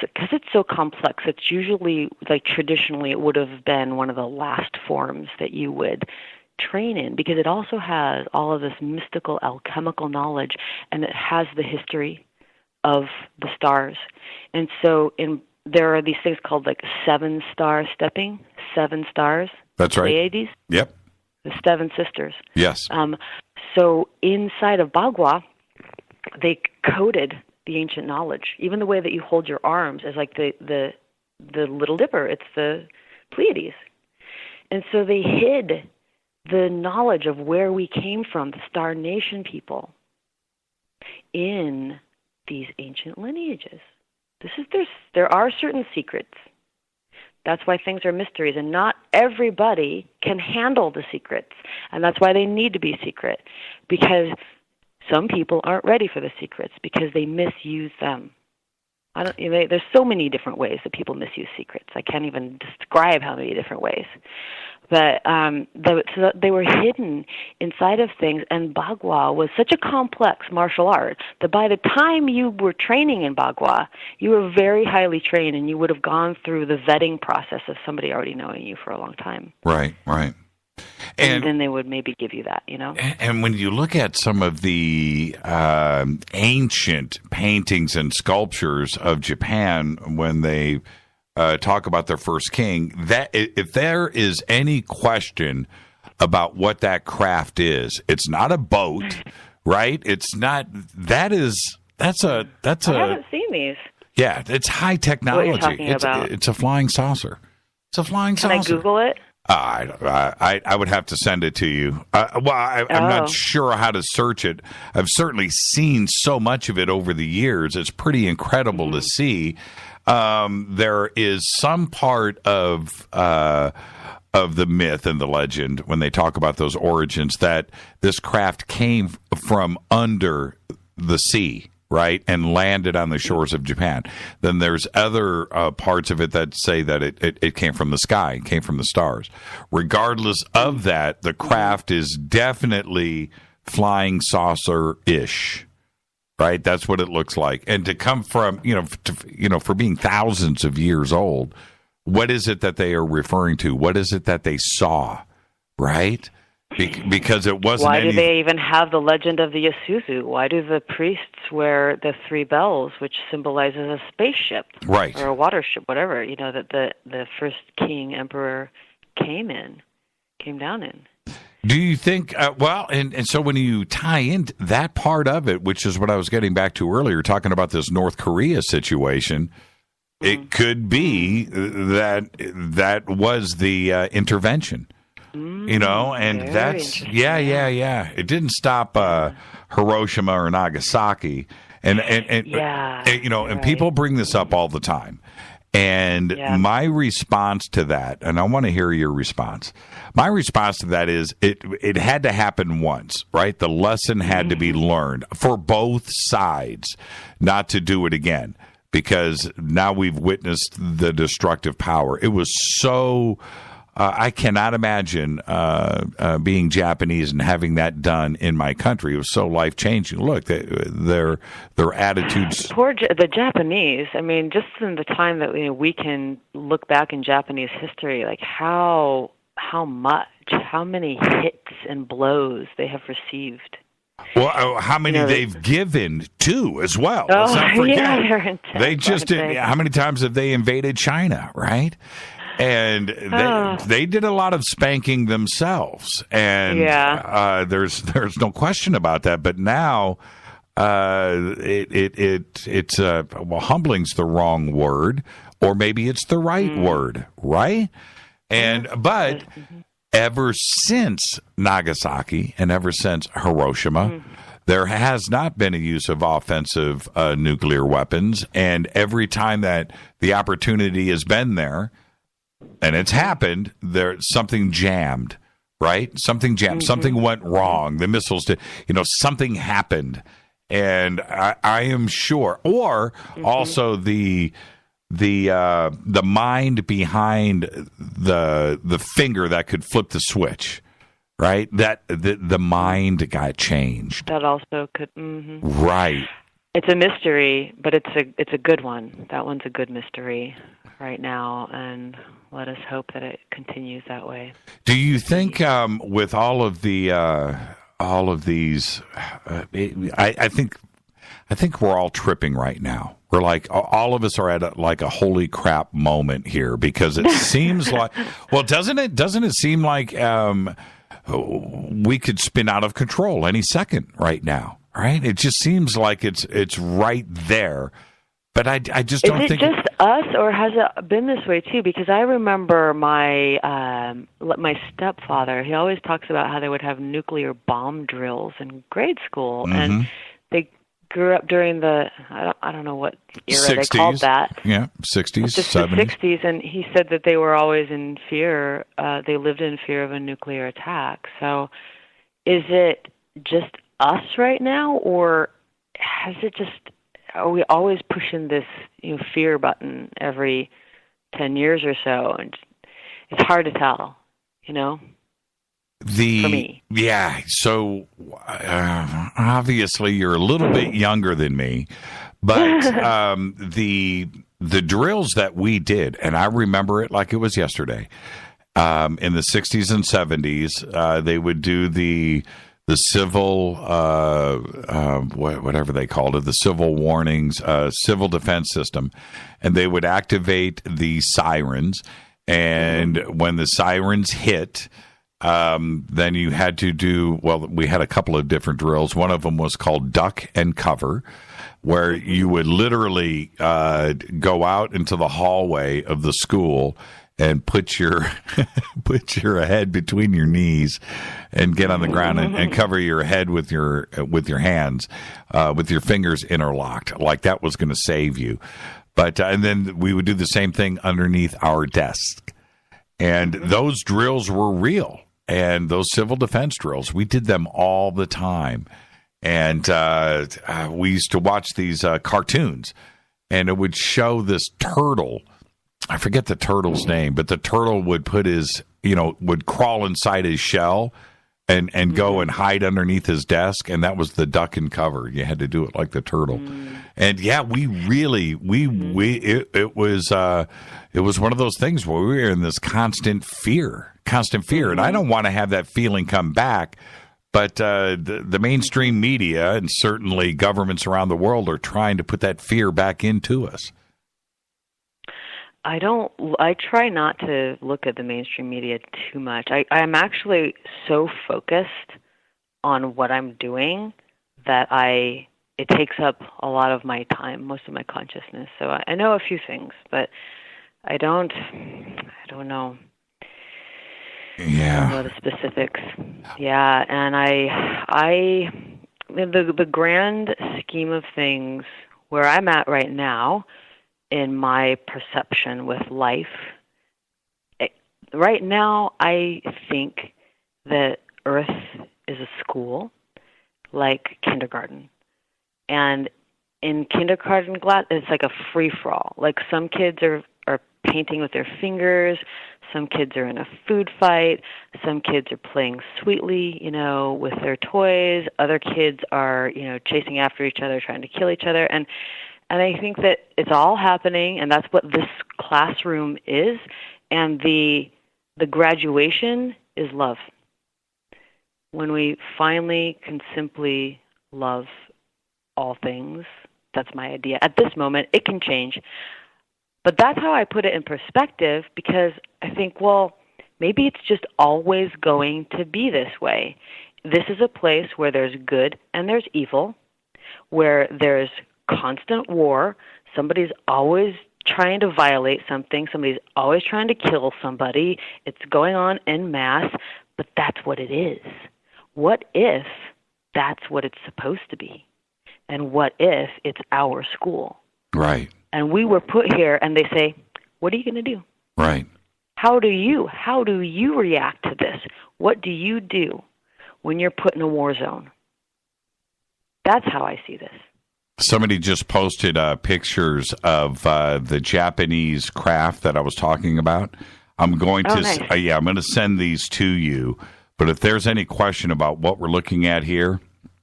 because it's so complex. It's usually, like, traditionally, it would have been one of the last forms that you would train in, because it also has all of this mystical alchemical knowledge, and it has the history of the stars. And so there are these things called, like, 7-star stepping, 7 stars. That's right. Pleiades. Yep. The 7 sisters. Yes. So inside of Bagua, they coded the ancient knowledge. Even the way that you hold your arms is like the Little Dipper. It's the Pleiades. And so they hid the knowledge of where we came from, the Star Nation people, in these ancient lineages. There are certain secrets. That's why things are mysteries, and not everybody can handle the secrets. And that's why they need to be secret, because some people aren't ready for the secrets because they misuse them. There's so many different ways that people misuse secrets. I can't even describe how many different ways. But so they were hidden inside of things, and Bagua was such a complex martial art that by the time you were training in Bagua, you were very highly trained, and you would have gone through the vetting process of somebody already knowing you for a long time. Right. And then they would maybe give you that, And when you look at some of the ancient paintings and sculptures of Japan, when they talk about their first king, that if there is any question about what that craft is, it's not a boat, right? It's not. That's a. I haven't seen these. Yeah, it's high technology. What you're talking about. It's a flying saucer. It's a flying saucer. Can I Google it? I would have to send it to you. I'm not sure how to search it. I've certainly seen so much of it over the years. It's pretty incredible to see. There is some part of the myth and the legend when they talk about those origins that this craft came from under the sea, right, and landed on the shores of Japan. Then there's other parts of it that say that it came from the sky, came from the stars. Regardless of that, the craft is definitely flying saucer-ish. Right, that's what it looks like, and to come from for being thousands of years old, what is it that they are referring to? What is it that they saw? Right, because it wasn't. Why do they even have the legend of the Isuzu? Why do the priests wear the 3 bells, which symbolizes a spaceship, right, or a water ship, whatever that the first king emperor came down in? Do you think, and so when you tie in that part of it, which is what I was getting back to earlier, talking about this North Korea situation, it could be that was the intervention, and that's, yeah. It didn't stop Hiroshima or Nagasaki. And people bring this up all the time. And my response to that, and I want to hear your response. My response to that is it had to happen once, right? The lesson had to be learned for both sides not to do it again, because now we've witnessed the destructive power. It was so... I cannot imagine being Japanese and having that done in my country. It was so life-changing. Look, their attitudes... The Japanese, I mean, just in the time that we can look back in Japanese history, like how many hits and blows they have received. Well, how many they've given too, as well. Let's not forget. They're intense. They just did. How many times have they invaded China, right? And they did a lot of spanking themselves, and there's no question about that. But now, it's humbling's the wrong word, or maybe it's the right word, right? But ever since Nagasaki and ever since Hiroshima, there has not been a use of offensive nuclear weapons, and every time that the opportunity has been there. And it's happened. Something jammed, right? Something jammed. Something went wrong. The missiles did. Something happened, and I am sure. Or also the the mind behind the finger that could flip the switch, right? That the mind got changed. That also could. Mm-hmm. Right. It's a mystery, but it's a good one. That one's a good mystery right now, and let us hope that it continues that way. Do you think with all of these, I think we're all tripping right now. We're like, all of us are at a holy crap moment here, because it seems like, well, doesn't it seem like we could spin out of control any second right now, right? It just seems like it's right there. But I just don't think... Is it just us, or has it been this way too? Because I remember my stepfather, he always talks about how they would have nuclear bomb drills in grade school. Mm-hmm. And they grew up during the, I don't know what era 60s. they called that. Yeah, 60s, Just 70s. the 60s, and he said that they were always in fear, they lived in fear of a nuclear attack. So is it just us right now, or has it just... Are we always pushing this, fear button every 10 years or so? And it's hard to tell, For me. Yeah. So obviously you're a little bit younger than me, but the drills that we did, and I remember it like it was yesterday. In the 60s and 70s, they would do the civil, whatever they called it, the civil warnings, civil defense system. And they would activate the sirens. And when the sirens hit, then you had to do, we had a couple of different drills. One of them was called duck and cover, where you would literally go out into the hallway of the school and put your head between your knees and get on the ground and cover your head with your hands, with your fingers interlocked, like that was going to save you. But and then we would do the same thing underneath our desk, and those drills were real. And those civil defense drills, we did them all the time. And we used to watch these cartoons, and it would show this turtle. I forget the turtle's name, but the turtle would put would crawl inside his shell and go and hide underneath his desk. And that was the duck and cover. You had to do it like the turtle. And yeah, we really, it was one of those things where we were in this constant fear. And I don't want to have that feeling come back. But the mainstream media and certainly governments around the world are trying to put that fear back into us. I try not to look at the mainstream media too much. I'm actually so focused on what I'm doing that it takes up a lot of my time, most of my consciousness. So I know a few things, but I don't know. Yeah. I don't know the specifics. Yeah, and the grand scheme of things where I'm at right now, in my perception with life, right now I think that Earth is a school, like kindergarten. And in kindergarten class, it's like a free-for-all. Like some kids are painting with their fingers, some kids are in a food fight, some kids are playing sweetly, with their toys, other kids are, chasing after each other, trying to kill each other. And I think that it's all happening, and that's what this classroom is. And the graduation is love. When we finally can simply love all things, that's my idea. At this moment, it can change. But that's how I put it in perspective, because I think, maybe it's just always going to be this way. This is a place where there's good and there's evil, where there's constant war. Somebody's always trying to violate something. Somebody's always trying to kill somebody. It's going on en masse, but that's what it is. What if that's what it's supposed to be? And what if it's our school? Right. And we were put here, and they say, what are you going to do? Right. How do you react to this? What do you do when you're put in a war zone? That's how I see this. Somebody just posted pictures of the Japanese craft that I was talking about. I'm going to, nice. I'm going to send these to you. But if there's any question about what we're looking at here,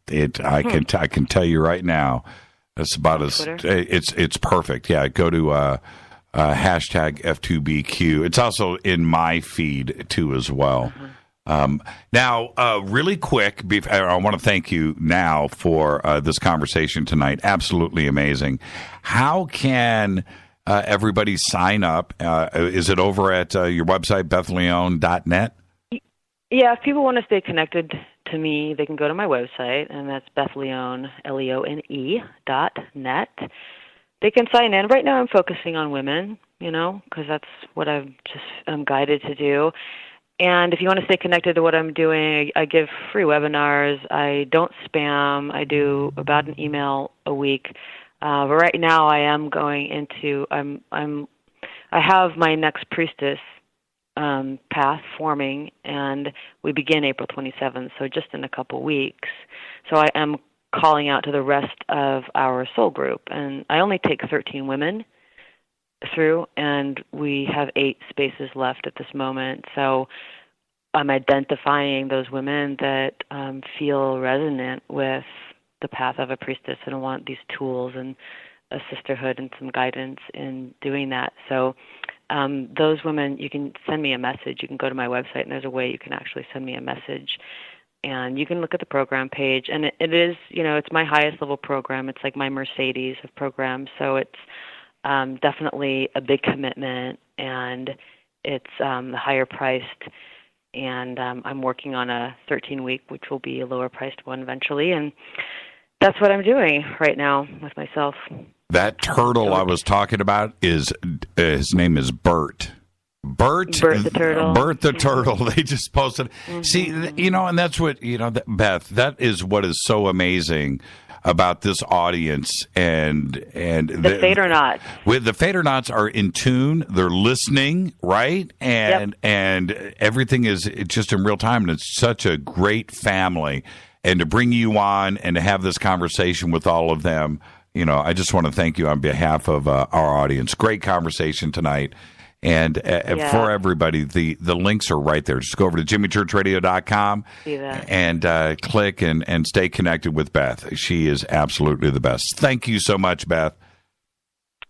I can tell you right now. It's about it's perfect. Yeah, go to hashtag F2BQ. It's also in my feed too as well. Now, really quick, I want to thank you now for this conversation tonight. Absolutely amazing. How can everybody sign up? Is it over at your website, BethLeone.net? Yeah, if people want to stay connected to me, they can go to my website, and that's Beth Leone, LEONE.net. They can sign in. Right now I'm focusing on women, because that's what I'm guided to do. And if you want to stay connected to what I'm doing, I give free webinars. I don't spam. I do about an email a week. But right now I am going into, I have my next Priestess Path forming, and we begin April 27th, so just in a couple weeks. So I am calling out to the rest of our soul group, and I only take 13 women through, and we have 8 spaces left at this moment. So I'm identifying those women that feel resonant with the path of a priestess and want these tools and a sisterhood and some guidance in doing that. So those women, you can send me a message. You can go to my website, and there's a way you can actually send me a message. And you can look at the program page. And it is, it's my highest level program. It's like my Mercedes of programs. So it's definitely a big commitment, and it's the higher priced. And I'm working on a 13-week, which will be a lower priced one eventually. And that's what I'm doing right now with myself. That turtle I was talking about his name is Bert. Bert the turtle. Bert the turtle. They just posted. Mm-hmm. See, and that's what, Beth, that is what is so amazing about this audience and the Fadernauts. With the Fadernauts are in tune, they're listening, right? And everything is just in real time, and it's such a great family. And to bring you on and to have this conversation with all of them, I just want to thank you on behalf of our audience. Great conversation tonight. And for everybody, the links are right there. Just go over to jimmychurchradio.com and click and stay connected with Beth. She is absolutely the best. Thank you so much, Beth.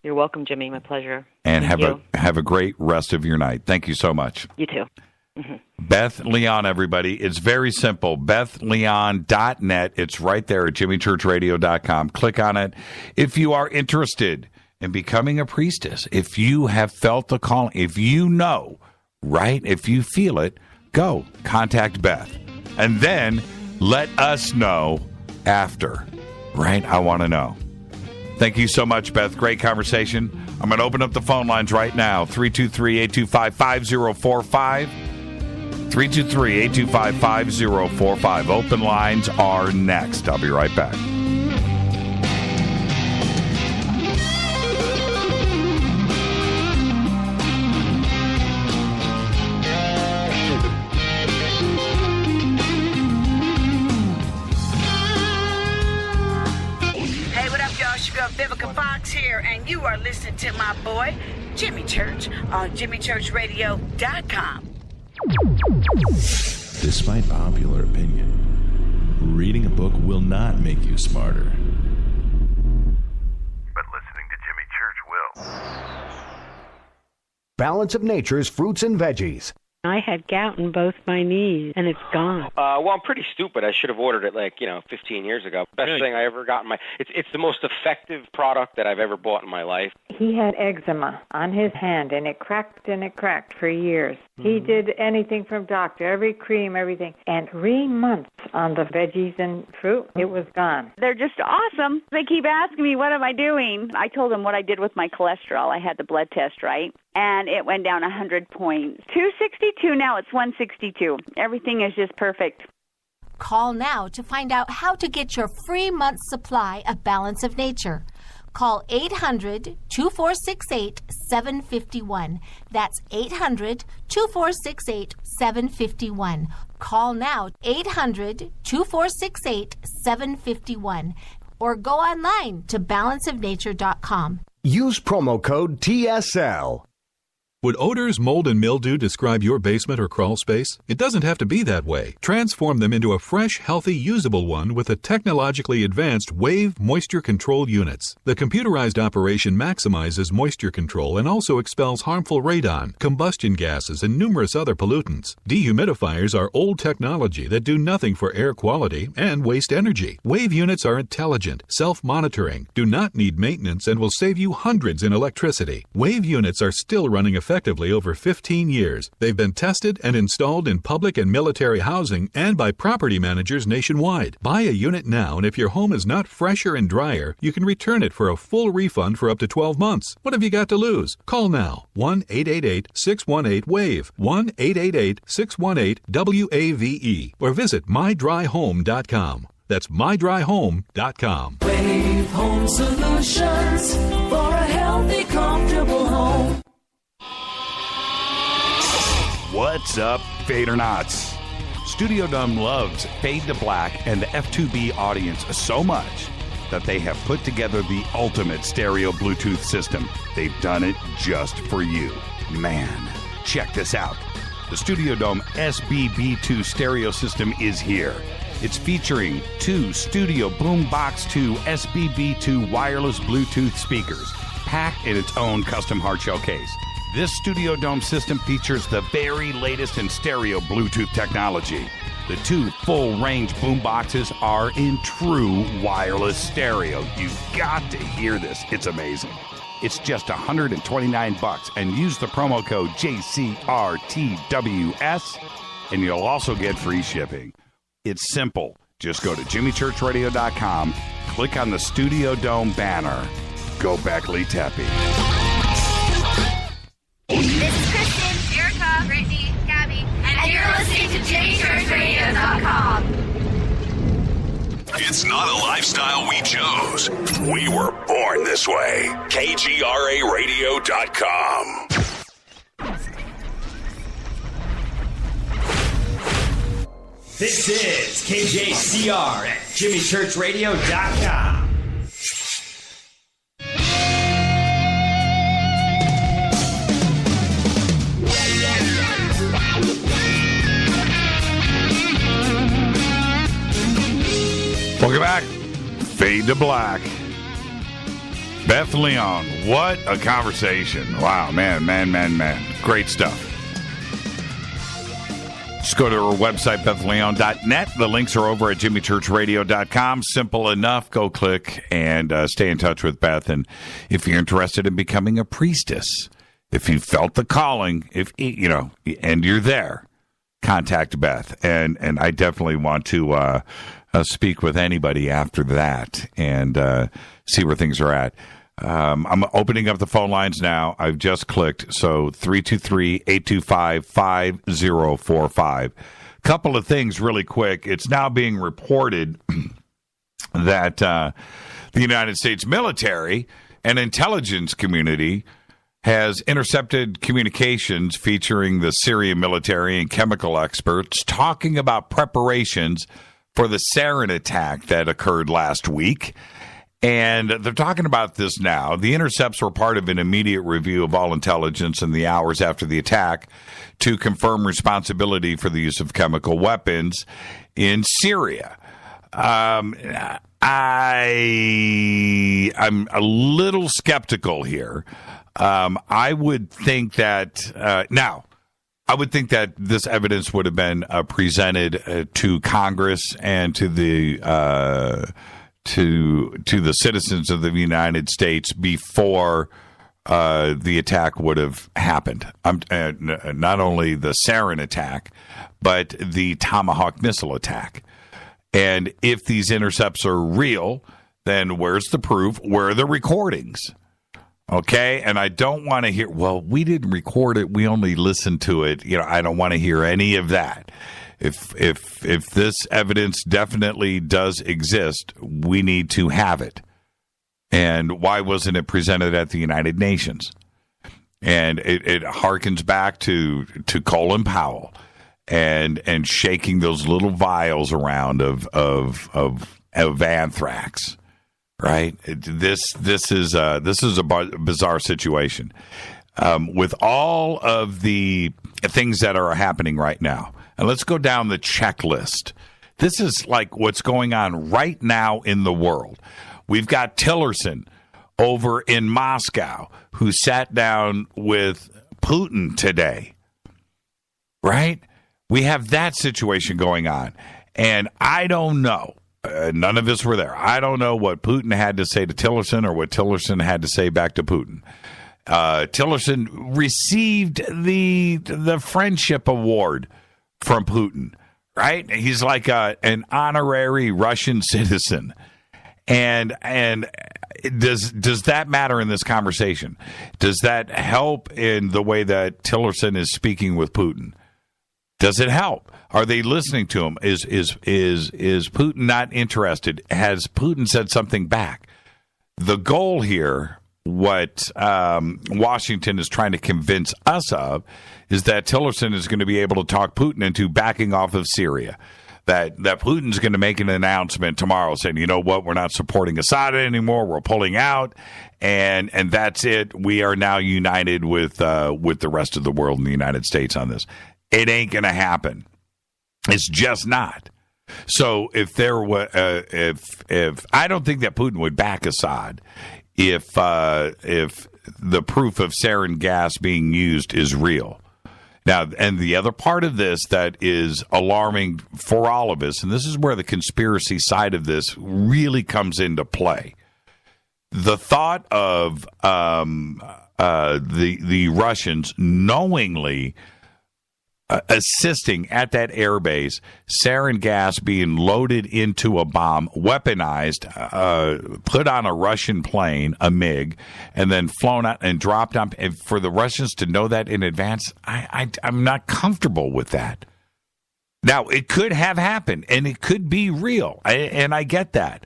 You're welcome, Jimmy. My pleasure. And have a great rest of your night. Thank you so much. You too. Mm-hmm. Beth Leon, everybody. It's very simple. BethLeon.net. It's right there at jimmychurchradio.com. Click on it. If you are interested in becoming a priestess, if you have felt the calling, if you know, right, if you feel it, go contact Beth. And then let us know after, right? I want to know. Thank you so much, Beth. Great conversation. I'm going to open up the phone lines right now. 323-825-5045. 323-825-5045. Open lines are next. I'll be right back. Hey, what up, y'all? It's your girl Vivica Fox here, and you are listening to my boy, Jimmy Church, on jimmychurchradio.com. Despite popular opinion, reading a book will not make you smarter. But listening to Jimmy Church will. Balance of Nature's fruits and veggies. I had gout in both my knees, and it's gone. Well, I'm pretty stupid. I should have ordered it 15 years ago. Best thing I ever got in my... It's the most effective product that I've ever bought in my life. He had eczema on his hand, and it cracked for years. Mm-hmm. He did anything from doctor, every cream, everything. And 3 months on the veggies and fruit, it was gone. They're just awesome. They keep asking me, what am I doing? I told them what I did with my cholesterol. I had the blood test, right? And it went down 100 points. 262, now it's 162. Everything is just perfect. Call now to find out how to get your free month's supply of Balance of Nature. Call 800-2468-751. That's 800-2468-751. Call now, 800-2468-751. or go online to balanceofnature.com. Use promo code TSL. Would odors, mold, and mildew describe your basement or crawl space? It doesn't have to be that way. Transform them into a fresh, healthy, usable one with the technologically advanced Wave moisture control units. The computerized operation maximizes moisture control and also expels harmful radon, combustion gases, and numerous other pollutants. Dehumidifiers are old technology that do nothing for air quality and waste energy. Wave units are intelligent, self-monitoring, do not need maintenance, and will save you hundreds in electricity. Wave units are still running effectively over 15 years. They've been tested and installed in public and military housing and by property managers nationwide. Buy a unit now, and if your home is not fresher and drier, you can return it for a full refund for up to 12 months. What have you got to lose? Call now. 1-888-618-WAVE. 1-888-618-WAVE. Or visit mydryhome.com. That's mydryhome.com. Wave Home Solutions for a healthy, comfortable home. What's up, Fadernauts? Studio Dome loves Fade to Black and the F2B audience so much that they have put together the ultimate stereo Bluetooth system. They've done it just for you. Man, check this out. The Studio Dome SBB2 stereo system is here. It's featuring two Studio Boombox 2 SBB2 wireless Bluetooth speakers, packed in its own custom hardshell case. This Studio Dome system features the very latest in stereo Bluetooth technology. The two full-range boomboxes are in true wireless stereo. You've got to hear this. It's amazing. It's just $129, and use the promo code JCRTWS, and you'll also get free shipping. It's simple. Just go to jimmychurchradio.com, click on the Studio Dome banner. Go Beckley Teppy. This is Kristen, Erica, Brittany, Gabby, and you're listening to JimmyChurchRadio.com. It's not a lifestyle we chose. We were born this way. KGRARadio.com. This is KJCR at JimmyChurchRadio.com. Welcome back. Fade to Black. Beth Leone. What a conversation. Wow, man. Great stuff. Just go to our website, BethLeon.net. The links are over at JimmyChurchRadio.com. Simple enough. Go click and stay in touch with Beth. And if you're interested in becoming a priestess, if you felt the calling, and you're there, contact Beth. And I definitely want to speak with anybody after that and see where things are at. I'm opening up the phone lines now. I've just clicked. So 323-825-5045. Couple of things really quick. It's now being reported that the United States military and intelligence community has intercepted communications featuring the Syrian military and chemical experts talking about preparations for the sarin attack that occurred last week. And they're talking about this now. The intercepts were part of an immediate review of all intelligence in the hours after the attack to confirm responsibility for the use of chemical weapons in Syria. I'm a little skeptical here. I would think that I would think that this evidence would have been presented to Congress and to the citizens of the United States before the attack would have happened. Not only the sarin attack, but the Tomahawk missile attack. And if these intercepts are real, then where's the proof? Where are the recordings? Okay, and I don't want to hear, well, we didn't record it, we only listened to it. I don't want to hear any of that. If this evidence definitely does exist, we need to have it. And why wasn't it presented at the United Nations? And it harkens back to Colin Powell and shaking those little vials around of anthrax. right? This is a bizarre situation. With all of the things that are happening right now, and let's go down the checklist. This is like what's going on right now in the world. We've got Tillerson over in Moscow who sat down with Putin today, right? We have that situation going on. And I don't know. None of us were there. I don't know what Putin had to say to Tillerson or what Tillerson had to say back to Putin. Tillerson received the Friendship Award from Putin, right? He's like an honorary Russian citizen. And does that matter in this conversation? Does that help in the way that Tillerson is speaking with Putin? Does it help? Are they listening to him? Is Putin not interested? Has Putin said something back? The goal here, what Washington is trying to convince us of, is that Tillerson is going to be able to talk Putin into backing off of Syria. That Putin's going to make an announcement tomorrow saying, you know what, we're not supporting Assad anymore, we're pulling out, and that's it. We are now united with the rest of the world and the United States on this. It ain't going to happen. It's just not. So if there were, if I don't think that Putin would back Assad if the proof of sarin gas being used is real. Now, and the other part of this that is alarming for all of us, and this is where the conspiracy side of this really comes into play. The thought of the Russians knowingly assisting at that airbase, sarin gas being loaded into a bomb, weaponized, put on a Russian plane, a MiG, and then flown out and dropped on. And for the Russians to know that in advance, I'm not comfortable with that. Now, it could have happened, and it could be real, and I get that.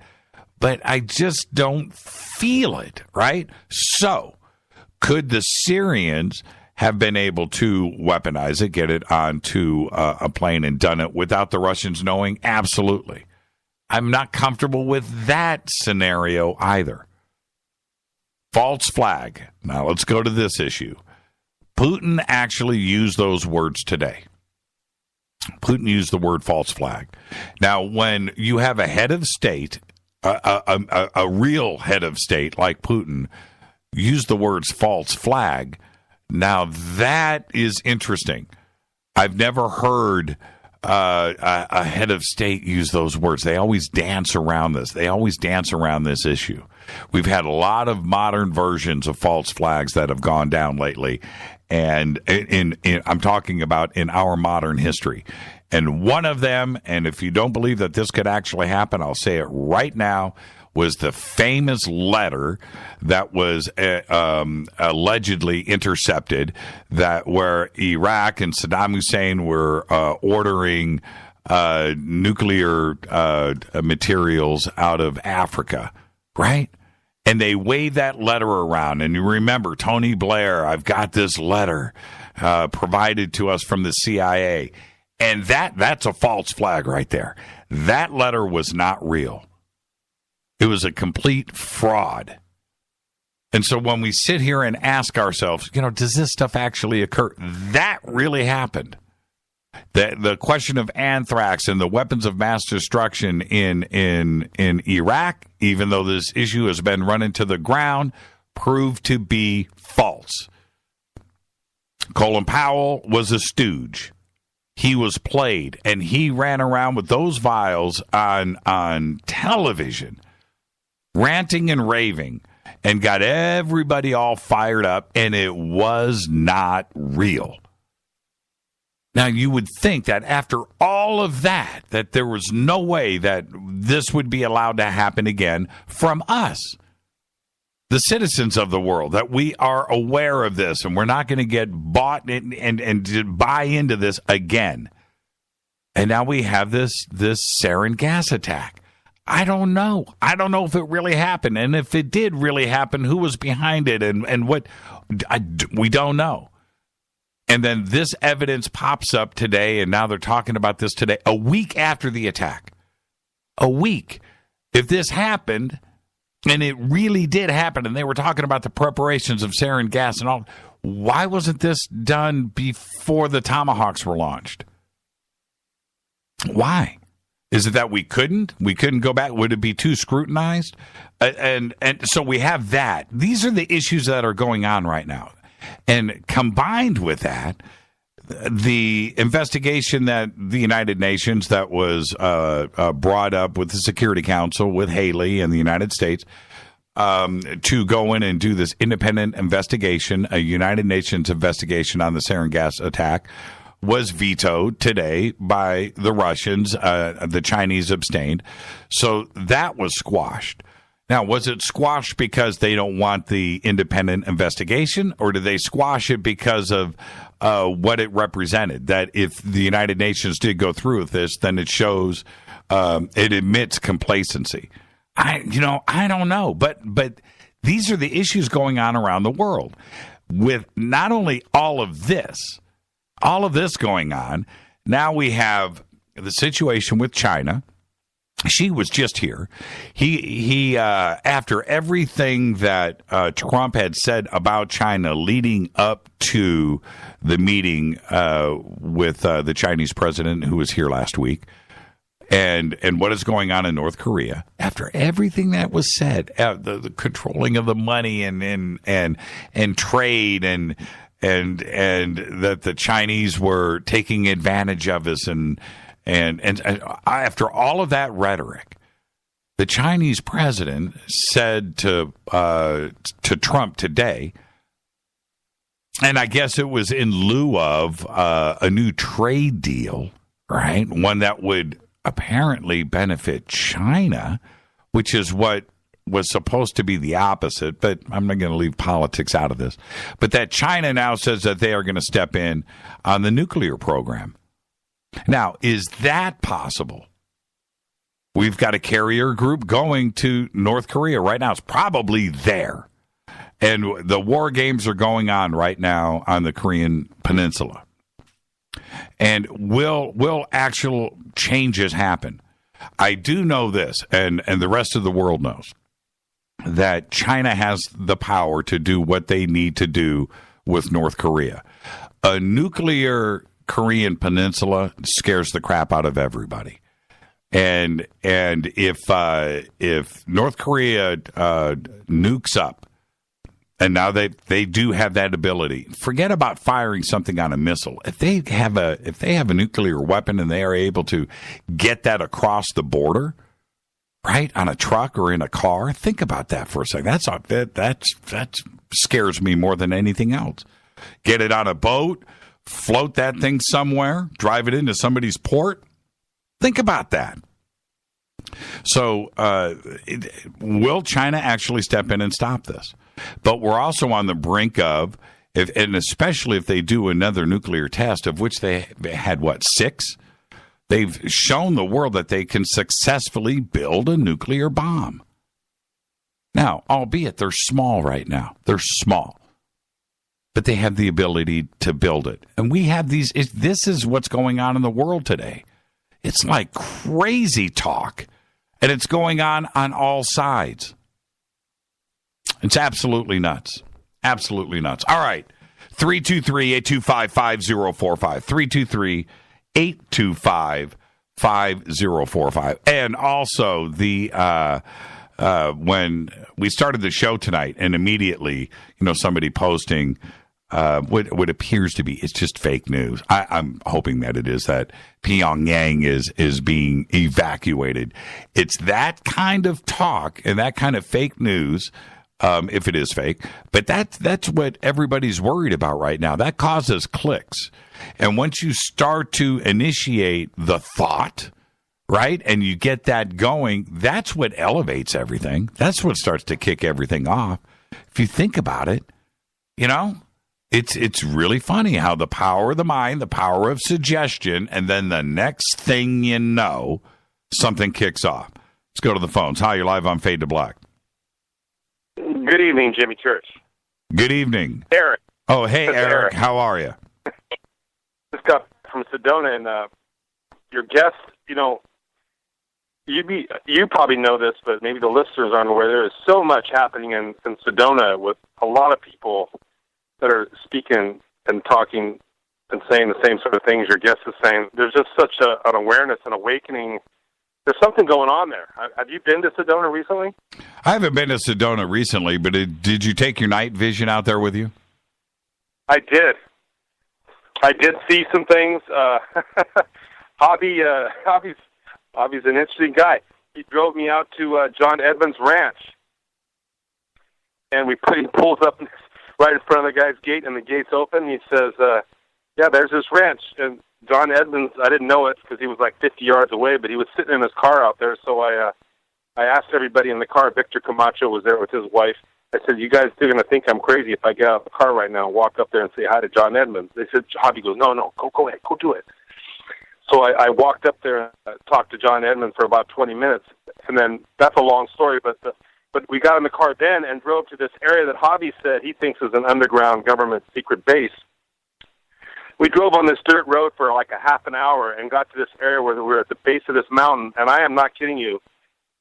But I just don't feel it, right? So, could the Syrians have been able to weaponize it, get it onto a plane and done it without the Russians knowing? Absolutely. I'm not comfortable with that scenario either. False flag. Now let's go to this issue. Putin actually used those words today. Putin used the word false flag. Now, when you have a head of state, a real head of state like Putin, use the words false flag, now, that is interesting. I've never heard a head of state use those words. They always dance around this. They always dance around this issue. We've had a lot of modern versions of false flags that have gone down lately, and I'm talking about in our modern history. And one of them, and if you don't believe that this could actually happen, I'll say it right now, was the famous letter that was allegedly intercepted, that where Iraq and Saddam Hussein were ordering nuclear materials out of Africa, right? And they waved that letter around. And you remember, Tony Blair, I've got this letter provided to us from the CIA. And that's a false flag right there. That letter was not real. It was a complete fraud. And so when we sit here and ask ourselves, does this stuff actually occur? That really happened. The question of anthrax and the weapons of mass destruction in Iraq, even though this issue has been run into the ground, proved to be false. Colin Powell was a stooge. He was played, and he ran around with those vials on television, ranting and raving, and got everybody all fired up, and it was not real. Now, you would think that after all of that there was no way that this would be allowed to happen again from us, the citizens of the world, that we are aware of this, and we're not going to get bought and buy into this again. And now we have this sarin gas attack. I don't know. I don't know if it really happened. And if it did really happen, who was behind it and what? We don't know. And then this evidence pops up today, and now they're talking about this today, a week after the attack. A week. If this happened And it really did happen. And they were talking about the preparations of sarin gas and all. Why wasn't this done before the Tomahawks were launched? Why? Is it that we couldn't? We couldn't go back? Would it be too scrutinized? And so we have that. These are the issues that are going on right now. And combined with that, the investigation that the United Nations that was brought up with the Security Council with Haley and the United States to go in and do this independent investigation, a United Nations investigation on the sarin gas attack, was vetoed today by the Russians. The Chinese abstained. So that was squashed. Now, was it squashed because they don't want the independent investigation, or did they squash it because of what it represented? That if the United Nations did go through with this, then it shows it admits complacency. I don't know, but these are the issues going on around the world with not only all of this going on. Now we have the situation with China. She was just here. He after everything that Trump had said about China leading up to the meeting with the Chinese president who was here last week, and what is going on in North Korea, after everything that was said, the controlling of the money and trade and that the Chinese were taking advantage of us and after all of that rhetoric, the Chinese president said to Trump today, and I guess it was in lieu of a new trade deal, right? One that would apparently benefit China, which is what was supposed to be the opposite, but I'm not going to leave politics out of this. But that China now says that they are going to step in on the nuclear program. Now, is that possible? We've got a carrier group going to North Korea right now. It's probably there. And the war games are going on right now on the Korean Peninsula. And will actual changes happen? I do know this, and the rest of the world knows, that China has the power to do what they need to do with North Korea. A nuclear Korean Peninsula scares the crap out of everybody. And if North Korea nukes up, and now they do have that ability, forget about firing something on a missile. If they have a nuclear weapon and they are able to get that across the border, right, on a truck or in a car, think about that for a second. That scares me more than anything else. Get it on a boat, float that thing somewhere, drive it into somebody's port. Think about that. So will China actually step in and stop this? But we're also on the brink of, and especially if they do another nuclear test, of which they had, 6? They've shown the world that they can successfully build a nuclear bomb. Now, albeit they're small right now. They're small. But they have the ability to build it. And we have these. This is what's going on in the world today. It's like crazy talk. And it's going on all sides. It's absolutely nuts. Absolutely nuts. All right. 323-825-5045. 323-825-5045. And also when we started the show tonight, and immediately, somebody posting what appears to be, it's just fake news. I'm hoping that it is, that Pyongyang is being evacuated. It's that kind of talk and that kind of fake news, if it is fake. But that's what everybody's worried about right now. That causes clicks. And once you start to initiate the thought, right, and you get that going, that's what elevates everything. That's what starts to kick everything off. If you think about it, it's really funny how the power of the mind, the power of suggestion, and then the next thing you know, something kicks off. Let's go to the phones. Hi, you're live on Fade to Black. Good evening, Jimmy Church. Good evening. Eric. Oh, hey, Eric. How are you? Just got from Sedona, and your guest, you probably know this, but maybe the listeners aren't aware. There is so much happening in Sedona with a lot of people that are speaking and talking and saying the same sort of things your guest is saying. There's just such an awareness and awakening. There's something going on there. Have you been to Sedona recently? I haven't been to Sedona recently, but did you take your night vision out there with you? I did. I did see some things. Hobby's an interesting guy. He drove me out to John Edmonds' ranch, and he pulls up right in front of the guy's gate, and the gate's open. He says, "Yeah, there's this ranch." And John Edmonds, I didn't know it because he was like 50 yards away, but he was sitting in his car out there. So I asked everybody in the car. Victor Camacho was there with his wife. I said, "You guys are going to think I'm crazy if I get out of the car right now and walk up there and say hi to John Edmonds." They said, Hobby goes, no, go ahead, go do it. So I walked up there and talked to John Edmonds for about 20 minutes. And then that's a long story, but we got in the car then and drove to this area that Hobby said he thinks is an underground government secret base. We drove on this dirt road for like a half an hour and got to this area where we were at the base of this mountain, and I am not kidding you.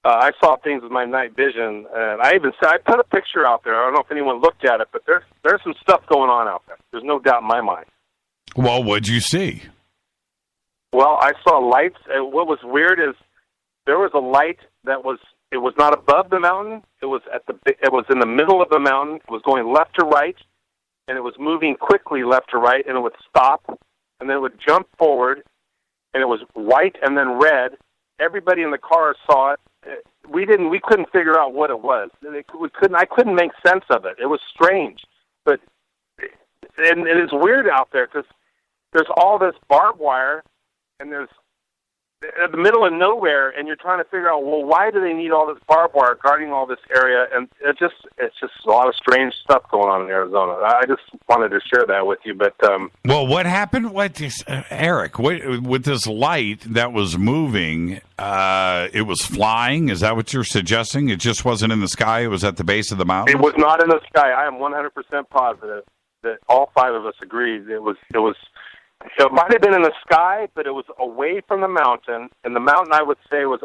I saw things with my night vision, and I put a picture out there. I don't know if anyone looked at it, but there's some stuff going on out there. There's no doubt in my mind. Well, what'd you see? Well, I saw lights, and what was weird is there was a light that was not above the mountain. It was in the middle of the mountain. It was going left to right, and it was moving quickly left to right, and it would stop, and then it would jump forward, and it was white and then red. Everybody in the car saw it. We couldn't figure out what it was. I couldn't make sense of it. It was strange, but and it is weird out there because there's all this barbed wire, and there's in the middle of nowhere, and you're trying to figure out, well, why do they need all this barbed wire guarding all this area? And it's just a lot of strange stuff going on in Arizona. I just wanted to share that with you. But well, what happened? Eric? With this light that was moving? It was flying. Is that what you're suggesting? It just wasn't in the sky. It was at the base of the mountain. It was not in the sky. I am 100% positive that all five of us agreed it was. It might have been in the sky, but it was away from the mountain, and the mountain, I would say, was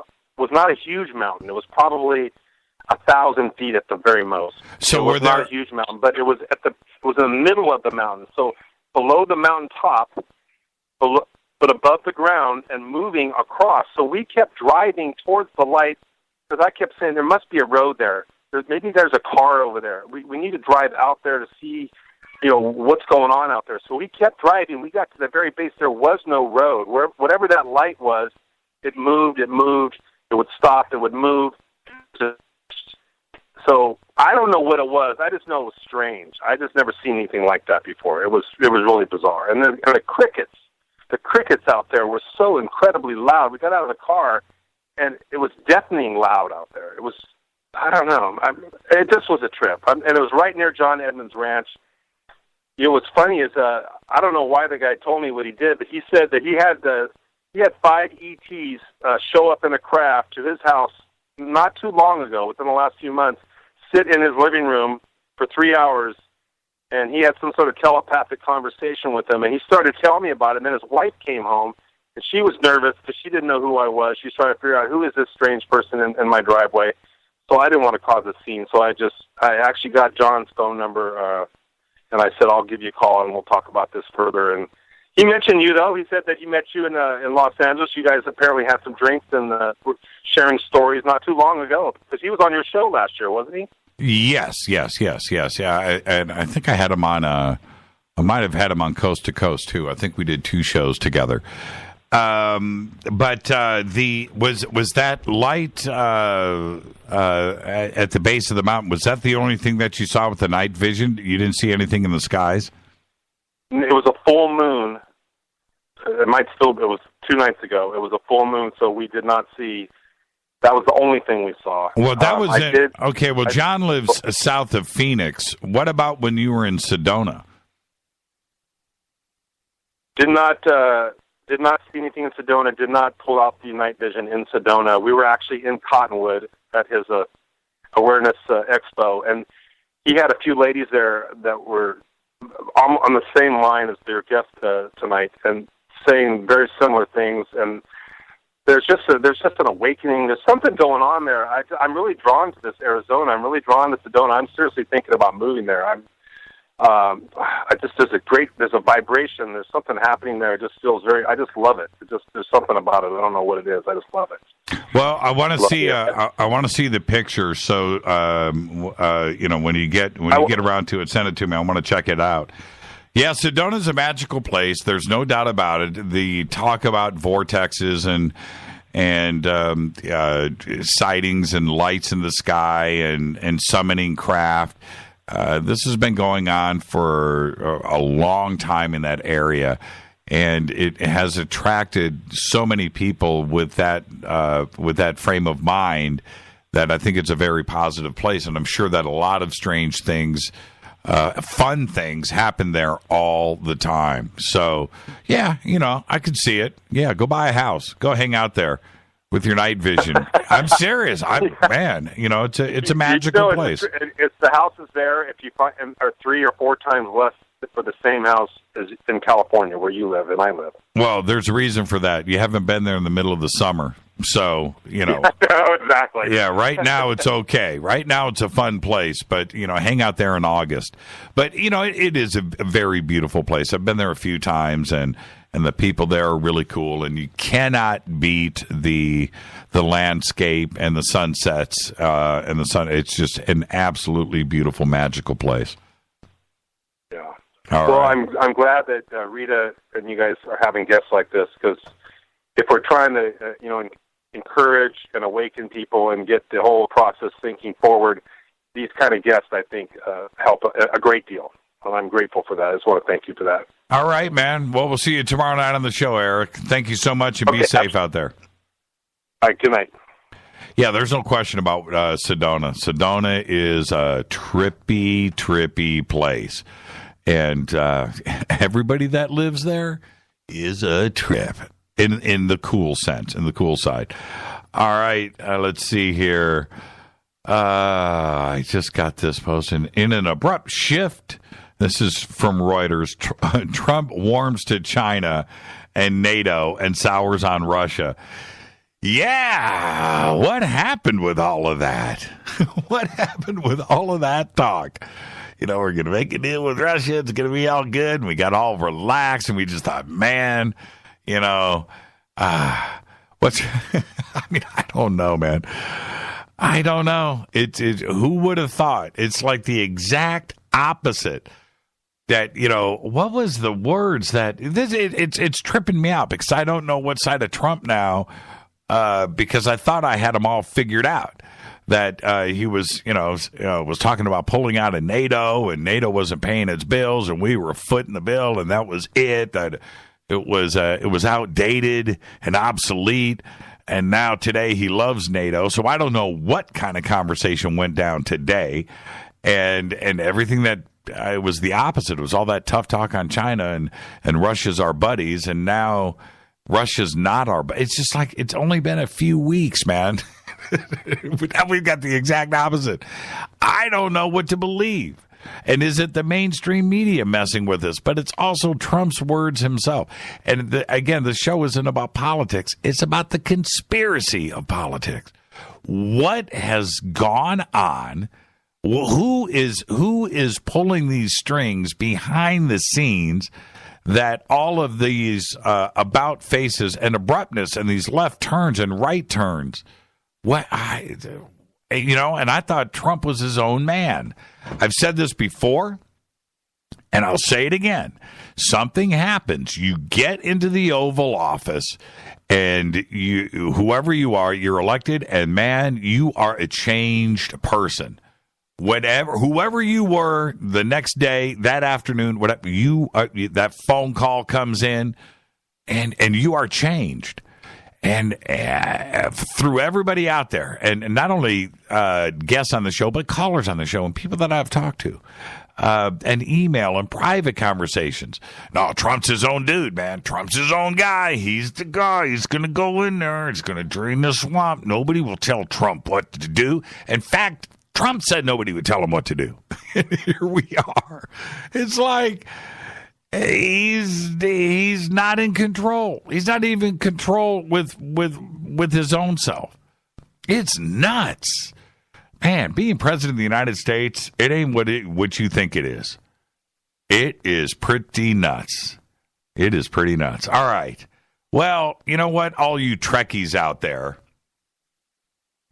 not a huge mountain. It was probably 1,000 feet at the very most. So it was not a huge mountain, but it was in the middle of the mountain. So below the mountain top, but above the ground and moving across. So we kept driving towards the light because I kept saying there must be a road there. Maybe there's a car over there. We need to drive out there to see what's going on out there. So we kept driving. We got to the very base. There was no road. Whatever that light was, it moved. It would stop. It would move. So I don't know what it was. I just know it was strange. I just never seen anything like that before. It was really bizarre. And the crickets out there were so incredibly loud. We got out of the car, and it was deafening loud out there. It was, I don't know. It just was a trip. And it was right near John Edmonds' ranch. What's funny is I don't know why the guy told me what he did, but he said that he had 5 ETs show up in a craft to his house not too long ago, within the last few months, sit in his living room for 3 hours, and he had some sort of telepathic conversation with them, and he started telling me about it, and then his wife came home, and she was nervous because she didn't know who I was. She was trying to figure out who is this strange person in my driveway, so I didn't want to cause a scene, so I actually got John's phone number, and I said, I'll give you a call, and we'll talk about this further. And he mentioned you, though. He said that he met you in Los Angeles. You guys apparently had some drinks and were sharing stories not too long ago, because he was on your show last year, wasn't he? Yes. Yeah, and I think I had him on. I might have had him on Coast to Coast too. I think we did 2 shows together. But was that light at the base of the mountain? Was that the only thing that you saw with the night vision? You didn't see anything in the skies? It was a full moon. It was 2 nights ago. It was a full moon, so we did not see. That was the only thing we saw. Well, that was it. Okay, well, John lives south of Phoenix. What about when you were in Sedona? Did not see anything in Sedona. Did not pull out the night vision in Sedona. We were actually in Cottonwood at his awareness expo, and he had a few ladies there that were on the same line as their guest tonight, and saying very similar things. And there's just an awakening. There's something going on there. I'm really drawn to this Arizona. I'm really drawn to Sedona. I'm seriously thinking about moving there. There's a vibration. There's something happening there. It just feels I just love it. There's something about it. I don't know what it is. I just love it. Well, I want to see. I want to see the picture. So, when you get around to it, send it to me. I want to check it out. Yeah, Sedona's a magical place. There's no doubt about it. The talk about vortexes and sightings and lights in the sky and summoning craft. This has been going on for a long time in that area, and it has attracted so many people with that frame of mind that I think it's a very positive place, and I'm sure that a lot of strange things, fun things happen there all the time. So, yeah, I could see it. Yeah, go buy a house. Go hang out there with your night vision. I'm serious. It's a magical place. It's the houses there. If you find are 3 or 4 times less for the same house as in California where you live and I live. Well, there's a reason for that. You haven't been there in the middle of the summer. So, Exactly. Yeah, right now it's okay. Right now it's a fun place, but, hang out there in August. But, it is a very beautiful place. I've been there a few times, and the people there are really cool, and you cannot beat the landscape and the sunsets and the sun. It's just an absolutely beautiful, magical place. Yeah. Well, I'm glad that Rita and you guys are having guests like this, because if we're trying to encourage and awaken people and get the whole process thinking forward, these kind of guests, I think, help a great deal. And I'm grateful for that. I just want to thank you for that. All right, man. Well, we'll see you tomorrow night on the show, Eric. Thank you so much, and be safe out there. All right, good night. Yeah, there's no question about Sedona. Sedona is a trippy place. And everybody that lives there is a trip in the cool sense, in the cool side. All right, let's see here. I just got this post. In an abrupt shift, this is from Reuters, Trump warms to China and NATO and sours on Russia. Yeah, what happened with all of that? What happened with all of that talk? We're going to make a deal with Russia. It's going to be all good. And we got all relaxed, and we just thought, man, what's? I don't know, man. I don't know. Who would have thought? It's like the exact opposite. That, what was the words that it's tripping me out, because I don't know what side of Trump now, because I thought I had them all figured out. That he was, was talking about pulling out of NATO, and NATO wasn't paying its bills, and we were footing the bill, and that was it. That it was outdated and obsolete, and now today he loves NATO. So I don't know what kind of conversation went down today, and everything that it was the opposite. It was all that tough talk on China and Russia's our buddies, and now Russia's not our buddies. It's just like it's only been a few weeks, man. Now we've got the exact opposite. I don't know what to believe. And is it the mainstream media messing with us? But it's also Trump's words himself. And again, the show isn't about politics. It's about the conspiracy of politics. What has gone on? Who is pulling these strings behind the scenes that all of these about faces and abruptness and these left turns and right turns? And I thought Trump was his own man. I've said this before, and I'll say it again. Something happens. You get into the Oval Office, and whoever you are, you're elected, and man, you are a changed person. Whoever you were the next day, that afternoon, whatever that phone call comes in, and you are changed. And through everybody out there, and not only guests on the show, but callers on the show and people that I've talked to, and email and private conversations. No, Trump's his own dude, man. Trump's his own guy. He's the guy. He's going to go in there. He's going to drain the swamp. Nobody will tell Trump what to do. In fact, Trump said nobody would tell him what to do. And here we are. It's like he's not in control. He's not even in control with with his own self. It's nuts. Man, being president of the United States, it ain't what you think it is. It is pretty nuts. It is pretty nuts. All right. Well, you know what? All you Trekkies out there,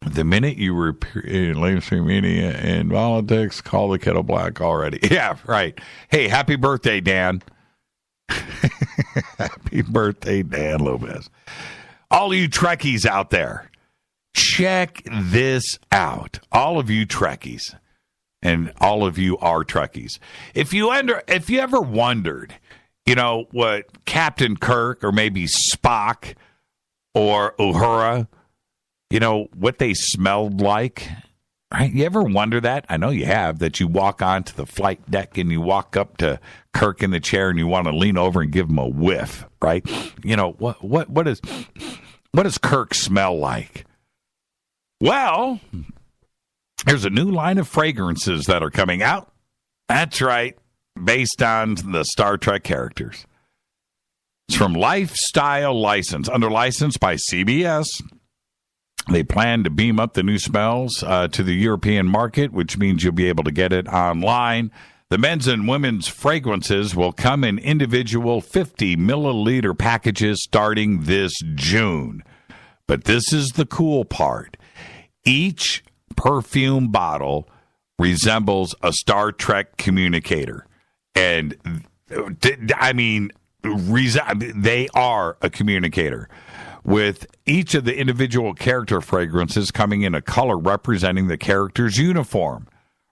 the minute you were in mainstream media and politics, call the kettle black already. Yeah, right. Hey, happy birthday, Dan. Happy birthday, Dan Lopez. All you Trekkies out there, check this out. All of you Trekkies, and all of you are Trekkies. If you ever wondered, you know, what Captain Kirk or maybe Spock or Uhura, you know, what they smelled like, right? You ever wonder that? I know you have, that you walk onto the flight deck and you walk up to Kirk in the chair and you want to lean over and give him a whiff, right? You know, what does Kirk smell like? Well, there's a new line of fragrances that are coming out. That's right, based on the Star Trek characters. It's from Lifestyle License, under license by CBS. They plan to beam up the new smells to the European market, which means you'll be able to get it online. The men's and women's fragrances will come in individual 50-milliliter packages starting this June. But this is the cool part. Each perfume bottle resembles a Star Trek communicator. And, I mean, they are a communicator, with each of the individual character fragrances coming in a color representing the character's uniform,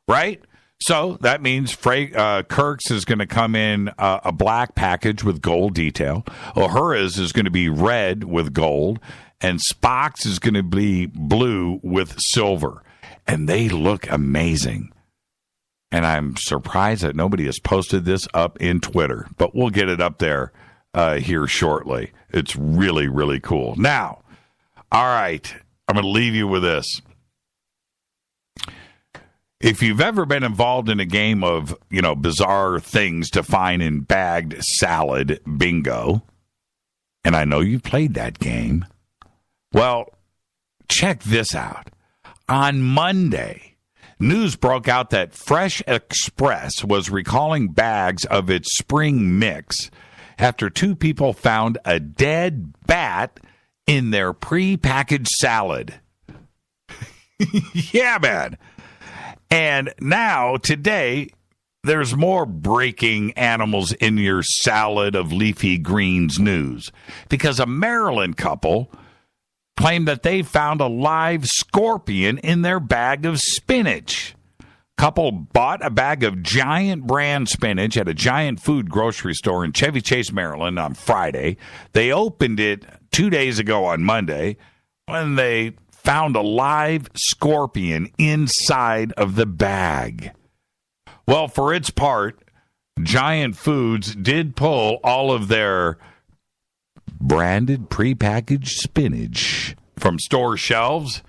right? So that means Kirk's is going to come in a black package with gold detail. Uhura's is going to be red with gold. And Spock's is going to be blue with silver. And they look amazing. And I'm surprised that nobody has posted this up in Twitter. But we'll get it up there here shortly. It's really, really cool. Now, all right, I'm going to leave you with this. If you've ever been involved in a game of, you know, bizarre things to find in bagged salad bingo, and I know you've played that game, well, check this out. On Monday, news broke out that Fresh Express was recalling bags of its spring mix after two people found a dead bat in their pre-packaged salad. Yeah, man. And now, today, there's more breaking animals in your salad of leafy greens news, because a Maryland couple claimed that they found a live scorpion in their bag of spinach. Couple bought a bag of Giant brand spinach at a Giant food grocery store in Chevy Chase, Maryland on Friday. They opened it 2 days ago on Monday when they found a live scorpion inside of the bag. Well, for its part, Giant Foods did pull all of their branded prepackaged spinach from store shelves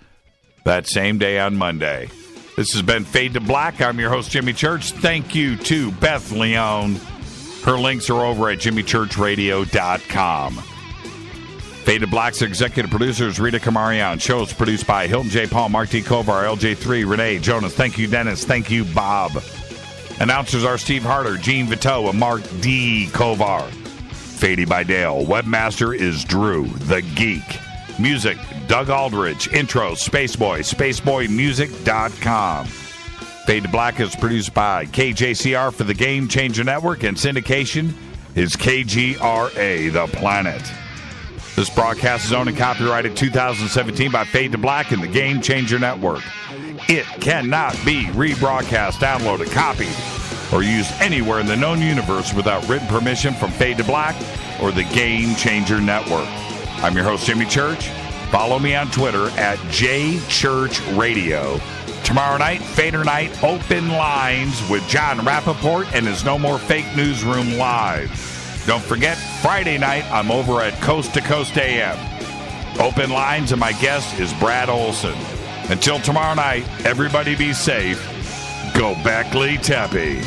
that same day on Monday. This has been Fade to Black. I'm your host, Jimmy Church. Thank you to Beth Leone. Her links are over at jimmychurchradio.com. Fade to Black's executive producers, Rita Kamarian. Shows produced by Hilton J. Paul, Mark D. Kovar, LJ3, Renee, Jonas. Thank you, Dennis. Thank you, Bob. Announcers are Steve Harder, Gene Vito, and Mark D. Kovar. Fady by Dale. Webmaster is Drew, the Geek. Music, Doug Aldrich. Intro, Spaceboy, spaceboymusic.com. Fade to Black is produced by KJCR for the Game Changer Network, and syndication is KGRA, The Planet. This broadcast is owned and copyrighted 2017 by Fade to Black and the Game Changer Network. It cannot be rebroadcast, downloaded, copied, or used anywhere in the known universe without written permission from Fade to Black or the Game Changer Network. I'm your host, Jimmy Church. Follow me on Twitter at JChurchRadio. Tomorrow night, Fader Night, open lines with John Rappaport and his No More Fake Newsroom Live. Don't forget, Friday night, I'm over at Coast to Coast AM. Open lines, and my guest is Brad Olson. Until tomorrow night, everybody be safe. Go Beckley Teppy.